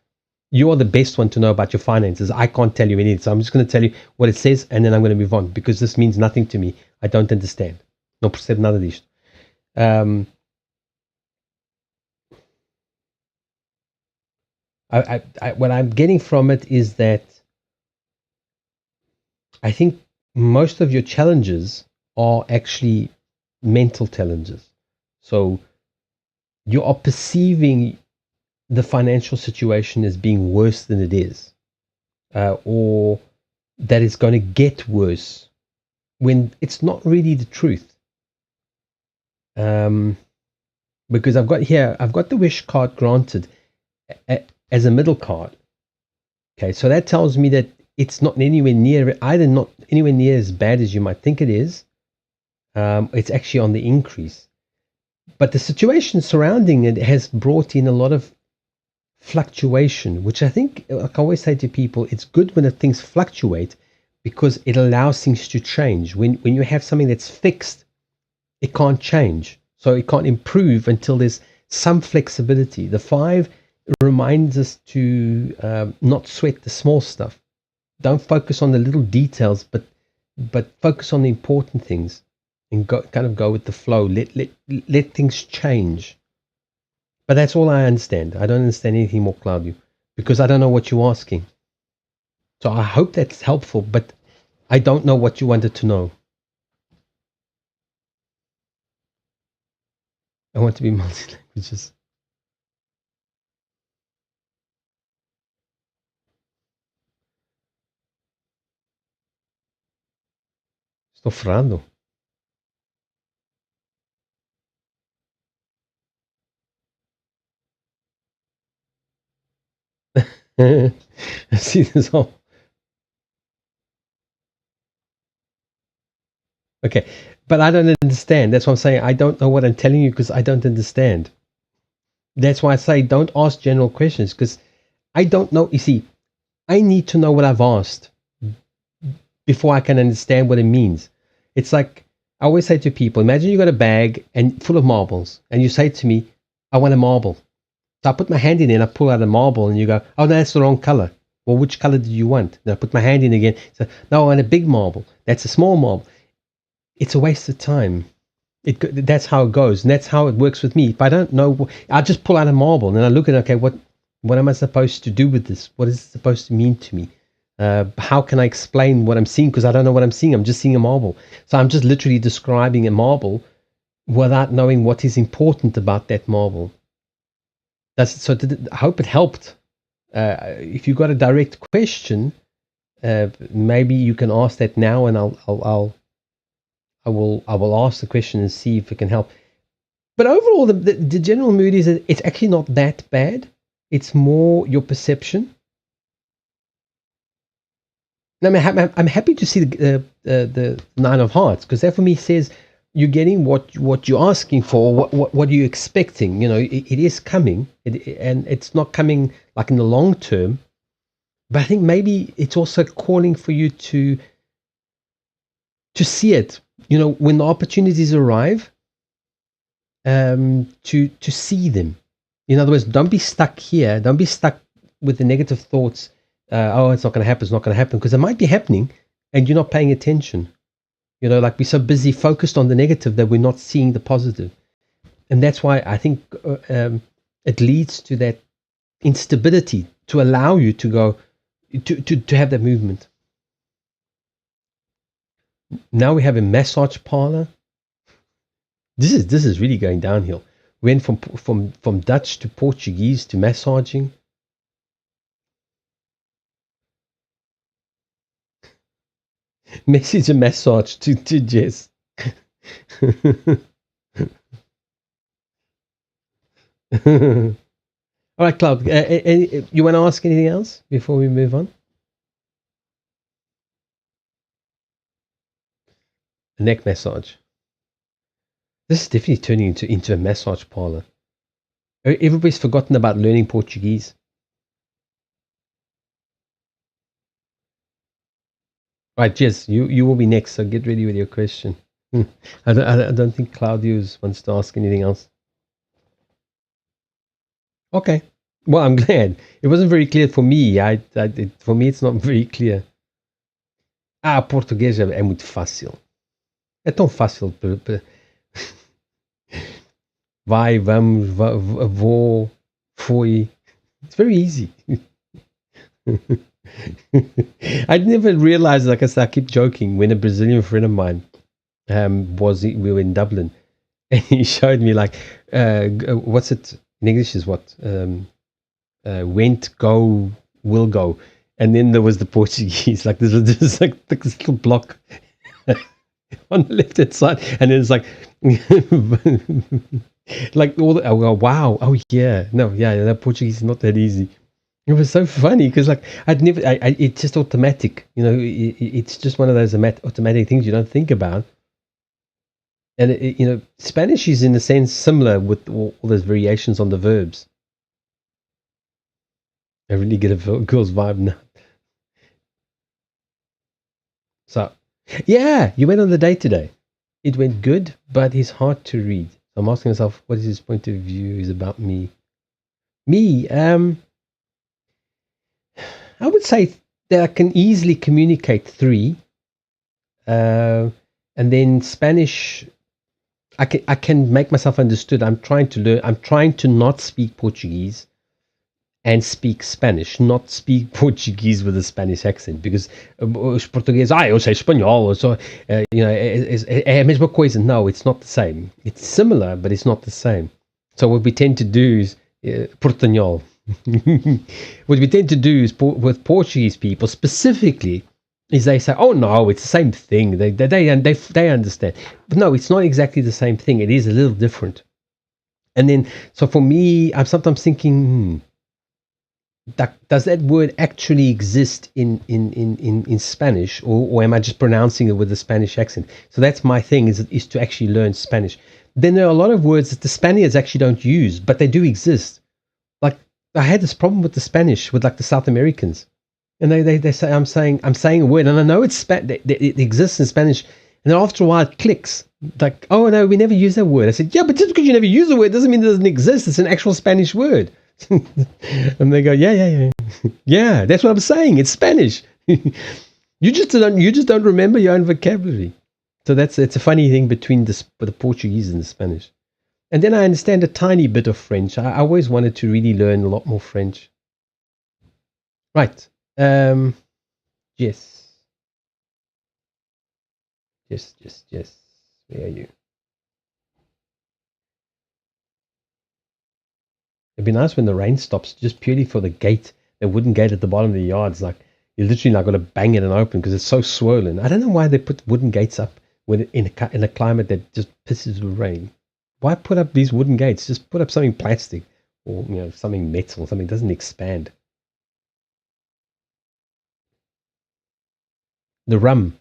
You are the best one to know about your finances. I can't tell you anything. So I'm just going to tell you what it says and then I'm going to move on because this means nothing to me. I don't understand. Não percebo nada disto. What I'm getting from it is that I think most of your challenges are actually mental challenges. So you are perceiving the financial situation as being worse than it is, or that it's going to get worse when it's not really the truth. Because I've got the wish card granted as a middle card. Okay, so that tells me that it's not anywhere near, either not anywhere near as bad as you might think it is. It's actually on the increase. But the situation surrounding it has brought in a lot of fluctuation, which I think, like I always say to people, it's good when things fluctuate, because it allows things to change. When you have something that's fixed, it can't change. So it can't improve until there's some flexibility. The 5 reminds us to not sweat the small stuff. Don't focus on the little details, but focus on the important things and go with the flow. Let things change. But that's all I understand. I don't understand anything more, Claudio, because I don't know what you're asking. So I hope that's helpful, but I don't know what you wanted to know. I want to be multi-languages. Estou ferrando. See this all. Okay, but I don't understand. That's what I'm saying. I don't know what I'm telling you because I don't understand. That's why I say don't ask general questions because I don't know. You see, I need to know what I've asked before I can understand what it means. It's like I always say to people, imagine you got a bag and full of marbles and you say to me, I want a marble. So I put my hand in and I pull out a marble and you go, oh, no, that's the wrong color. Well, which color did you want? Then I put my hand in again. So, no, I want a big marble. That's a small marble. It's a waste of time. That's how it goes. And that's how it works with me. If I don't know, I just pull out a marble and I look at, okay, what am I supposed to do with this? What is it supposed to mean to me? How can I explain what I'm seeing? Because I don't know what I'm seeing. I'm just seeing a marble. So I'm just literally describing a marble without knowing what is important about that marble. I hope it helped. If you've got a direct question, maybe you can ask that now, and I will ask the question and see if it can help. But overall, the general mood is that it's actually not that bad. It's more your perception. And I'm happy to see the 9 of Hearts because that for me says you're getting what you're asking for. What are you expecting? You know, it is coming, and it's not coming like in the long term. But I think maybe it's also calling for you to see it. You know, when the opportunities arrive, to see them. In other words, don't be stuck here. Don't be stuck with the negative thoughts. Oh, it's not going to happen. It's not going to happen because it might be happening, and you're not paying attention. You know, like we're so busy focused on the negative that we're not seeing the positive, and that's why I think it leads to that instability to allow you to go to have that movement. Now we have a massage parlor. This is really going downhill. We went from Dutch to Portuguese to massaging. Message a massage to Jess. All right, Cloud. You want to ask anything else before we move on? A neck massage. This is definitely turning into a massage parlor. Everybody's forgotten about learning Portuguese. Right, Jess, you will be next, so get ready with your question. I don't think Claudius wants to ask anything else. Okay. Well, I'm glad. It wasn't very clear for me. For me, it's not very clear. Português é muito fácil. É tão fácil. Vai, vamos, vou, foi. It's very easy. I never realized, like I said, I keep joking, when a Brazilian friend of mine we were in Dublin, and he showed me like, what's it in English is what? Went, go, will go. And then there was the Portuguese, like there's like this little block on the left hand side, and then it's like, like all the, oh wow, oh yeah, no, yeah, that Portuguese is not that easy. It was so funny because like it's just automatic, you know. It's just one of those automatic things you don't think about. And you know, Spanish is in a sense similar with all those variations on the verbs. I really get a girl's vibe now. So, yeah, you went on the date today. It went good, but he's hard to read. So I'm asking myself, what is his point of view? Is about me? Me, I would say that I can easily communicate 3, and then Spanish. I can make myself understood. I'm trying to learn. I'm trying to not speak Portuguese and speak Spanish, not speak Portuguese with a Spanish accent, because os portugueses, eu sei espanhol, so é a mesma coisa. No, it's not the same. It's similar, but it's not the same. So what we tend to do is portuñol. What we tend to do is with Portuguese people specifically is they say, "Oh no, it's the same thing." They understand, but no, it's not exactly the same thing. It is a little different. And then, so for me, I'm sometimes thinking, does that word actually exist in Spanish, or am I just pronouncing it with a Spanish accent? So that's my thing, is to actually learn Spanish. Then there are a lot of words that the Spaniards actually don't use, but they do exist. Like, I had this problem with the Spanish, with like the South Americans, and they say I'm saying a word, and I know it exists in Spanish, and then after a while it clicks. Like, oh no, we never use that word. I said, yeah, but just because you never use a word doesn't mean it doesn't exist. It's an actual Spanish word. And they go, yeah. Yeah, that's what I'm saying. It's Spanish. You just don't remember your own vocabulary. So it's a funny thing between the Portuguese and the Spanish. And then I understand a tiny bit of French. I always wanted to really learn a lot more French. Right. Yes. Yes. Where are you? It'd be nice when the rain stops, just purely for the gate, the wooden gate at the bottom of the yard. It's like you're literally not going to bang it and open because it's so swollen. I don't know why they put wooden gates up when in a climate that just pisses with rain. Why put up these wooden gates? Just put up something plastic, or something metal, something that doesn't expand. The rum.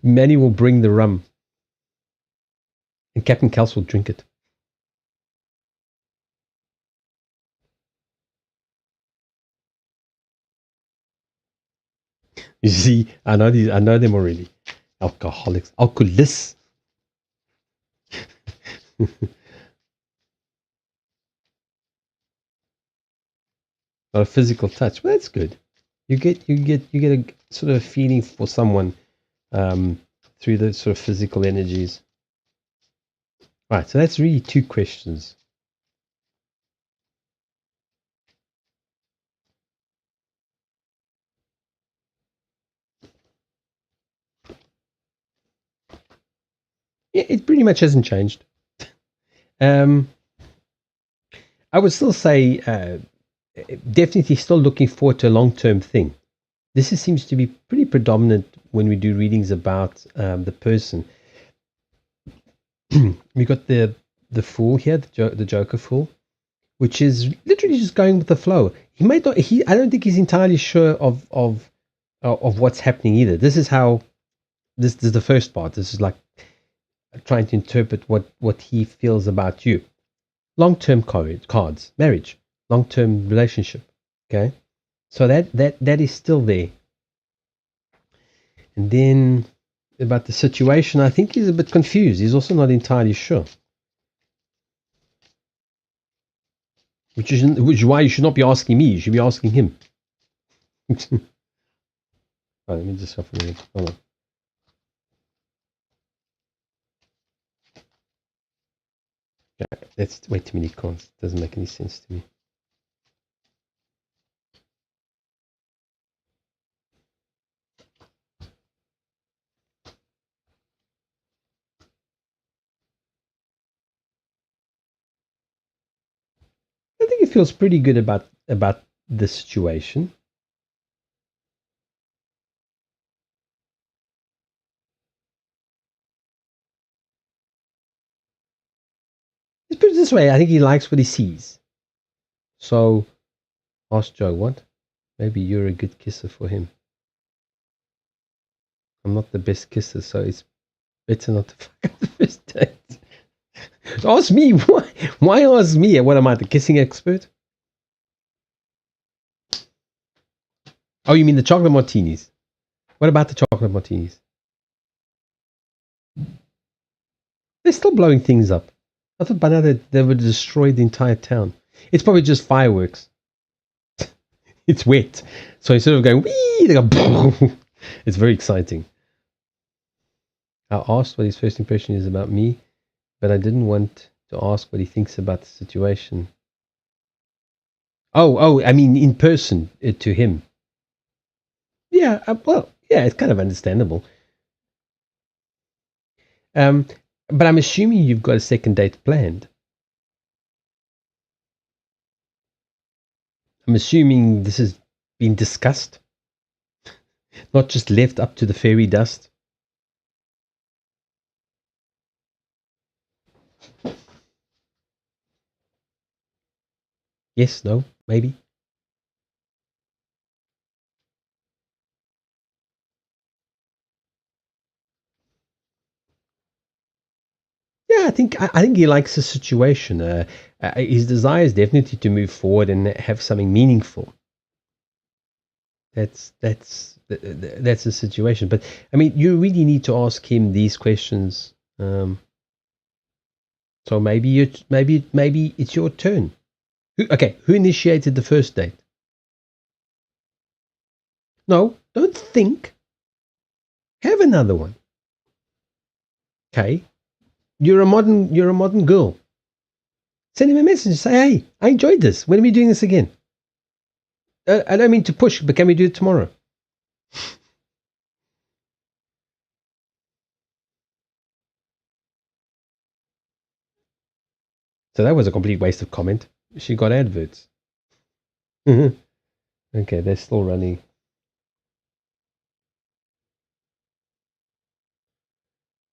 Manny will bring the rum, and Captain Kels will drink it. You see, I know them already. Alcoholics, alcoholists. Not a physical touch, but that's good. You get a sort of feeling for someone through the sort of physical energies. Right, so that's really 2 questions. Yeah, it pretty much hasn't changed. I would still say definitely still looking forward to a long-term thing. This seems to be pretty predominant when we do readings about the person. We got the fool here, the Joker fool, which is literally just going with the flow. He might not. I don't think he's entirely sure of what's happening either. This is how. This is the first part. This is like trying to interpret what he feels about you. Long-term cards, marriage, long-term relationship. Okay, so that is still there. And then about the situation, I think he's a bit confused. He's also not entirely sure. Which is why you should not be asking me. You should be asking him. Right, let me just shuffle it. Hold on. Yeah, that's way too many cards. Doesn't make any sense to me. I think he feels pretty good about the situation. Let's put it this way. I think he likes what he sees. So, ask Joe, what? Maybe you're a good kisser for him. I'm not the best kisser, so it's better not to fuck up the first date. Ask me. Why ask me? What am I, the kissing expert? Oh, you mean the chocolate martinis? What about the chocolate martinis? They're still blowing things up. I thought by now they would destroy the entire town. It's probably just fireworks. It's wet. So instead of going wee, they go boom. It's very exciting. I asked what his first impression is about me, but I didn't want to ask what he thinks about the situation. Oh, I mean in person to him. Yeah, well, yeah, it's kind of understandable. But I'm assuming you've got a second date planned. I'm assuming this has been discussed, not just left up to the fairy dust. Yes, no, maybe. Yeah, I think he likes the situation. His desire is definitely to move forward and have something meaningful. That's the situation. But I mean, you really need to ask him these questions. So maybe it's your turn. Who initiated the first date? No, don't think. Have another one. Okay, you're a modern girl. Send him a message. Say, hey, I enjoyed this. When are we doing this again? I don't mean to push, but can we do it tomorrow? So that was a complete waste of comment. She got adverts. Okay, they're still running.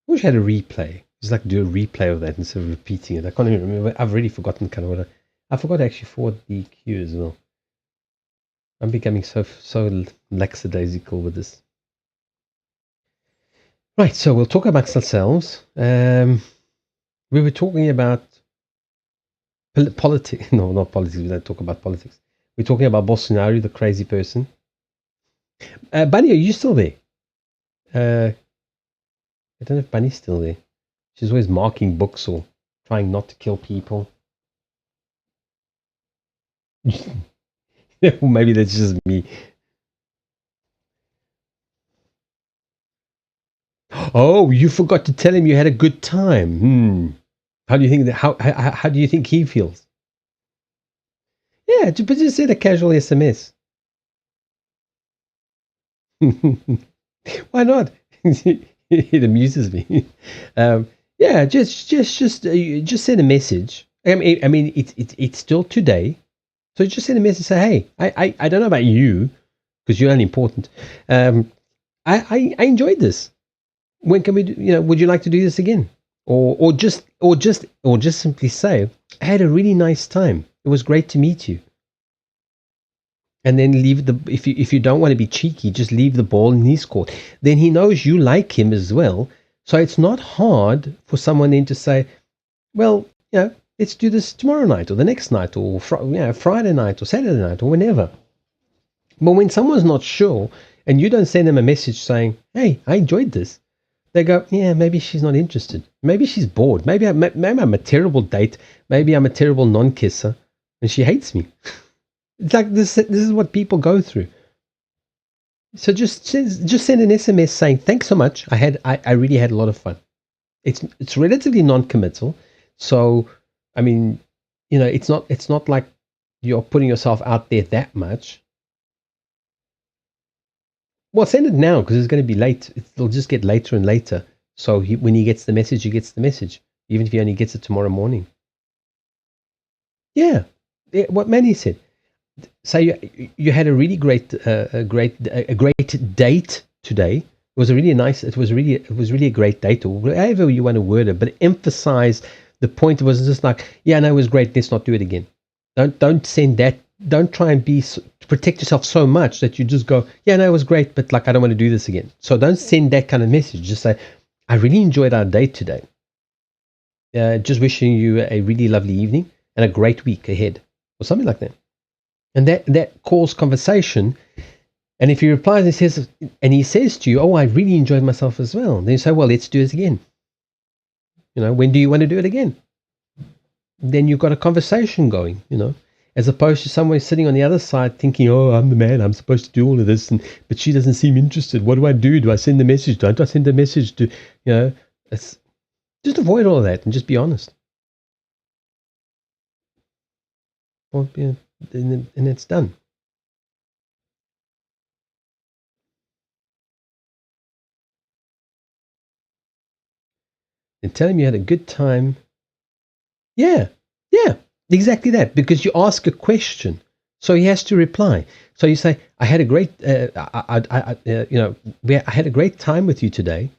I wish I had a replay. Just like do a replay of that instead of repeating it. I can't even remember. I've already forgotten kind of what I forgot to actually forward the queue as well. I'm becoming so lackadaisical with this. Right, so we'll talk amongst ourselves. We were talking about politics. No, not politics. We don't talk about politics. We're talking about Bolsonaro, the crazy person. Bunny, are you still there? I don't know if Bunny's still there. She's always marking books or trying not to kill people. Maybe that's just me. Oh, you forgot to tell him you had a good time. How do you think that? How do you think he feels? Yeah, but just send a casual SMS. Why not? It amuses me. Yeah, just send a message. I mean, it's still today, so just send a message. Say, hey, I don't know about you because you're unimportant. I enjoyed this. When can we do? Would you like to do this again? Or just simply say, I had a really nice time. It was great to meet you. And then leave if you don't want to be cheeky, just leave the ball in his court. Then he knows you like him as well. So it's not hard for someone then to say, well, let's do this tomorrow night or the next night or Friday night or Saturday night or whenever. But when someone's not sure and you don't send them a message saying, hey, I enjoyed this, they go, yeah, maybe she's not interested. Maybe she's bored. Maybe I'm a terrible date. Maybe I'm a terrible non-kisser and she hates me. It's like this is what people go through. So just send an SMS saying, thanks so much. I really had a lot of fun. It's relatively non-committal. So, I mean, it's not like you're putting yourself out there that much. Well, send it now because it's going to be late. It'll just get later and later. So when he gets the message, he gets the message, even if he only gets it tomorrow morning. Yeah, what Manny said. Say you had a really great date today. It was really a great date, or however you want to word it, but emphasize the point. It wasn't just like, yeah, no, it was great, let's not do it again. Don't send that. Don't try and protect yourself so much that you just go, yeah, no, it was great, but like I don't want to do this again. So don't send that kind of message. Just say, I really enjoyed our date today. Just wishing you a really lovely evening and a great week ahead, or something like that. And that calls conversation. And if he replies and he says to you, "Oh, I really enjoyed myself as well," then you say, "Well, let's do it again. When do you want to do it again?" Then you've got a conversation going, as opposed to someone sitting on the other side thinking, "Oh, I'm the man. I'm supposed to do all of this, but she doesn't seem interested. What do I do? Do I send the message? Don't I send the message? It's just avoid all of that and just be honest. Well, and it's done. And tell him you had a good time. Yeah, yeah, exactly that. Because you ask a question, so he has to reply. So you say, "I had a great, I had a great time with you today.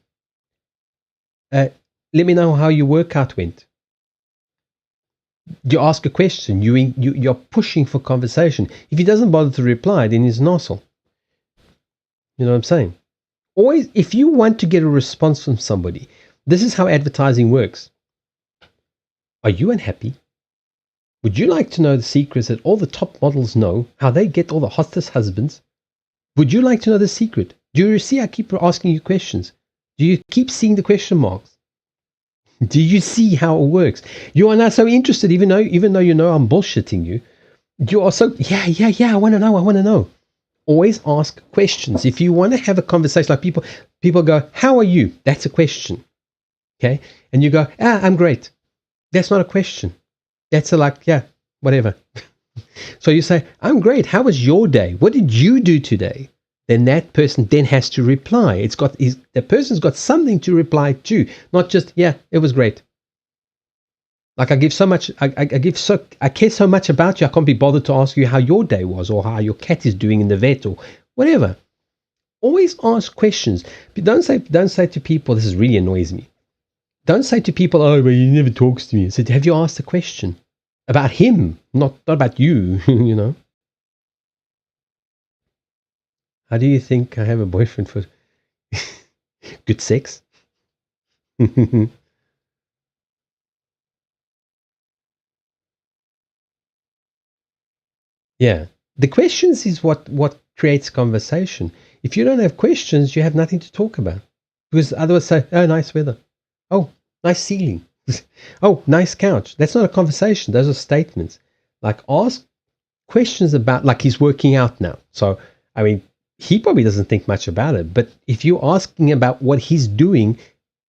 Let me know how your workout went." You ask a question. You're pushing for conversation. If he doesn't bother to reply, then he's an arsehole. You know what I'm saying? Always, if you want to get a response from somebody, this is how advertising works. Are you unhappy? Would you like to know the secrets that all the top models know, how they get all the hottest husbands? Would you like to know the secret? Do you see I keep asking you questions? Do you keep seeing the question marks? Do you see how it works? You are not so interested, even though you know I'm bullshitting you. You are so, yeah, I want to know. Always ask questions. If you want to have a conversation, like people go, "How are you?" That's a question. Okay? And you go, "I'm great." That's not a question. That's yeah, whatever. So you say, "I'm great. How was your day? What did you do today?" Then that person then has to reply. The person's got something to reply to, not just, "Yeah, it was great." Like I give so much, I care so much about you. I can't be bothered to ask you how your day was or how your cat is doing in the vet or whatever. Always ask questions. But don't say to people, this really annoys me. Don't say to people, "Oh, well, he never talks to me." I said, "Have you asked a question about him, not about you?" How do you think I have a boyfriend for good sex? Yeah. The questions is what creates conversation. If you don't have questions, you have nothing to talk about. Because others say, "Oh, nice weather. Oh, nice ceiling. Oh, nice couch." That's not a conversation. Those are statements. Like ask questions about, like he's working out now. So, I mean, he probably doesn't think much about it. But if you're asking about what he's doing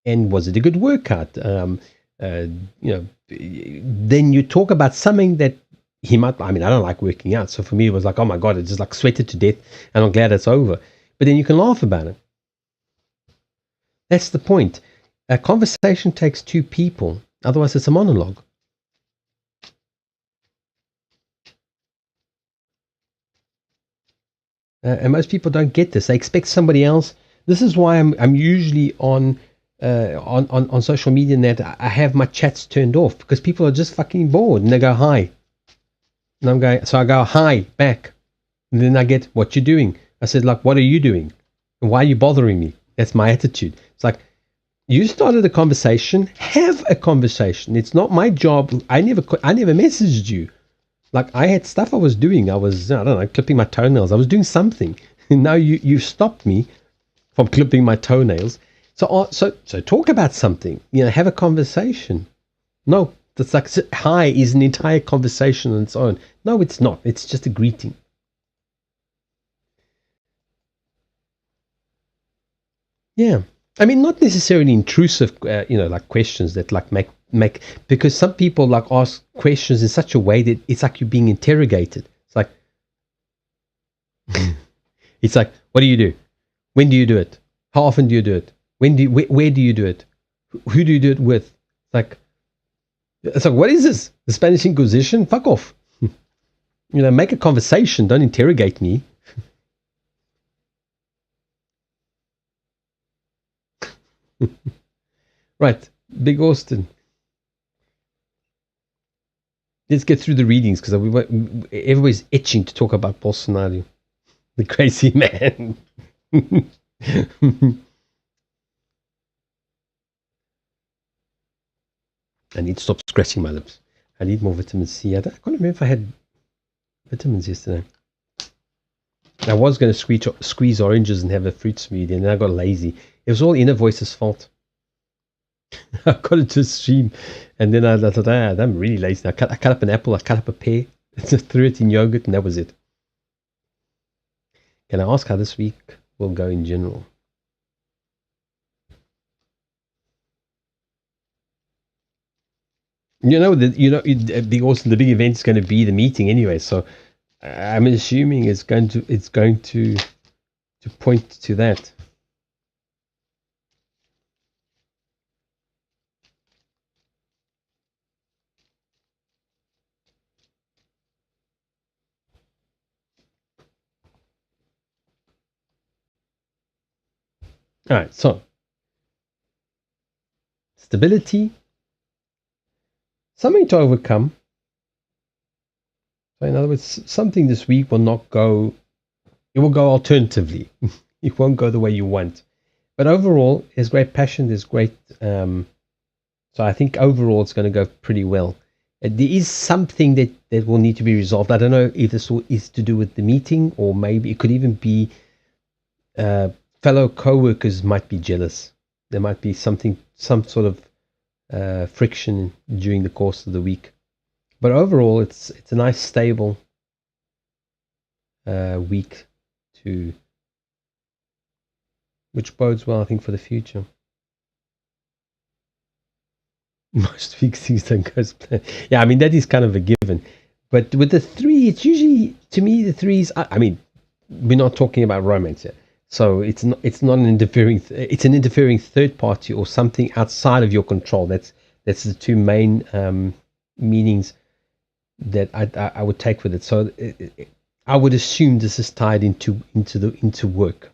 and was it a good workout, uh, then you talk about something that he might. I mean, I don't like working out, so for me it was like, "Oh my god, I just like sweated to death, and I'm glad it's over." But then you can laugh about it. That's the point. A conversation takes two people. Otherwise, it's a monologue. And most people don't get this. They expect somebody else. This is why I'm usually on social media and that I have my chats turned off because people are just fucking bored and they go hi. And I'm going, so I go hi back. And then I get, "What you doing?" I said, like, "What are you doing? And why are you bothering me?" That's my attitude. It's like, you started a conversation, have a conversation. It's not my job. I never messaged you. Like I had stuff I was doing. I was, I don't know, clipping my toenails. I was doing something. And now you stopped me from clipping my toenails. So talk about something. Have a conversation. No, that's like hi is an entire conversation on its own. No, it's not. It's just a greeting. Yeah. I mean, not necessarily intrusive, like questions that like make because some people like ask questions in such a way that it's like you're being interrogated. It's like it's like, "What do you do? When do you do it? How often do you do it? Where do you do it? Who do you do it with?" It's like, what is this? The Spanish Inquisition? Fuck off. Make a conversation. Don't interrogate me. Right. Big Austin. Let's get through the readings because everybody's itching to talk about Bolsonaro, the crazy man. I need to stop scratching my lips. I need more vitamin C. I can't remember if I had vitamins yesterday. I was going to squeeze oranges and have a fruit smoothie, and then I got lazy. It was all Inner Voice's fault. I got it to stream, and then I thought, I'm really lazy. I cut up an apple, I cut up a pear, just threw it in yogurt, and that was it. Can I ask how this week will go in general? The big event is going to be the meeting anyway. So I'm assuming it's going to point to that. All right, so stability, something to overcome. So in other words, something this week will not go, it will go alternatively. It won't go the way you want. But overall, there's great passion, there's great, so I think overall it's going to go pretty well. There is something that will need to be resolved. I don't know if this is to do with the meeting, or maybe it could even be fellow co-workers might be jealous. There might be some sort of friction during the course of the week. But overall, it's a nice, stable week which bodes well, I think, for the future. Most weeks things don't go as planned. Yeah, I mean, that is kind of a given. But with the 3, it's usually, to me, the 3s, I mean, we're not talking about romance here. So it's not an interfering, it's an interfering third party or something outside of your control. That's the two main meanings that I would take with it. So I would assume this is tied into work.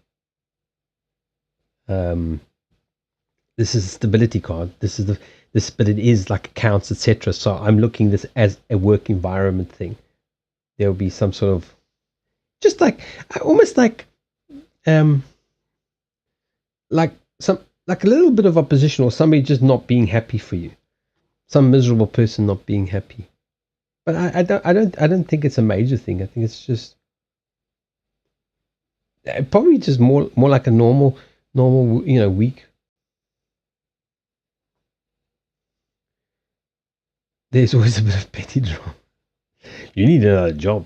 This is a stability card. But it is like accounts, etc. So I'm looking this as a work environment thing. There will be some sort of, just like, almost like a little bit of opposition, or somebody just not being happy for you, some miserable person not being happy. But I don't think it's a major thing. I think it's just probably just more like a normal week. There's always a bit of petty drama. You need another job.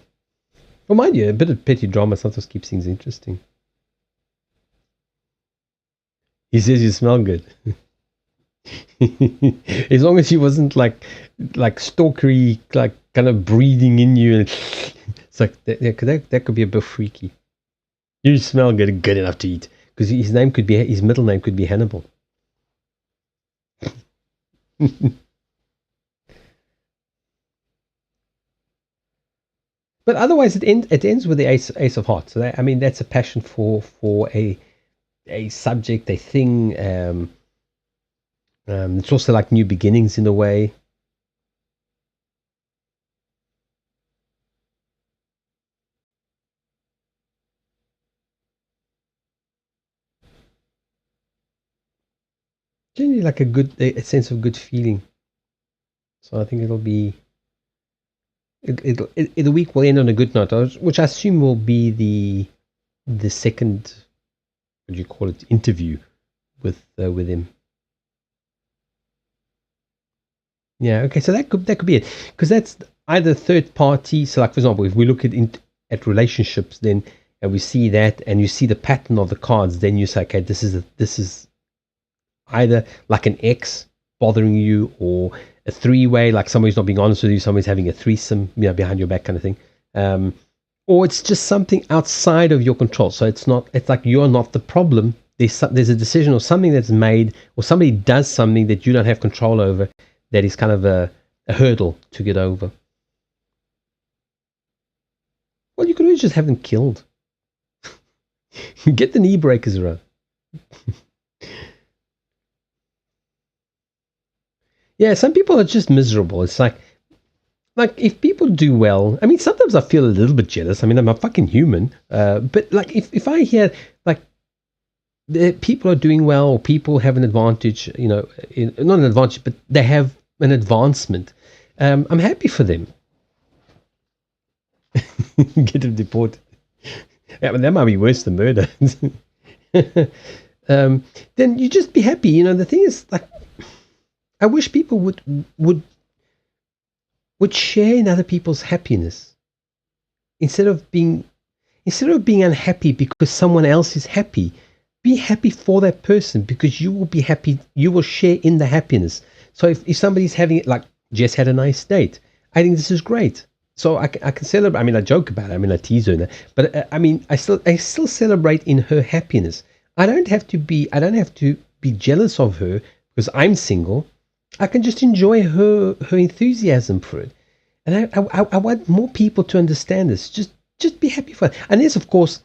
Well, mind you, a bit of petty drama sometimes keeps things interesting. He says you smell good. As long as he wasn't like stalkery, like kind of breathing in you, and it's like that could be a bit freaky. You smell good enough to eat, because his middle name could be Hannibal. But otherwise, it ends with the ace of hearts. So that's a passion for a subject, a thing. It's also like new beginnings in a way. Generally, like a sense of good feeling. So I think it'll be. The week will end on a good note, which I assume will be the second, what do you call it, interview with him. Yeah, okay, so that could be it, because that's either third party. So, like, for example, if we look at relationships, then and we see that, and you see the pattern of the cards, then you say, okay, this is either like an ex bothering you, or a three-way, like somebody's not being honest with you, somebody's having a threesome, behind your back kind of thing, or it's just something outside of your control. So it's like you're not the problem. There's a decision or something that's made, or somebody does something that you don't have control over, that is kind of a hurdle to get over. Well, you could always just have them killed. Get the knee breakers around. Yeah, some people are just miserable. It's like if people do well, I mean, sometimes I feel a little bit jealous. I mean, I'm a fucking human. But like if I hear like people are doing well, or people have an advantage, not an advantage, but they have an advancement, I'm happy for them. Get them deported. Yeah, but that might be worse than murder. Then you just be happy. The thing is, like, I wish people would would share in other people's happiness instead of being unhappy because someone else is happy. Be happy for that person because you will be happy. You will share in the happiness. So if somebody's having it, like Jess had a nice date, I think this is great. So I can celebrate. I mean, I joke about it. I mean, I tease her, but I mean, I still celebrate in her happiness. I don't have to be jealous of her because I'm single. I can just enjoy her enthusiasm for it, and I want more people to understand this. Just be happy for it. Unless, of course,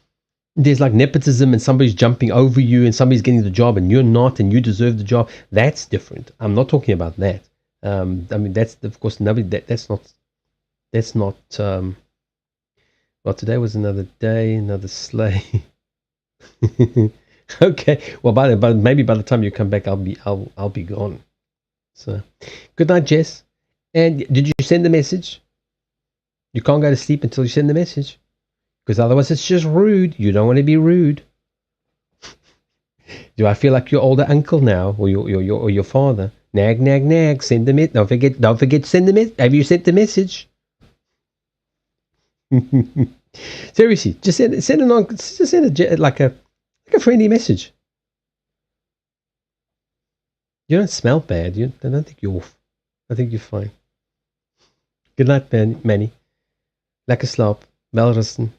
there's like nepotism and somebody's jumping over you and somebody's getting the job and you're not and you deserve the job. That's different. I'm not talking about that. I mean, that's of course nobody. That's not. Well, today was another day, another sleigh. Okay. Well, maybe by the time you come back, I'll be gone. So, good night, Jess. And did you send the message? You can't go to sleep until you send the message, because otherwise it's just rude. You don't want to be rude. Do I feel like your older uncle now, or your father? Nag, nag, nag. Send them it. Don't forget to send them it. Have you sent the message? Seriously, just send a friendly message. You don't smell bad. I don't think you're off. I think you're fine. Good night, Manny. Lekker slaap. Welrusten.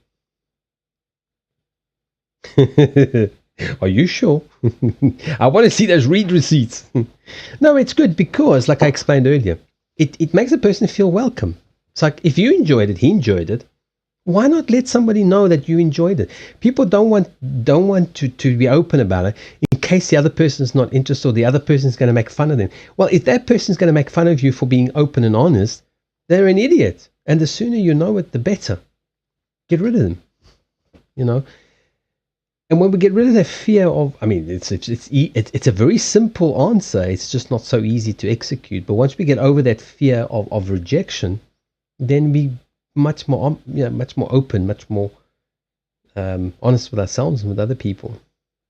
Are you sure? I want to see those read receipts. No, it's good because, like I explained earlier, it makes a person feel welcome. It's like if you enjoyed it, he enjoyed it. Why not let somebody know that you enjoyed it? People don't want to be open about it in case the other person is not interested or the other person is going to make fun of them. Well, if that person is going to make fun of you for being open and honest, they're an idiot. And the sooner you know it, the better. Get rid of them. And when we get rid of that fear of, I mean, it's a very simple answer. It's just not so easy to execute. But once we get over that fear of rejection, then we much more open, much more honest with ourselves and with other people.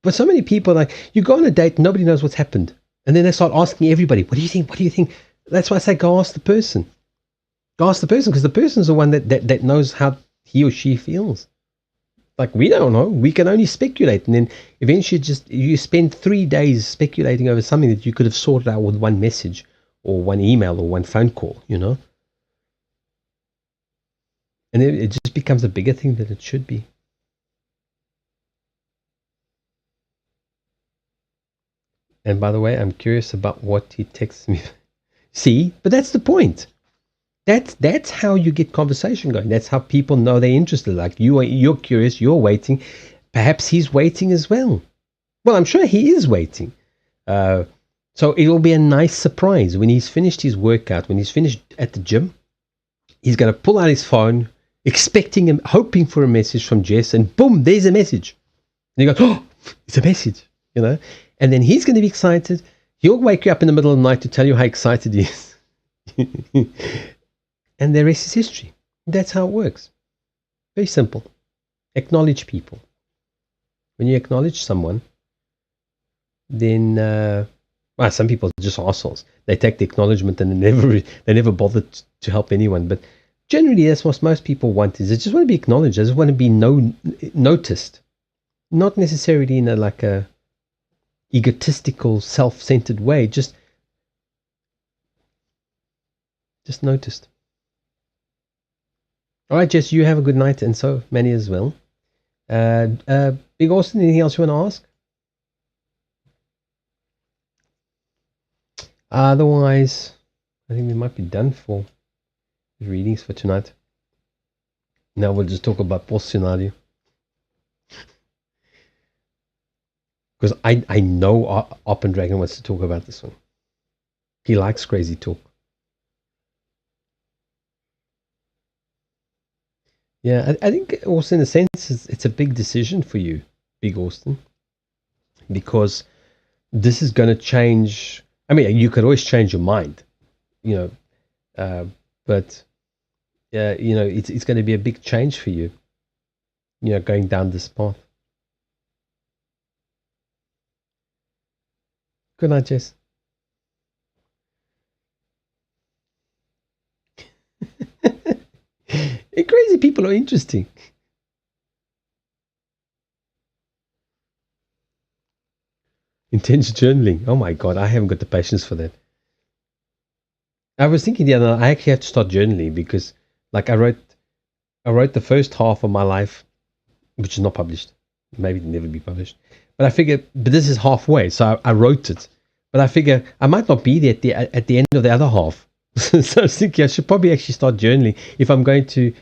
But so many people, like, you go on a date, nobody knows what's happened, and then they start asking everybody, "What do you think? What do you think?" That's why I say, go ask the person. Go ask the person, because the person's the one that knows how he or she feels. Like, we don't know. We can only speculate, and then eventually you spend 3 days speculating over something that you could have sorted out with one message or one email or one phone call. And it just becomes a bigger thing than it should be. And by the way, I'm curious about what he texts me. See, but that's the point. That's how you get conversation going. That's how people know they're interested. Like, you're curious, you're waiting. Perhaps he's waiting as well. Well, I'm sure he is waiting. So it will be a nice surprise when he's finished his workout, when he's finished at the gym. He's going to pull out his phone, expecting and hoping for a message from Jess, and boom, there's a message. And you go, oh, it's a message, And then he's going to be excited. He'll wake you up in the middle of the night to tell you how excited he is. And the rest is history. That's how it works. Very simple. Acknowledge people. When you acknowledge someone, then some people are just assholes. They take the acknowledgement and they never bother to help anyone. But generally, that's what most people want. Is they just want to be acknowledged. They just want to be noticed, not necessarily in a egotistical, self-centered way. Just noticed. All right, Jess, you have a good night, and so Manny as well. Big Austin, anything else you want to ask? Otherwise, I think we might be done for readings for tonight. Now we'll just talk about post scenario. Because I know Op and Dragon wants to talk about this one. He likes crazy talk. Yeah, I think also in a sense it's a big decision for you, Big Austin, because this is going to change. I mean, you could always change your mind, but it's going to be a big change for you. going down this path. Good night, Jess. Crazy people are interesting. Intense journaling. Oh my god, I haven't got the patience for that. I was thinking the other night, I actually have to start journaling because, like, I wrote the first half of my life, which is not published. Maybe it'll never be published. But I figured, but this is halfway, so I wrote it. But I figure I might not be there at the end of the other half. So I was thinking I should probably actually start journaling if I'm going to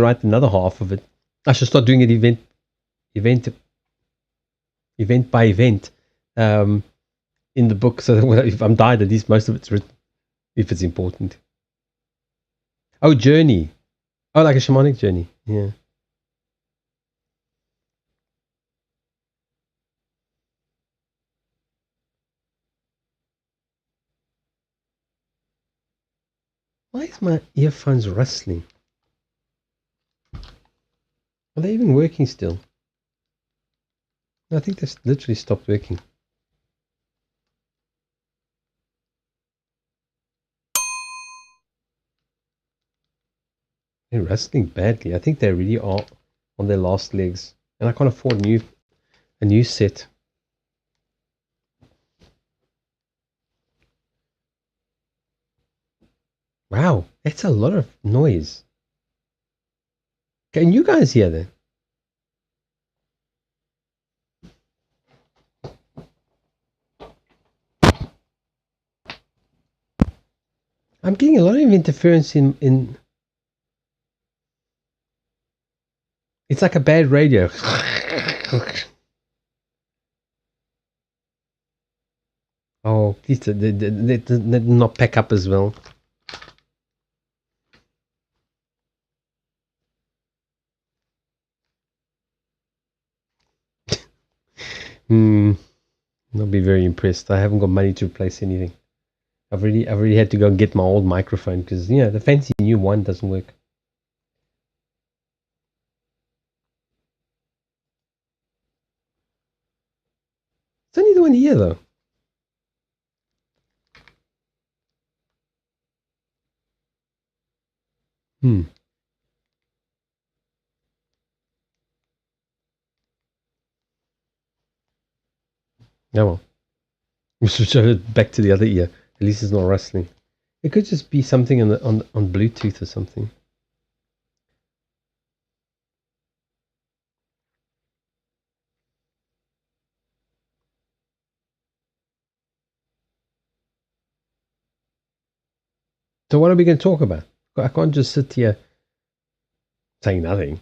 write another half of it. I should start doing it event by event in the book, so that if I'm died, at least most of it's written, if it's important. Oh, journey. Oh, like a shamanic journey. Yeah. Why is my earphones rustling? Are they even working still? I think they've literally stopped working. They're rustling badly. I think they really are on their last legs. And I can't afford a new set. Wow, that's a lot of noise. Can you guys hear that? I'm getting a lot of interference in it's like a bad radio. Oh, please they not pack up as well. I'll be very impressed. I haven't got money to replace anything. I've already had to go and get my old microphone because the fancy new one doesn't work. It's only the one here though. Yeah, well, we should show it back to the other ear. At least it's not rustling. It could just be something on Bluetooth or something. So what are we going to talk about? I can't just sit here saying nothing.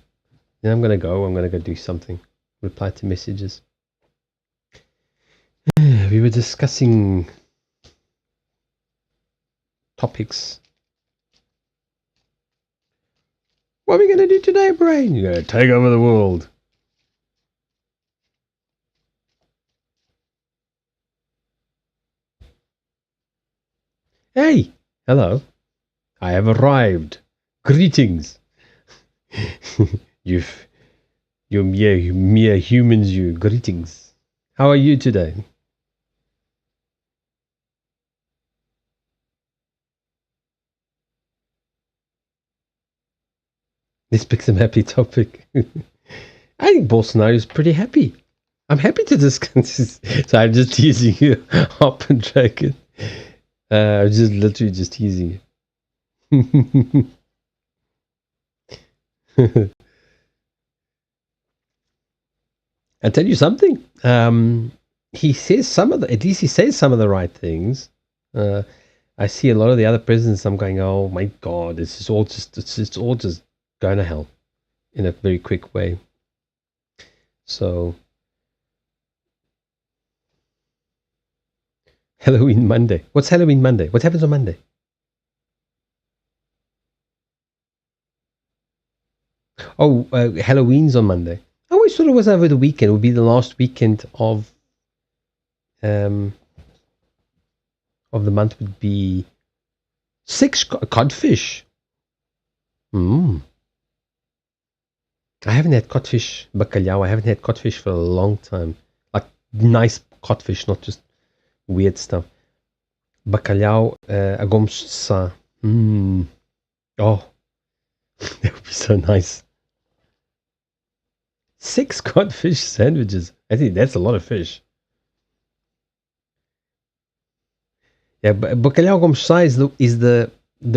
Then I'm going to go do something. Reply to messages. We were discussing topics. What are we going to do today, Brain? You're going to take over the world. Hey, hello. I have arrived. Greetings. You're mere humans, you. Greetings. How are you today? Let's pick some happy topic. I think Bolsonaro is pretty happy. I'm happy to discuss this. So I'm just teasing you, Hop and Dragon. I'm just literally just teasing you. I'll tell you something. He says at least he says some of the right things. I see a lot of the other presidents. I'm going, oh my god, it's all just going to hell in a very quick way. So, Halloween Monday. What's Halloween Monday? What happens on Monday? Oh, Halloween's on Monday. I always thought it was over the weekend. It would be the last weekend of the month would be 6 codfish. I haven't had codfish bacalhau. I haven't had codfish for a long time. Like nice codfish, not just weird stuff. Bacalhau, agomsa. Oh, that would be so nice. 6 codfish sandwiches. I think that's a lot of fish. Yeah, but bacalhau agomsa is the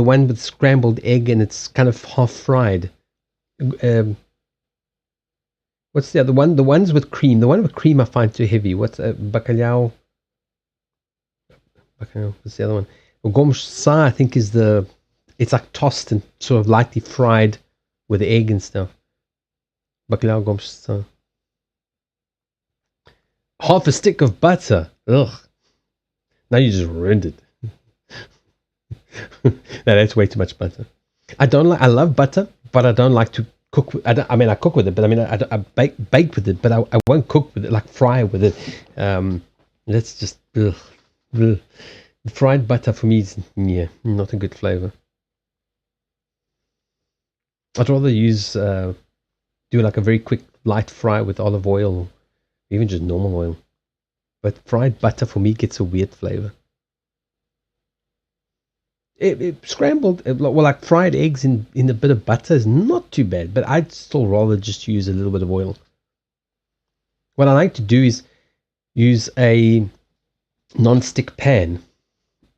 one with scrambled egg and it's kind of half fried. What's the other one? The ones with cream. The one with cream I find too heavy. What's bacalhau? Bacalhau. What's the other one? Gomsa, I think, is it's like tossed and sort of lightly fried with egg and stuff. Bacalhau gomsa. Half a stick of butter. Ugh. Now you just ruined it. No, that's way too much butter. I love butter, but I don't like to cook. I cook with it, but I bake with it, but I won't cook with it, like fry with it. That's just, ugh, ugh. Fried butter for me is, not a good flavor. I'd rather do like a very quick light fry with olive oil, or even just normal oil. But fried butter for me gets a weird flavor. Scrambled, like fried eggs in a bit of butter is not too bad, but I'd still rather just use a little bit of oil. What I like to do is use a non-stick pan.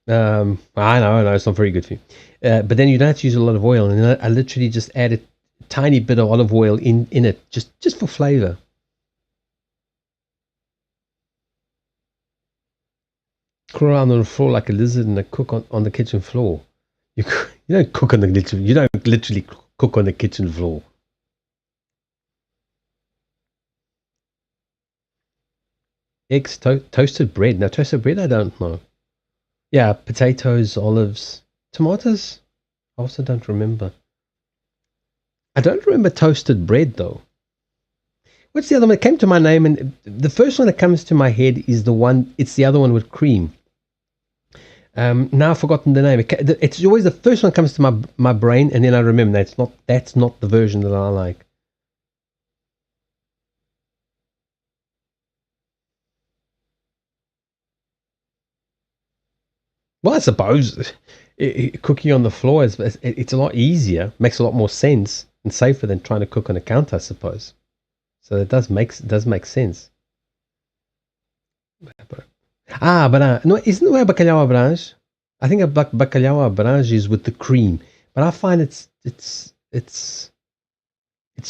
I know it's not very good for you, but then you don't have to use a lot of oil, and I literally just add a tiny bit of olive oil in it, just for flavor. Crawl around on the floor like a lizard and cook on the kitchen floor. You don't cook on the kitchen. You don't literally cook on the kitchen floor. Eggs, toasted bread. Now, toasted bread, I don't know. Yeah, potatoes, olives, tomatoes. I also don't remember. I don't remember toasted bread though. What's the other one? It came to my name, and the first one that comes to my head is the one. It's the other one with cream. Now I've forgotten the name. It's always the first one that comes to my brain, and then I remember that's not the version that I like. Well, I suppose cooking on the floor it's a lot easier, makes a lot more sense, and safer than trying to cook on a counter, I suppose. So it does make sense. But no, isn't where bacalhau à Brás? I think a bacalhau à Brás is with the cream, but I find it's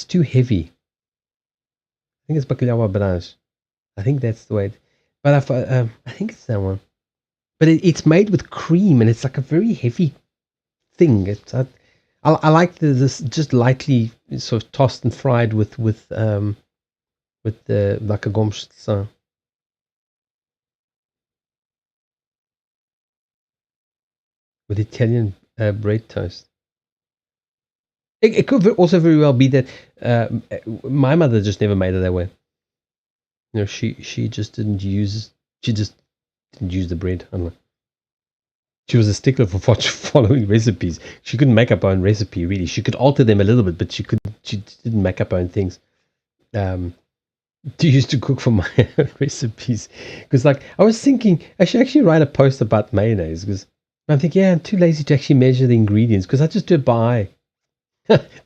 too heavy. I think it's bacalhau à Brás. I think that's the way. But I think it's that one. But it's made with cream, and it's like a very heavy thing. I like this just lightly sort of tossed and fried with the like a gomshsa. With Italian bread toast. It could also very well be that my mother just never made it that way. She just didn't use the bread. I don't know. She was a stickler for following recipes. She couldn't make up her own recipe really. She could alter them a little bit, but she didn't make up her own things. She used to cook for my recipes because, like, I was thinking I should actually write a post about mayonnaise because I'm thinking, I'm too lazy to actually measure the ingredients because I just do it by eye.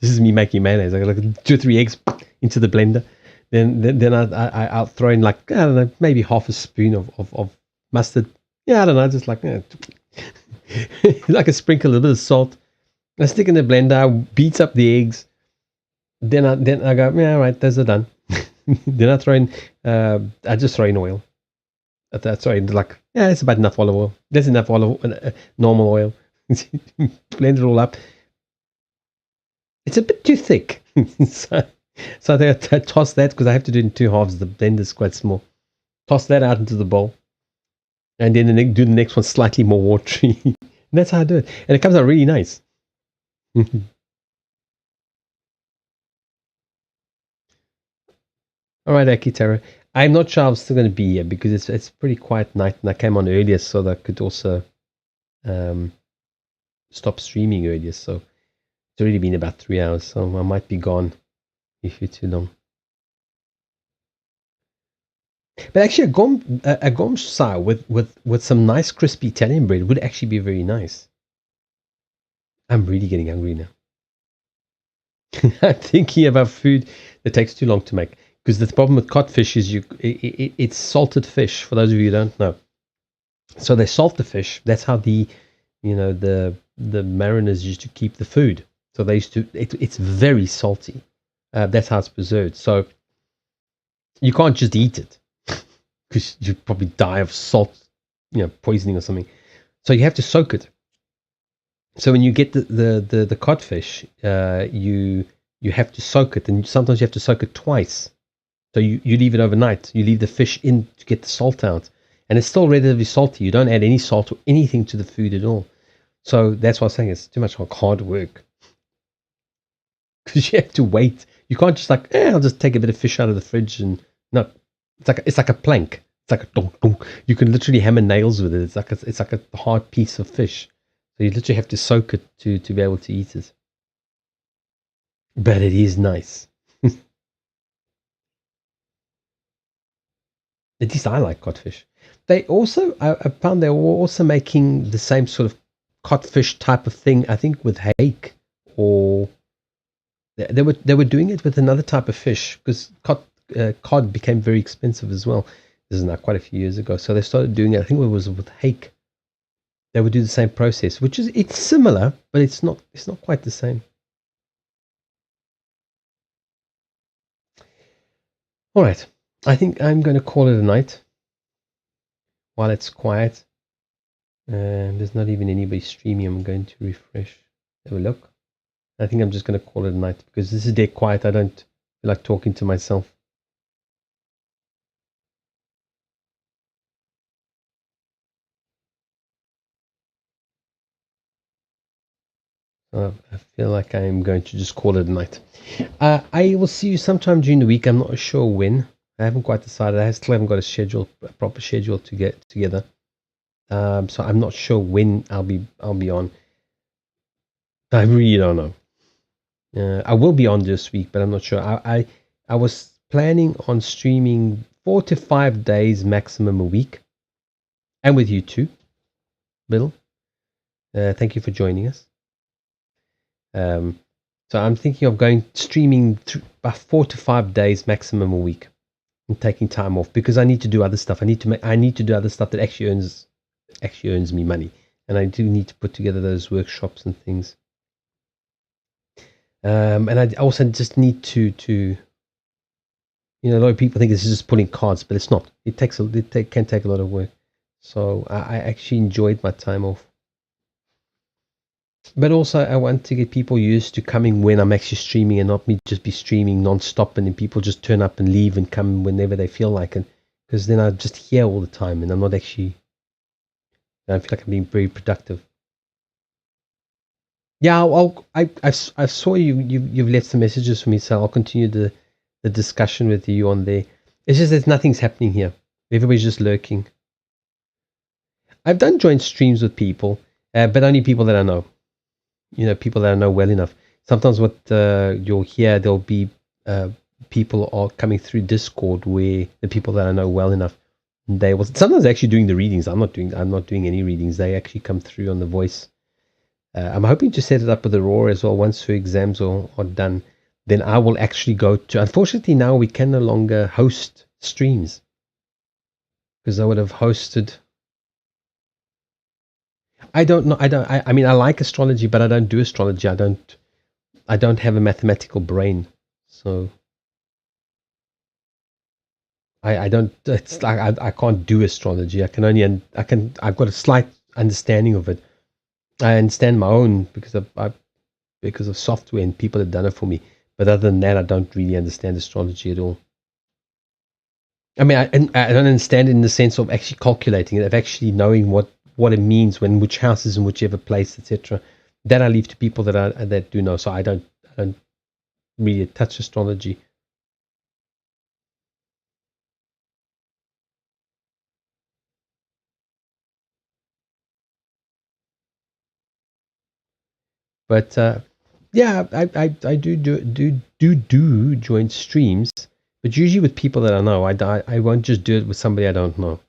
This is me making mayonnaise. I got like 2 or 3 eggs into the blender. Then I'll throw in, like, I don't know, maybe half a spoon of mustard. Yeah, I don't know, just like like a sprinkle, a little bit of salt. I stick in the blender. I beat up the eggs. Then I go, yeah, all right, those are done. Then I just throw in oil. Sorry, like, yeah, it's about enough olive oil. There's enough normal oil. Blend it all up. It's a bit too thick. so I think I toss that because I have to do it in 2 halves. The blender's quite small. Toss that out into the bowl. And then do the next one slightly more watery. And that's how I do it. And it comes out really nice. All right, Akitara. I'm not sure I'm still going to be here because it's pretty quiet night, and I came on earlier so that I could also stop streaming earlier. So it's already been about 3 hours, so I might be gone if you're too long. But actually, a gom style with some nice crispy Italian bread would actually be very nice. I'm really getting hungry now. I'm thinking about food that takes too long to make. Because the problem with codfish is it's salted fish. For those of you who don't know, so they salt the fish. That's how the mariners used to keep the food. So they used to. It's very salty. That's how it's preserved. So you can't just eat it because you'd probably die of salt, poisoning or something. So you have to soak it. So when you get the codfish, you have to soak it, and sometimes you have to soak it twice. So you leave it overnight. You leave the fish in to get the salt out, and it's still relatively salty. You don't add any salt or anything to the food at all. So that's why I'm saying it's too much hard work because you have to wait. You can't just I'll just take a bit of fish out of the fridge and no, it's like a plank. It's like a dunk, dunk. You can literally hammer nails with it. It's like a hard piece of fish. So you literally have to soak it to be able to eat it. But it is nice. At least I like codfish. They also, I found they were also making the same sort of codfish type of thing. I think with hake, or they were doing it with another type of fish because cod became very expensive as well. This is now quite a few years ago. So they started doing it. I think it was with hake. They would do the same process, which is it's similar, but it's not quite the same. All right, I think I'm going to call it a night while it's quiet. And there's not even anybody streaming. I'm going to refresh. Have a look. I think I'm just going to call it a night because this is dead quiet. I don't feel like talking to myself. So I feel like I'm going to just call it a night. I will see you sometime during the week. I'm not sure when. I haven't quite decided. I still haven't got a proper schedule to get together. So I'm not sure when I'll be on. I really don't know. I will be on this week, but I'm not sure. I was planning on streaming 4 to 5 days maximum a week, and with you too, Bill. Thank you for joining us. So I'm thinking of going streaming about 4 to 5 days maximum a week, and taking time off because I need to do other stuff. I need to do other stuff that actually earns me money, and I do need to put together those workshops and things. And I also just need to a lot of people think this is just pulling cards, but it's not. Can take a lot of work. So I actually enjoyed my time off. But also, I want to get people used to coming when I'm actually streaming and not me just be streaming non-stop and then people just turn up and leave and come whenever they feel like it. Because then I'm just here all the time and I'm not actually, I feel like I'm being very productive. Yeah, I saw you've left some messages for me, so I'll continue the discussion with you on there. It's just that nothing's happening here. Everybody's just lurking. I've done joint streams with people, but only people that I know. People that I know well enough. Sometimes what you'll hear, there'll be people are coming through Discord where the people that I know well enough, they will sometimes actually doing the readings. I'm not doing any readings. They actually come through on the voice. I'm hoping to set it up with Aurora as well. Once her exams are done, then I will actually go to. Unfortunately, now we can no longer host streams because I would have hosted. I don't know. I mean, I like astrology, but I don't do astrology. I don't have a mathematical brain, so I don't. It's like I can't do astrology. I've got a slight understanding of it. I understand my own because of software and people have done it for me. But other than that, I don't really understand astrology at all. I mean, I don't understand it in the sense of actually calculating it, of actually knowing what it means when which house is in whichever place, etc. That I leave to people that do know. So I don't really touch astrology. But Yeah, I do join streams, but usually with people that I know. I won't just do it with somebody I don't know,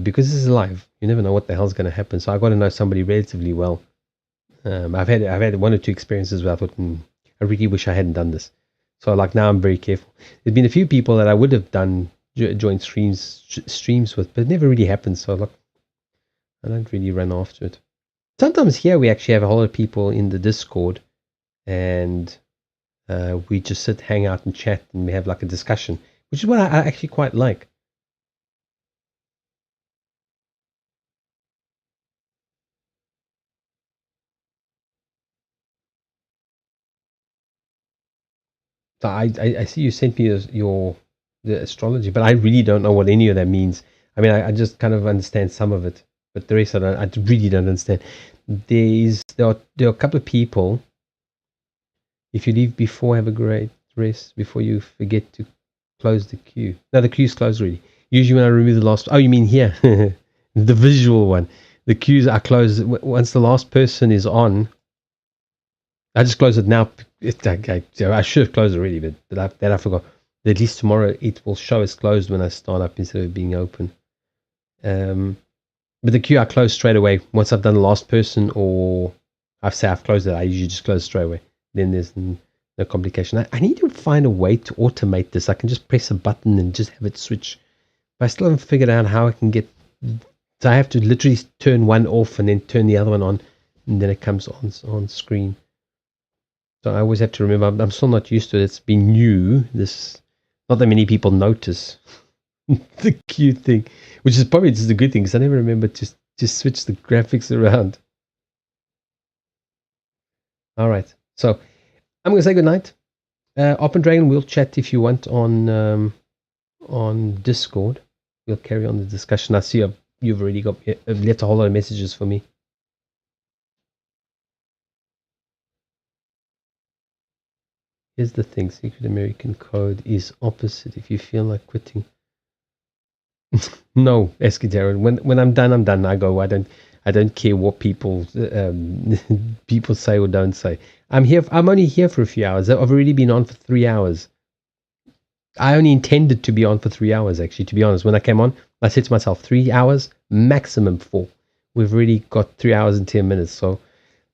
because this is live. You never know what the hell's going to happen. So I got to know somebody relatively well. I've had one or two experiences where I thought, I really wish I hadn't done this. So like now I'm very careful. There's been a few people that I would have done joint streams with, but it never really happened. So like I don't really run after it. Sometimes here we actually have a whole lot of people in the Discord, and we just sit, hang out, and chat, and we have like a discussion, which is what I actually quite like. So I see you sent me the astrology, but I really don't know what any of that means. I mean, I just kind of understand some of it, but the rest I don't. I really don't understand. There are a couple of people. If you leave before, have a great rest before you forget to close the queue. No, the queue's closed already. Usually when I remove the last. Oh, you mean here? The visual one. The queues are closed once the last person is on. I just close it now. I should have closed already, but I forgot. At least tomorrow it will show as closed when I start up instead of being open. But the queue I close straight away once I've done the last person, or I've closed it. I usually just close straight away. Then there's no complication. I need to find a way to automate this. I can just press a button and just have it switch. But I still haven't figured out how I can get. So I have to literally turn one off and then turn the other one on, and then it comes on screen. So I always have to remember. I'm still not used to it. It's been new. Not that many people notice the cute thing, which is probably just a good thing because I never remember to just switch the graphics around. All right, so I'm gonna say goodnight. Open Dragon, we'll chat if you want on Discord. We'll carry on the discussion. I see you've already left a whole lot of messages for me. Here's the thing: Secret American Code is opposite. If you feel like quitting, no, Escudero. When I'm done, I'm done. I go. I don't care what people people say or don't say. I'm only here for a few hours. I've already been on for 3 hours. I only intended to be on for 3 hours, actually, to be honest. When I came on, I said to myself, 3 hours, maximum 4. We've already got 3 hours and 10 minutes, so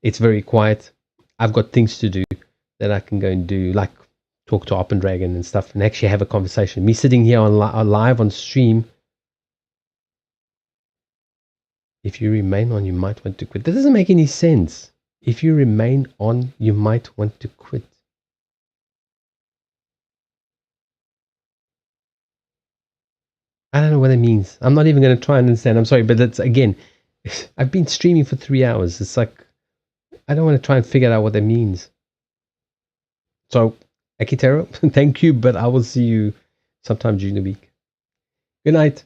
it's very quiet. I've got things to do that I can go and do, like talk to Open Dragon and stuff, and actually have a conversation. Me sitting here on live on stream, if you remain on, you might want to quit. That doesn't make any sense. If you remain on, you might want to quit. I don't know what it means. I'm not even going to try and understand. I'm sorry, but that's again, I've been streaming for 3 hours. It's like, I don't want to try and figure out what that means. So, Akitero, thank you, but I will see you sometime during the week. Good night.